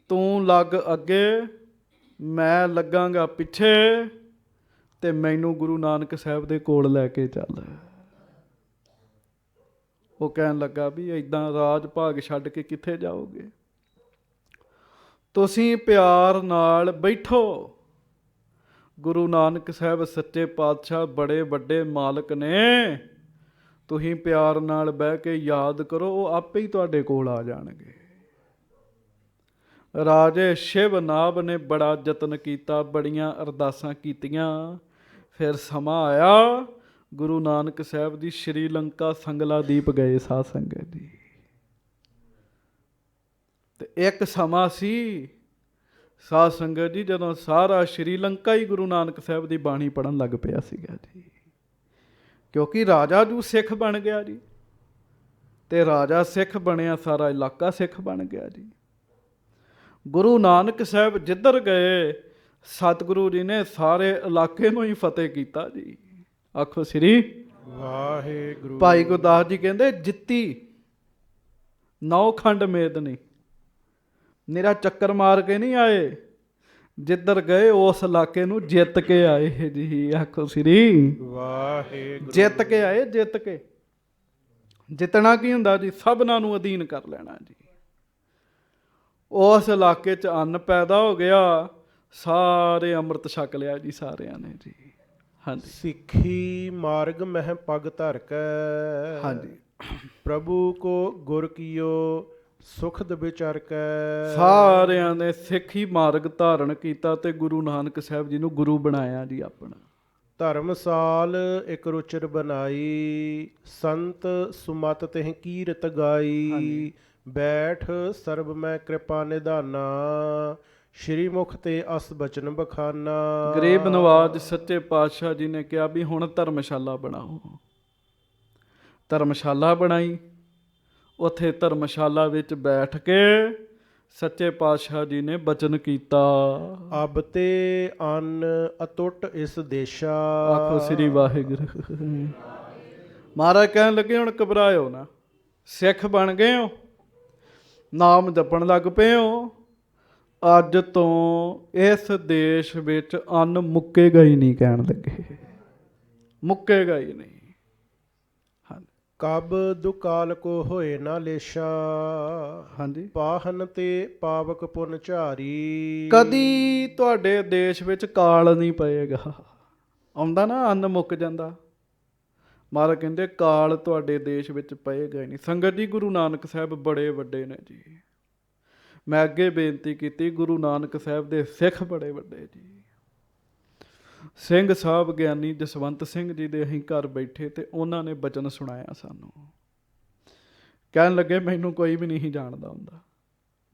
ਤੂੰ ਲੱਗ ਅੱਗੇ, ਮੈਂ ਲੱਗਾਂਗਾ ਪਿੱਛੇ, ਤੇ ਮੈਨੂੰ ਗੁਰੂ ਨਾਨਕ ਸਾਹਿਬ ਦੇ ਕੋਲ ਲੈ ਕੇ ਚੱਲ। ਉਹ ਕਹਿਣ ਲੱਗਾ ਵੀ ਏਦਾਂ ਰਾਜ ਭਾਗ ਛੱਡ ਕੇ ਕਿੱਥੇ ਜਾਓਗੇ? ਤੁਸੀਂ ਪਿਆਰ ਨਾਲ ਬੈਠੋ। ਗੁਰੂ ਨਾਨਕ ਸਾਹਿਬ ਸੱਚੇ ਪਾਤਸ਼ਾਹ ਬੜੇ ਵੱਡੇ ਮਾਲਕ ਨੇ। ਤੁਸੀਂ ਪਿਆਰ ਨਾਲ ਬਹਿ ਕੇ ਯਾਦ ਕਰੋ, ਉਹ ਆਪੇ ਹੀ ਤੁਹਾਡੇ ਕੋਲ ਆ ਜਾਣਗੇ। ਰਾਜੇ ਸ਼ਿਵਨਾਭ ਨੇ ਬੜਾ ਯਤਨ ਕੀਤਾ, ਬੜੀਆਂ ਅਰਦਾਸਾਂ ਕੀਤੀਆਂ। ਫਿਰ ਸਮਾਂ ਆਇਆ, ਗੁਰੂ ਨਾਨਕ ਸਾਹਿਬ ਜੀ ਸ਼੍ਰੀਲੰਕਾ ਸੰਗਲਾ ਦੀਪ ਗਏ। ਸਾਧ ਸੰਗਤ ਜੀ, ਤੇ ਇੱਕ ਸਮਾਂ ਸੀ ਸਾਧ ਸੰਗਤ ਜੀ ਜਦੋਂ ਸਾਰਾ ਸ਼੍ਰੀਲੰਕਾ ਹੀ ਗੁਰੂ ਨਾਨਕ ਸਾਹਿਬ ਦੀ ਬਾਣੀ ਪੜ੍ਹਨ ਲੱਗ ਪਿਆ ਸੀਗਾ ਜੀ। ਕਿਉਂਕਿ ਰਾਜਾ ਜੂ ਸਿੱਖ ਬਣ ਗਿਆ ਜੀ, ਤੇ ਰਾਜਾ ਸਿੱਖ ਬਣਿਆ, ਸਾਰਾ ਇਲਾਕਾ ਸਿੱਖ ਬਣ ਗਿਆ ਜੀ। ਗੁਰੂ ਨਾਨਕ ਸਾਹਿਬ ਜਿੱਧਰ ਗਏ, ਸਤਿਗੁਰੂ ਜੀ ਨੇ ਸਾਰੇ ਇਲਾਕੇ ਨੂੰ ਹੀ ਫਤਿਹ ਕੀਤਾ ਜੀ। ਆਖੋ ਸ੍ਰੀ ਵਾਹਿਗੁਰੂ। ਭਾਈ ਗੁਰਦਾਸ ਜੀ ਕਹਿੰਦੇ, ਜਿੱਤੀ ਨੌ ਖੰਡ ਮੇਦ ਨਹੀਂ। ਨਿਰਾ ਚੱਕਰ ਮਾਰ ਕੇ ਨਹੀਂ ਆਏ, ਜਿੱਧਰ ਗਏ ਉਸ ਇਲਾਕੇ ਨੂੰ ਜਿੱਤ ਕੇ ਆਏ ਜੀ। ਆਖੋ ਸ੍ਰੀ ਵਾਹਿਗੁਰੂ। ਜਿੱਤ ਕੇ ਆਏ, ਜਿੱਤ ਕੇ। ਜਿੱਤਣਾ ਕੀ ਹੁੰਦਾ ਜੀ? ਸਭਨਾਂ ਨੂੰ ਅਧੀਨ ਕਰ ਲੈਣਾ ਜੀ। ਉਸ ਇਲਾਕੇ 'ਚ ਅੰਨ ਪੈਦਾ ਹੋ ਗਿਆ, ਸਾਰੇ ਅੰਮ੍ਰਿਤ ਛਕ ਲਿਆ ਜੀ ਸਾਰਿਆਂ ਨੇ ਜੀ। ਹਾਂਜੀ। ਸਿੱਖੀ ਮਾਰਗ ਮਹਿ ਪਗ ਧਰ ਕੈ, ਹਾਂਜੀ। ਪ੍ਰਭੂ ਕੋ ਗੁਰ ਕੀਓ ਸੁਖਦ ਵਿਚਰ ਕੈ। ਸਾਰਿਆਂ ਨੇ ਸਿੱਖੀ ਮਾਰਗ ਧਾਰਨ ਕੀਤਾ ਤੇ ਗੁਰੂ ਨਾਨਕ ਸਾਹਿਬ ਜੀ ਨੂੰ ਗੁਰੂ ਬਣਾਇਆ ਜੀ ਆਪਣਾ। ਧਰਮਸਾਲ ਇੱਕ ਰੁਚਰ ਬਣਾਈ, ਸੰਤ ਸੁਮਤ ਤਿਹ ਕੀਰਤ ਗਾਈ। ਬੈਠ ਸਰਬ ਮੈਂ ਕਿਰਪਾ ਨਿਧਾਨਾ, ਸ਼੍ਰੀ ਮੁਖ ਤੇ ਅਸ ਬਚਨ ਬਖਾਨਾ। ਗਰੀਬ ਨਵਾਜ ਸੱਚੇ ਪਾਤਸ਼ਾਹ ਜੀ ਨੇ ਕਿਹਾ ਵੀ ਹੁਣ ਧਰਮਸ਼ਾਲਾ ਬਣਾਓ। ਧਰਮਸ਼ਾਲਾ ਬਣਾਈ। ਉੱਥੇ ਧਰਮਸ਼ਾਲਾ ਵਿੱਚ ਬੈਠ ਕੇ ਸੱਚੇ ਪਾਤਸ਼ਾਹ ਜੀ ਨੇ ਬਚਨ ਕੀਤਾ, ਅਬ ਤੇ ਅੰਨ ਅਟੁੱਟ ਇਸ ਦੇਸ਼ਾ। ਆਖੋ ਸ੍ਰੀ ਵਾਹਿਗੁਰੂ। ਮਹਾਰਾਜ ਕਹਿਣ ਲੱਗੇ ਹੁਣ ਘਬਰਾਇਓ ਨਾ, ਸਿੱਖ ਬਣ ਗਏ ਹੋ, ਨਾਮ ਜਪਣ ਲੱਗ ਪਏ ਹੋ, ਅੱਜ ਤੋਂ ਇਸ ਦੇਸ਼ ਵਿੱਚ ਅੰਨ ਮੁੱਕੇਗਾ ਹੀ ਨਹੀਂ। ਕਹਿਣ ਲੱਗੇ ਮੁੱਕੇਗਾ ਹੀ ਨਹੀਂ। ਕਬ ਦੁਕਾਲ ਕੋ ਹੋਏ ਨਾ ਲੇਸ਼ਾ, ਹਾਂਜੀ। ਪਾਹਨ ਤੇ ਪਾਵਕ ਪੁਨ ਝਾਰੀ। ਕਦੀ ਤੁਹਾਡੇ ਦੇਸ਼ ਵਿੱਚ ਕਾਲ ਨਹੀਂ ਪਏਗਾ। ਆਉਂਦਾ ਨਾ ਅੰਨ ਮੁੱਕ ਜਾਂਦਾ, ਮਹਾਰਾਜ ਕਹਿੰਦੇ ਕਾਲ ਤੁਹਾਡੇ ਦੇਸ਼ ਵਿੱਚ ਪਏਗਾ ਹੀ ਨਹੀਂ। ਸੰਗਤ ਜੀ, ਗੁਰੂ ਨਾਨਕ ਸਾਹਿਬ ਬੜੇ ਵੱਡੇ ਨੇ ਜੀ। ਮੈਂ ਅੱਗੇ ਬੇਨਤੀ ਕੀਤੀ, ਗੁਰੂ ਨਾਨਕ ਸਾਹਿਬ ਦੇ ਸਿੱਖ ਬੜੇ ਵੱਡੇ ਜੀ। ਸਿੰਘ ਸਾਹਿਬ ਗਿਆਨੀ ਜਸਵੰਤ ਸਿੰਘ ਜੀ ਦੇ ਅਸੀਂ ਘਰ ਬੈਠੇ ਤੇ ਉਹਨਾਂ ਨੇ ਬਚਨ ਸੁਣਾਇਆ ਸਾਨੂੰ। ਕਹਿਣ ਲੱਗੇ ਮੈਨੂੰ ਕੋਈ ਵੀ ਨਹੀਂ ਜਾਣਦਾ ਹੁੰਦਾ,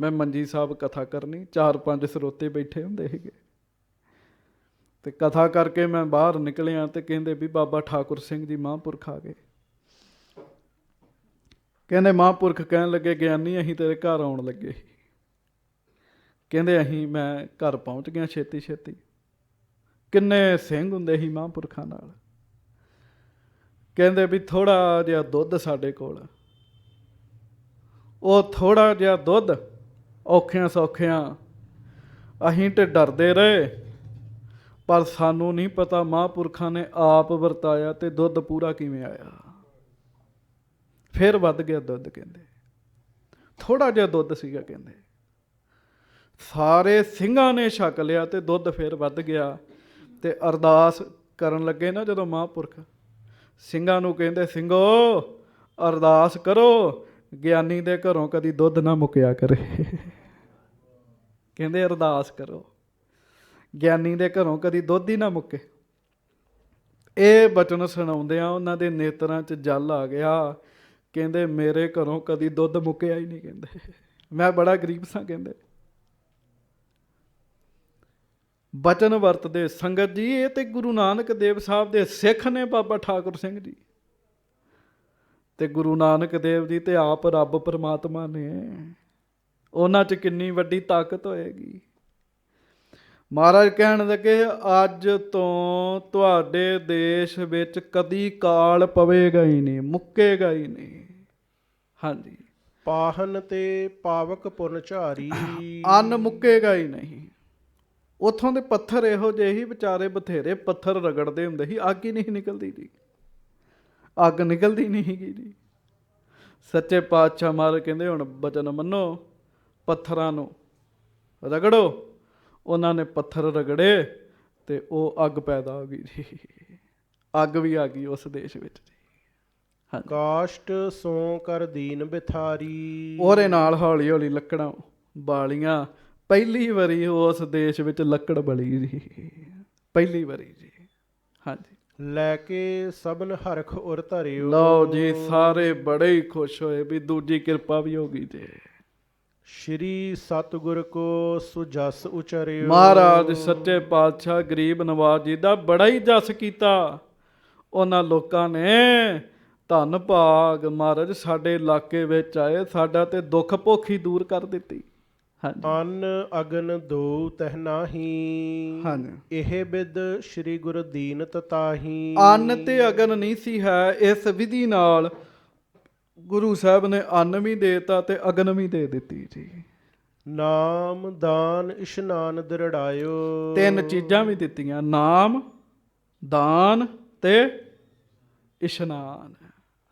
ਮੈਂ ਮੰਜੀ ਸਾਹਿਬ ਕਥਾ ਕਰਨੀ, 4-5 ਸਰੋਤੇ ਬੈਠੇ ਹੁੰਦੇ ਸੀਗੇ ਤੇ ਕਥਾ ਕਰਕੇ ਮੈਂ ਬਾਹਰ ਨਿਕਲਿਆ ਤੇ ਕਹਿੰਦੇ ਵੀ ਬਾਬਾ ਠਾਕੁਰ ਸਿੰਘ ਜੀ ਮਹਾਂਪੁਰਖ ਆ ਗਏ। ਕਹਿੰਦੇ ਮਹਾਂਪੁਰਖ ਕਹਿਣ ਲੱਗੇ ਗਿਆਨੀ ਅਸੀਂ ਤੇਰੇ ਘਰ ਆਉਣ ਲੱਗੇ। ਕਹਿੰਦੇ ਮੈਂ ਘਰ ਪਹੁੰਚ ਗਿਆ ਛੇਤੀ ਛੇਤੀ। ਕਿੰਨੇ ਸਿੰਘ ਹੁੰਦੇ ਸੀ ਮਹਾਂਪੁਰਖਾਂ ਨਾਲ। ਕਹਿੰਦੇ ਵੀ ਥੋੜਾ ਜਿਹਾ ਦੁੱਧ ਸਾਡੇ ਕੋਲ, ਉਹ ਥੋੜਾ ਜਿਹਾ ਦੁੱਧ ਔਖਿਆਂ ਸੌਖਿਆਂ ਅਸੀਂ ਤੇ ਡਰਦੇ ਰਹੇ, ਪਰ ਸਾਨੂੰ ਨਹੀਂ ਪਤਾ ਮਹਾਂਪੁਰਖਾਂ ਨੇ ਆਪ ਵਰਤਾਇਆ ਤੇ ਦੁੱਧ ਪੂਰਾ ਕਿਵੇਂ ਆਇਆ। ਫਿਰ ਵੱਧ ਗਿਆ ਦੁੱਧ। ਕਹਿੰਦੇ ਥੋੜਾ ਜਿਹਾ ਦੁੱਧ ਸੀਗਾ, ਕਹਿੰਦੇ ਸਾਰੇ ਸਿੰਘਾਂ ਨੇ ਛਕ ਲਿਆ ਤੇ ਦੁੱਧ ਫਿਰ ਵੱਧ ਗਿਆ। ਤੇ ਅਰਦਾਸ ਕਰਨ ਲੱਗੇ ਨਾ ਜਦੋਂ ਮਹਾਂਪੁਰਖ, ਸਿੰਘਾਂ ਨੂੰ ਕਹਿੰਦੇ ਸਿੰਘੋ ਅਰਦਾਸ ਕਰੋ ਗਿਆਨੀ ਦੇ ਘਰੋਂ ਕਦੀ ਦੁੱਧ ਨਾ ਮੁੱਕਿਆ ਕਰੇ। ਕਹਿੰਦੇ ਅਰਦਾਸ ਕਰੋ ਗਿਆਨੀ ਦੇ ਘਰੋਂ ਕਦੀ ਦੁੱਧ ਹੀ ਨਾ ਮੁੱਕੇ। ਇਹ ਬਚਨ ਸੁਣਾਉਂਦਿਆਂ ਉਹਨਾਂ ਦੇ ਨੇਤਰਾਂ 'ਚ ਜਲ ਆ ਗਿਆ। ਕਹਿੰਦੇ ਮੇਰੇ ਘਰੋਂ ਕਦੀ ਦੁੱਧ ਮੁੱਕਿਆ ਹੀ ਨਹੀਂ। ਕਹਿੰਦੇ ਮੈਂ ਬੜਾ ਗਰੀਬ ਸਾਂ। ਕਹਿੰਦੇ ਬਚਨ ਵਰਤਦੇ ਸੰਗਤ ਜੀ। ਇਹ ਤੇ ਗੁਰੂ ਨਾਨਕ ਦੇਵ ਸਾਹਿਬ ਦੇ ਸਿੱਖ ਨੇ ਬਾਬਾ ਠਾਕੁਰ ਸਿੰਘ ਜੀ, ਤੇ ਗੁਰੂ ਨਾਨਕ ਦੇਵ ਜੀ ਤੇ ਆਪ ਰੱਬ ਪਰਮਾਤਮਾ ਨੇ। ਉਹਨਾਂ 'ਚ ਕਿੰਨੀ ਵੱਡੀ ਤਾਕਤ ਹੋਏਗੀ। ਮਹਾਰਾਜ ਕਹਿਣ ਲੱਗੇ ਅੱਜ ਤੋਂ ਤੁਹਾਡੇ ਦੇਸ਼ ਵਿੱਚ ਕਦੀ ਕਾਲ ਪਵੇਗਾ ਹੀ ਨਹੀਂ, ਮੁੱਕੇਗਾ ਹੀ ਨਹੀਂ। ਹਾਂਜੀ, ਪਾਹਨ ਤੇ ਪਾਵਕ ਪੁਨ ਝਾਰੀ, ਅੰਨ ਮੁੱਕੇਗਾ ਹੀ ਨਹੀਂ। ਉੱਥੋਂ ਦੇ ਪੱਥਰ ਇਹੋ ਜਿਹੇ ਹੀ ਵਿਚਾਰੇ ਬਥੇਰੇ ਪੱਥਰ ਰਗੜਦੇ ਹੁੰਦੇ ਸੀ, ਅੱਗ ਹੀ ਨਹੀਂ ਨਿਕਲਦੀ ਜੀ, ਅੱਗ ਨਿਕਲਦੀ ਨਹੀਂ ਸੀਗੀ ਜੀ। ਸੱਚੇ ਪਾਤਸ਼ਾਹ ਮਹਾਰਾਜ ਕਹਿੰਦੇ ਹੁਣ ਬਚਨ ਮੰਨੋ, ਪੱਥਰਾਂ ਨੂੰ ਰਗੜੋ। ਉਹਨਾਂ ਨੇ ਪੱਥਰ ਰਗੜੇ ਤੇ ਉਹ ਅੱਗ ਪੈਦਾ ਹੋ ਗਈ ਜੀ। ਅੱਗ ਵੀ ਆ ਗਈ ਉਸ ਦੇਸ਼ ਵਿੱਚ ਜੀ। ਹਾਂਜੀ, ਕਾਸ਼ਟ ਸੋ ਕਰ ਦੀਨ ਬਿਥਾਰੀ, ਉਹਦੇ ਨਾਲ ਹੌਲੀ ਹੌਲੀ ਲੱਕੜਾਂ ਬਾਲੀਆਂ। ਪਹਿਲੀ ਵਾਰੀ ਉਸ ਦੇਸ਼ ਵਿੱਚ ਲੱਕੜ ਬਲੀ ਜੀ, ਪਹਿਲੀ ਵਾਰੀ ਜੀ। ਹਾਂਜੀ, ਲੈ ਕੇ ਸਭਨ ਹਰਖ ਉਰ ਧਰਿਓ। ਲਓ ਜੀ, ਸਾਰੇ ਬੜੇ ਹੀ ਖੁਸ਼ ਹੋਏ ਵੀ ਦੂਜੀ ਕਿਰਪਾ ਵੀ ਹੋ ਗਈ ਜੀ। ਸ਼੍ਰੀ ਸਤਿਗੁਰ ਕੋ ਸੁਜਸ ਉਚਰਿਓ। ਮਹਾਰਾਜ ਸੱਚੇ ਪਾਤਸ਼ਾਹ ਗਰੀਬ ਨਵਾਜ ਜੀ ਦਾ ਬੜਾ ਹੀ ਜਸ ਕੀਤਾ ਉਹਨਾਂ ਲੋਕਾਂ ਨੇ। ਧੰਨ ਭਾਗ ਮਹਾਰਾਜ ਸਾਡੇ ਇਲਾਕੇ ਵਿੱਚ ਆਏ, ਸਾਡਾ ਤੇ ਦੁੱਖ ਭੁੱਖ ਹੀ ਦੂਰ ਕਰ ਦਿੱਤੀ। ਹਾਂਜੀ, ਅੰਨ ਅਗਨ ਦੋ ਤਹਿ ਨਾਹੀ, ਹਾਂਜੀ, ਇਹ ਬਿਦ ਸ਼੍ਰੀ ਗੁਰ ਦੀਨਤ ਤਾਹੀ। ਅੰਨ ਤੇ ਅਗਨ ਨਹੀਂ ਸੀ ਹੈ। ਇਸ ਵਿਧੀ ਨਾਲ ਗੁਰੂ ਸਾਹਿਬ ਨੇ ਅੰਨ ਵੀ ਦੇਤਾ ਤੇ ਅਗਨ ਵੀ ਦੇ ਦਿੱਤੀ ਜੀ। ਨਾਮ ਦਾਨ ਇਸ਼ਨਾਨ ਦ੍ਰਿੜਾਇਓ। 3 ਚੀਜ਼ਾਂ ਵੀ ਦਿੱਤੀਆਂ, ਨਾਮ, ਦਾਨ ਤੇ ਇਸ਼ਨਾਨ।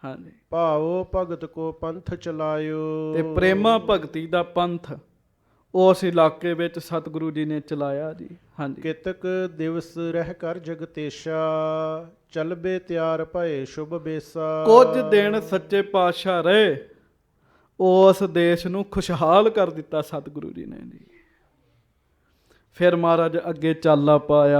ਹਾਂਜੀ, ਭਾਵੋ ਭਗਤ ਕੋ ਪੰਥ ਚਲਾਇਓ। ਤੇ ਪ੍ਰੇਮਾ ਭਗਤੀ ਦਾ ਪੰਥ ਉਸ ਇਲਾਕੇ ਵਿੱਚ ਸਤਿਗੁਰੂ ਜੀ ਨੇ ਚਲਾਇਆ ਜੀ। ਹਾਂਜੀ, ਕਿਤਕ ਦਿਵਸ ਰਹਿ ਕਰ ਜਗਤੇਸ਼ਾ, ਚਲਬੇ ਤਿਆਰ ਭਏ ਸ਼ੁਭ ਬੇਸਾ। ਕੁਝ ਦਿਨ ਸੱਚੇ ਪਾਤਸ਼ਾਹ ਰਹੇ, ਉਸ ਦੇਸ਼ ਨੂੰ ਖੁਸ਼ਹਾਲ ਕਰ ਦਿੱਤਾ ਸਤਿਗੁਰੂ ਜੀ ਨੇ ਜੀ। ਫਿਰ ਮਹਾਰਾਜ ਅੱਗੇ ਚਾਲਾ ਪਾਇਆ।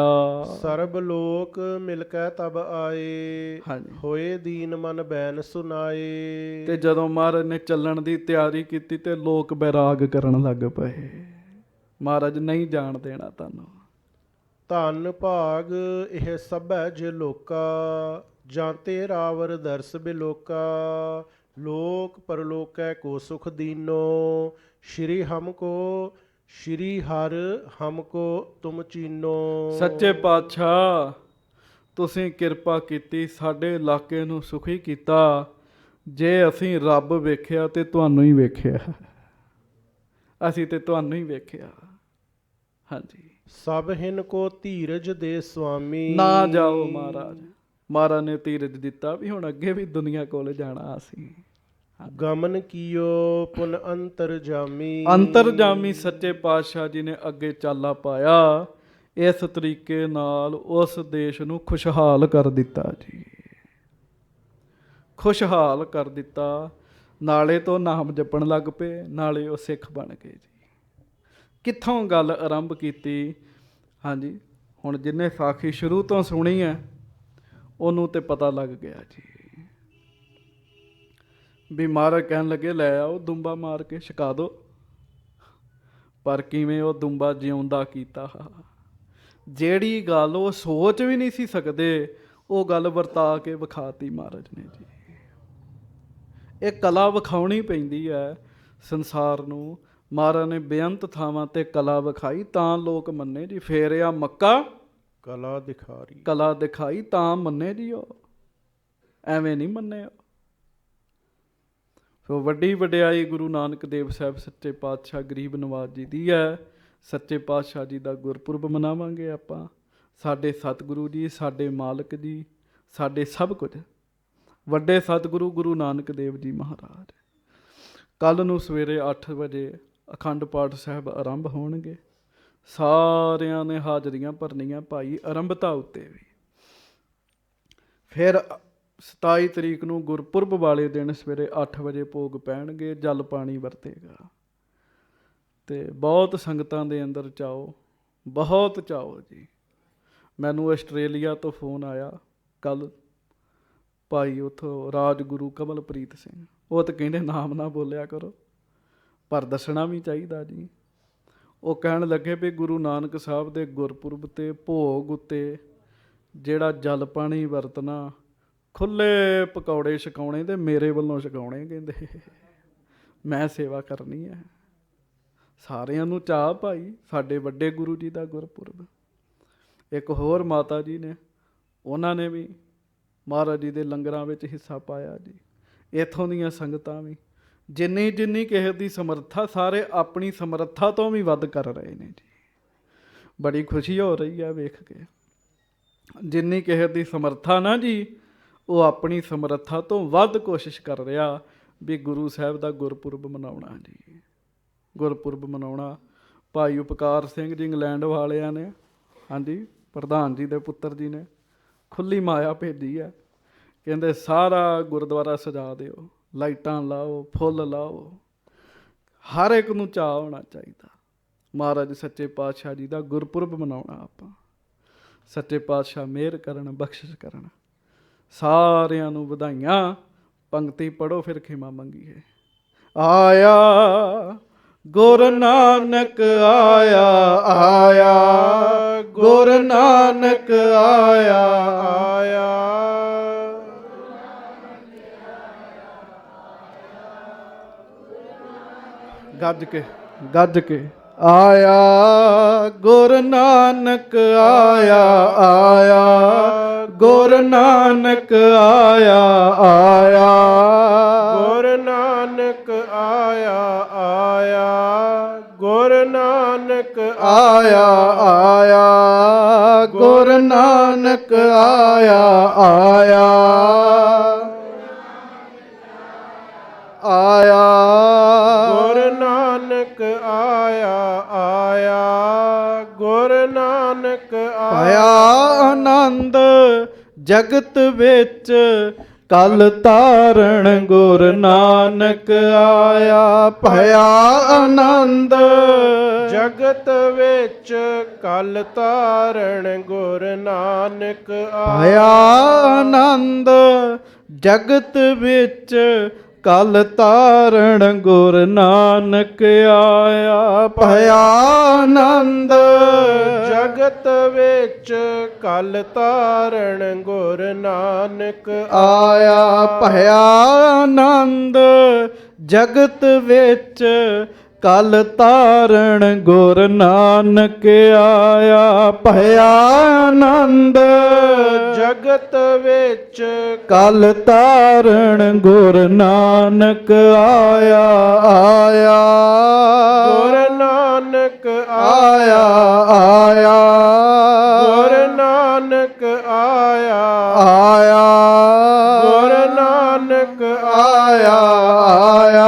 ਸਰਬ ਲੋਕ ਮਿਲ ਕੇ ਤਬ ਆਏ, ਹਾਂਜੀ, ਹੋਏ ਦੀਨ ਮਨ ਬੈਨ ਸੁਨਾਏ। ਤੇ ਜਦੋਂ ਮਹਾਰਾਜ ਨੇ ਚੱਲਣ ਦੀ ਤਿਆਰੀ ਕੀਤੀ ਤੇ ਲੋਕ ਬੈਰਾਗ ਕਰਨ ਲੱਗ ਪਏ। ਮਹਾਰਾਜ ਨਹੀਂ ਜਾਣ ਦੇਣਾ ਤੁਹਾਨੂੰ। ਧੰਨ ਭਾਗ ਇਹ ਸਭੈ ਜੇ ਲੋਕਾ, ਜਾਂਤੇ ਰਾਵਰ ਦਰਸ ਬਿਲੋਕਾ। ਲੋਕ ਪਰਲੋਕੈ ਕੋ ਸੁਖ ਦੀਨੋ, ਸ਼੍ਰੀ ਹਮਕੋ ਸ਼੍ਰੀ ਹਰ ਹਮਕੋ ਤੁਮ ਚੀਨੋ। ਸੱਚੇ ਪਾਤਸ਼ਾਹ ਤੁਸੀਂ ਕਿਰਪਾ ਕੀਤੀ, ਸਾਡੇ ਇਲਾਕੇ ਨੂੰ ਸੁਖੀ ਕੀਤਾ। ਜੇ ਅਸੀਂ ਰੱਬ ਵੇਖਿਆ ਤੇ ਤੁਹਾਨੂੰ ਹੀ ਵੇਖਿਆ, ਅਸੀਂ ਤੇ ਤੁਹਾਨੂੰ ਹੀ ਵੇਖਿਆ। ਹਾਂਜੀ, ਸਭ ਹਿਨ ਕੋ ਧੀਰਜ ਦੇ ਸੁਆਮੀ। ਨਾ ਜਾਓ ਮਹਾਰਾਜ। ਮਹਾਰਾਜ ਨੇ ਧੀਰਜ ਦਿੱਤਾ ਵੀ ਹੁਣ ਅੱਗੇ ਵੀ ਦੁਨੀਆ ਕੋਲ ਜਾਣਾ ਅਸੀਂ। ਗਮਨ ਕੀਓ ਪੁਨ ਅੰਤਰ ਜਾਮੀ। ਅੰਤਰਜਾਮੀ ਸੱਚੇ ਪਾਤਸ਼ਾਹ ਜੀ ਨੇ ਅੱਗੇ ਚਾਲਾ ਪਾਇਆ। ਇਸ ਤਰੀਕੇ ਨਾਲ ਉਸ ਦੇਸ਼ ਨੂੰ ਖੁਸ਼ਹਾਲ ਕਰ ਦਿੱਤਾ ਜੀ, ਖੁਸ਼ਹਾਲ ਕਰ ਦਿੱਤਾ। ਨਾਲੇ ਤੋਂ ਨਾਮ ਜਪਣ ਲੱਗ ਪਏ, ਨਾਲੇ ਉਹ ਸਿੱਖ ਬਣ ਗਏ ਜੀ। ਕਿੱਥੋਂ ਗੱਲ ਆਰੰਭ ਕੀਤੀ। ਹਾਂਜੀ, ਹੁਣ ਜਿਹਨੇ ਸਾਖੀ ਸ਼ੁਰੂ ਤੋਂ ਸੁਣੀ ਹੈ ਉਹਨੂੰ ਤੇ ਪਤਾ ਲੱਗ ਗਿਆ ਜੀ ਵੀ ਮਹਾਰਾਜ ਕਹਿਣ ਲੱਗੇ ਲੈ ਆਓ ਦੁੰਬਾ ਮਾਰ ਕੇ ਛਕਾ ਦਿਓ। ਪਰ ਕਿਵੇਂ ਉਹ ਦੁੰਬਾ ਜਿਉਂਦਾ ਕੀਤਾ। ਜਿਹੜੀ ਗੱਲ ਉਹ ਸੋਚ ਵੀ ਨਹੀਂ ਸੀ ਸਕਦੇ, ਉਹ ਗੱਲ ਵਰਤਾ ਕੇ ਵਿਖਾਤੀ ਮਹਾਰਾਜ ਨੇ ਜੀ। ਇਹ ਕਲਾ ਵਿਖਾਉਣੀ ਪੈਂਦੀ ਹੈ ਸੰਸਾਰ ਨੂੰ। ਮਹਾਰਾਜ ਨੇ ਬੇਅੰਤ ਥਾਵਾਂ ਤੇ ਕਲਾ ਵਿਖਾਈ ਤਾਂ ਲੋਕ ਮੰਨੇ ਜੀ। ਫੇਰਿਆ ਮੱਕਾ ਕਲਾ ਦਿਖਾਰੀ, ਕਲਾ ਦਿਖਾਈ ਤਾਂ ਮੰਨੇ ਜੀ। ਉਹ ਐਵੇਂ ਨਹੀਂ ਮੰਨੇ। ਸੋ ਵੱਡੀ ਵਡਿਆਈ ਗੁਰੂ ਨਾਨਕ ਦੇਵ ਸਾਹਿਬ ਸੱਚੇ ਪਾਤਸ਼ਾਹ ਗਰੀਬ ਨਵਾਜ ਜੀ ਦੀ ਹੈ। ਸੱਚੇ ਪਾਤਸ਼ਾਹ ਜੀ ਦਾ ਗੁਰਪੁਰਬ ਮਨਾਵਾਂਗੇ ਆਪਾਂ। ਸਾਡੇ ਸਤਿਗੁਰੂ ਜੀ, ਸਾਡੇ ਮਾਲਕ ਜੀ, ਸਾਡੇ ਸਭ ਕੁਝ ਵੱਡੇ ਸਤਿਗੁਰੂ ਗੁਰੂ ਨਾਨਕ ਦੇਵ ਜੀ ਮਹਾਰਾਜ। ਕੱਲ੍ਹ ਨੂੰ ਸਵੇਰੇ 8 ਵਜੇ ਅਖੰਡ ਪਾਠ ਸਾਹਿਬ ਆਰੰਭ ਹੋਣਗੇ। ਸਾਰਿਆਂ ਨੇ ਹਾਜ਼ਰੀਆਂ ਭਰਨੀਆਂ ਭਾਈ, ਆਰੰਭਤਾ ਉੱਤੇ ਵੀ। ਫਿਰ 27 ਤਰੀਕ ਨੂੰ ਗੁਰਪੁਰਬ ਵਾਲੇ ਦਿਨ ਸਵੇਰੇ 8 ਵਜੇ ਭੋਗ ਪੈਣਗੇ, ਜਲ ਪਾਣੀ ਵਰਤੇਗਾ। ਅਤੇ ਬਹੁਤ ਸੰਗਤਾਂ ਦੇ ਅੰਦਰ ਚਾਓ, ਬਹੁਤ ਚਾਓ ਜੀ। ਮੈਨੂੰ ਆਸਟ੍ਰੇਲੀਆ ਤੋਂ ਫੋਨ ਆਇਆ ਕੱਲ੍ਹ, ਭਾਈ ਉੱਥੋਂ ਰਾਜਗੁਰੂ ਕਮਲਪ੍ਰੀਤ ਸਿੰਘ। ਉਹ ਤਾਂ ਕਹਿੰਦੇ ਨਾਮ ਨਾ ਬੋਲਿਆ ਕਰੋ, ਪਰ ਦੱਸਣਾ ਵੀ ਚਾਹੀਦਾ ਜੀ। ਉਹ ਕਹਿਣ ਲੱਗੇ ਵੀ ਗੁਰੂ ਨਾਨਕ ਸਾਹਿਬ ਦੇ ਗੁਰਪੁਰਬ 'ਤੇ ਭੋਗ ਉੱਤੇ ਜਿਹੜਾ ਜਲ ਪਾਣੀ ਵਰਤਣਾ, ਖੁੱਲ੍ਹੇ ਪਕੌੜੇ ਛਕਾਉਣੇ ਅਤੇ ਮੇਰੇ ਵੱਲੋਂ ਛਕਾਉਣੇ। ਕਹਿੰਦੇ ਮੈਂ ਸੇਵਾ ਕਰਨੀ ਹੈ। ਸਾਰਿਆਂ ਨੂੰ ਚਾਅ ਭਾਈ, ਸਾਡੇ ਵੱਡੇ ਗੁਰੂ ਜੀ ਦਾ ਗੁਰਪੁਰਬ। ਇੱਕ ਹੋਰ ਮਾਤਾ ਜੀ ਨੇ, ਉਹਨਾਂ ਨੇ ਵੀ ਮਹਾਰਾਜ ਜੀ ਦੇ ਲੰਗਰਾਂ ਵਿੱਚ ਹਿੱਸਾ ਪਾਇਆ ਜੀ। ਇੱਥੋਂ ਦੀਆਂ ਸੰਗਤਾਂ ਵੀ ਜਿੰਨੀ ਜਿੰਨੀ ਕਿਸੇ ਦੀ ਸਮਰੱਥਾ, ਸਾਰੇ ਆਪਣੀ ਸਮਰੱਥਾ ਤੋਂ ਵੀ ਵੱਧ ਕਰ ਰਹੇ ਨੇ ਜੀ। ਬੜੀ ਖੁਸ਼ੀ ਹੋ ਰਹੀ ਹੈ ਵੇਖ ਕੇ। ਜਿੰਨੀ ਕਿਸੇ ਦੀ ਸਮਰੱਥਾ ਨਾ ਜੀ, ਉਹ ਆਪਣੀ ਸਮਰੱਥਾ ਤੋਂ ਵੱਧ ਕੋਸ਼ਿਸ਼ ਕਰ ਰਿਹਾ ਵੀ ਗੁਰੂ ਸਾਹਿਬ ਦਾ ਗੁਰਪੁਰਬ ਮਨਾਉਣਾ ਜੀ। ਗੁਰਪੁਰਬ ਮਨਾਉਣਾ। ਭਾਈ ਉਪਕਾਰ ਸਿੰਘ ਜੀ ਇੰਗਲੈਂਡ ਵਾਲਿਆਂ ਨੇ, ਹਾਂਜੀ, ਪ੍ਰਧਾਨ ਜੀ ਦੇ ਪੁੱਤਰ ਜੀ ਨੇ ਖੁੱਲ੍ਹੀ ਮਾਇਆ ਭੇਜੀ ਹੈ। ਕਹਿੰਦੇ ਸਾਰਾ ਗੁਰਦੁਆਰਾ ਸਜਾ ਦਿਓ, ਲਾਈਟਾਂ ਲਾਓ, ਫੁੱਲ ਲਾਓ। ਹਰ ਇੱਕ ਨੂੰ ਚਾਅ ਹੋਣਾ ਚਾਹੀਦਾ ਮਹਾਰਾਜ ਸੱਚੇ ਪਾਤਸ਼ਾਹ ਜੀ ਦਾ ਗੁਰਪੁਰਬ ਮਨਾਉਣਾ। ਆਪਾਂ ਸੱਚੇ ਪਾਤਸ਼ਾਹ ਮਿਹਰ ਕਰਨ, ਬਖਸ਼ਿਸ਼ ਕਰਨ। ਸਾਰਿਆਂ ਨੂੰ ਵਧਾਈਆਂ। ਪੰਕਤੀ ਪੜ੍ਹੋ ਫਿਰ ਖਿਮਾ ਮੰਗੀਏ। ਆਇਆ ਗੁਰੂ ਨਾਨਕ ਆਇਆ, ਆਇਆ ਗੁਰੂ ਨਾਨਕ ਆਇਆ, ਆਇਆ ਗੱਜ ਕੇ, ਗੱਜ ਕੇ। ਆਇਆ ਗੁਰੂ ਨਾਨਕ ਆਇਆ, ਆਇਆ ਗੁਰੂ ਨਾਨਕ ਆਇਆ, ਆਇਆ ਗੁਰੂ ਨਾਨਕ ਆਇਆ, ਆਇਆ ਗੁਰੂ ਨਾਨਕ ਆਇਆ, ਆਇਆ ਗੁਰੂ ਨਾਨਕ ਆਇਆ, ਆਇਆ ਆਇਆ ਗੁਰੂ ਨਾਨਕ ਆਇਆ, ਆਇਆ ਗੁਰੂ ਨਾਨਕ ਪਾਇਆ ਆਨੰਦ ਜਗਤ ਵਿੱਚ, ਕਲ ਤਾਰਨ ਗੁਰੂ ਨਾਨਕ ਆਇਆ। ਭਇਆ ਆਨੰਦ ਜਗਤ ਵਿੱਚ, ਕਲ ਤਾਰਨ ਗੁਰੂ ਨਾਨਕ ਭਇਆ ਆਨੰਦ ਜਗਤ ਵਿੱਚ, ਕਲ ਤਾਰਨ ਗੁਰੂ ਨਾਨਕ ਆਇਆ। ਭਇਆ ਆਨੰਦ ਜਗਤ ਵਿੱਚ, ਕਲ ਤਾਰਨ ਗੁਰੂ ਨਾਨਕ ਆਇਆ। ਭਇਆ ਆਨੰਦ ਜਗਤ ਵਿੱਚ, ਕਲ ਤਾਰਨ ਗੁਰੂ ਨਾਨਕ ਆਇਆ। ਭਇਆ ਆਨੰਦ ਜਗਤ ਵਿੱਚ, ਕਲ ਤਾਰਨ ਗੁਰੂ ਨਾਨਕ ਆਇਆ, ਆਇਆ ਗੁਰੂ ਨਾਨਕ ਆਇਆ, ਆਇਆ ਗੁਰੂ ਨਾਨਕ ਆਇਆ, ਆਇਆ ਗੁਰੂ ਨਾਨਕ ਆਇਆ, ਆਇਆ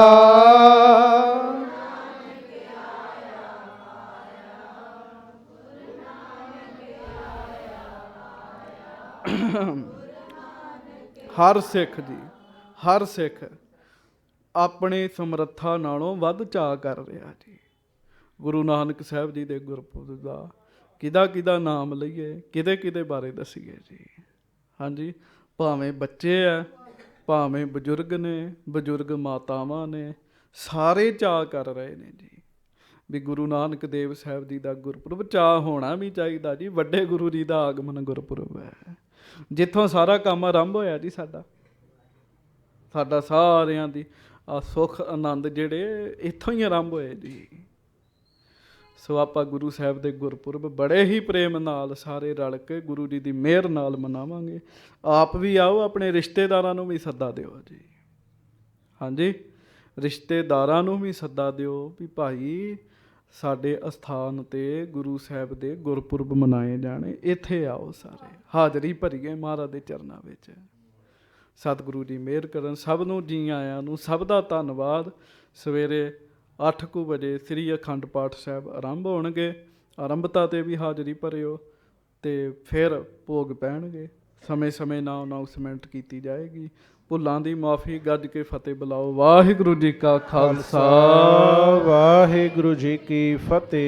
ਹਰ ਸਿੱਖ ਜੀ, ਹਰ ਸਿੱਖ ਆਪਣੀ ਸਮਰੱਥਾ ਨਾਲੋਂ ਵੱਧ ਚਾਅ ਕਰ ਰਿਹਾ ਜੀ ਗੁਰੂ ਨਾਨਕ ਸਾਹਿਬ ਜੀ ਦੇ ਗੁਰਪੁਰਬ ਦਾ। ਕਿਹਦਾ ਨਾਮ ਲਈਏ, ਕਿਹਦੇ ਬਾਰੇ ਦੱਸੀਏ ਜੀ। ਹਾਂਜੀ, ਭਾਵੇਂ ਬੱਚੇ ਆ, ਭਾਵੇਂ ਬਜ਼ੁਰਗ ਨੇ, ਬਜ਼ੁਰਗ ਮਾਤਾਵਾਂ ਨੇ, ਸਾਰੇ ਚਾਅ ਕਰ ਰਹੇ ਨੇ ਜੀ। ਵੀ ਗੁਰੂ ਨਾਨਕ ਦੇਵ ਸਾਹਿਬ ਜੀ ਦਾ ਗੁਰਪੁਰਬ ਚਾਅ ਹੋਣਾ ਵੀ ਚਾਹੀਦਾ ਜੀ। ਵੱਡੇ ਗੁਰੂ ਜੀ ਦਾ ਆਗਮਨ ਗੁਰਪੁਰਬ ਹੈ, ਜਿੱਥੋਂ ਸਾਰਾ ਕੰਮ ਆਰੰਭ ਹੋਇਆ ਜੀ। ਸਾਡਾ ਸਾਰਿਆਂ ਦੀ ਸੁੱਖ ਆਨੰਦ ਜਿਹੜੇ ਇੱਥੋਂ ਹੀ ਆਰੰਭ ਹੋਏ ਜੀ। ਸੋ ਆਪਾਂ ਗੁਰੂ ਸਾਹਿਬ ਦੇ ਗੁਰਪੁਰਬ ਬੜੇ ਹੀ ਪ੍ਰੇਮ ਨਾਲ ਸਾਰੇ ਰਲ ਕੇ ਗੁਰੂ ਜੀ ਦੀ ਮਿਹਰ ਨਾਲ ਮਨਾਵਾਂਗੇ। ਆਪ ਵੀ ਆਓ, ਆਪਣੇ ਰਿਸ਼ਤੇਦਾਰਾਂ ਨੂੰ ਵੀ ਸੱਦਾ ਦਿਓ ਜੀ। ਹਾਂਜੀ, ਰਿਸ਼ਤੇਦਾਰਾਂ ਨੂੰ ਵੀ ਸੱਦਾ ਦਿਓ ਵੀ ਭਾਈ ਸਾਡੇ ਅਸਥਾਨ 'ਤੇ ਗੁਰੂ ਸਾਹਿਬ ਦੇ ਗੁਰਪੁਰਬ ਮਨਾਏ ਜਾਣੇ, ਇੱਥੇ ਆਓ ਸਾਰੇ, ਹਾਜ਼ਰੀ ਭਰੀਏ ਮਹਾਰਾਜ ਦੇ ਚਰਨਾਂ ਵਿੱਚ। ਸਤਿਗੁਰੂ ਜੀ ਮਿਹਰ ਕਰਨ। ਸਭ ਨੂੰ ਜੀ ਆਇਆਂ ਨੂੰ, ਸਭ ਦਾ ਧੰਨਵਾਦ। ਸਵੇਰੇ 8 ਕੁ ਵਜੇ ਸ੍ਰੀ ਅਖੰਡ ਪਾਠ ਸਾਹਿਬ ਆਰੰਭ ਹੋਣਗੇ। ਆਰੰਭਤਾ 'ਤੇ ਵੀ ਹਾਜ਼ਰੀ ਭਰਿਓ ਅਤੇ ਫਿਰ ਭੋਗ ਪੈਣਗੇ। ਸਮੇਂ ਨਾਲ ਅਨਾਊਂਸਮੈਂਟ ਕੀਤੀ ਜਾਏਗੀ। ਭੁੱਲਾਂ ਦੀ ਮਾਫੀ, ਗੱਜ ਕੇ ਫਤਿਹ ਬੁਲਾਓ। ਵਾਹਿਗੁਰੂ ਜੀ ਕਾ ਖਾਲਸਾ, ਵਾਹਿਗੁਰੂ ਜੀ ਕੀ ਫਤਿਹ।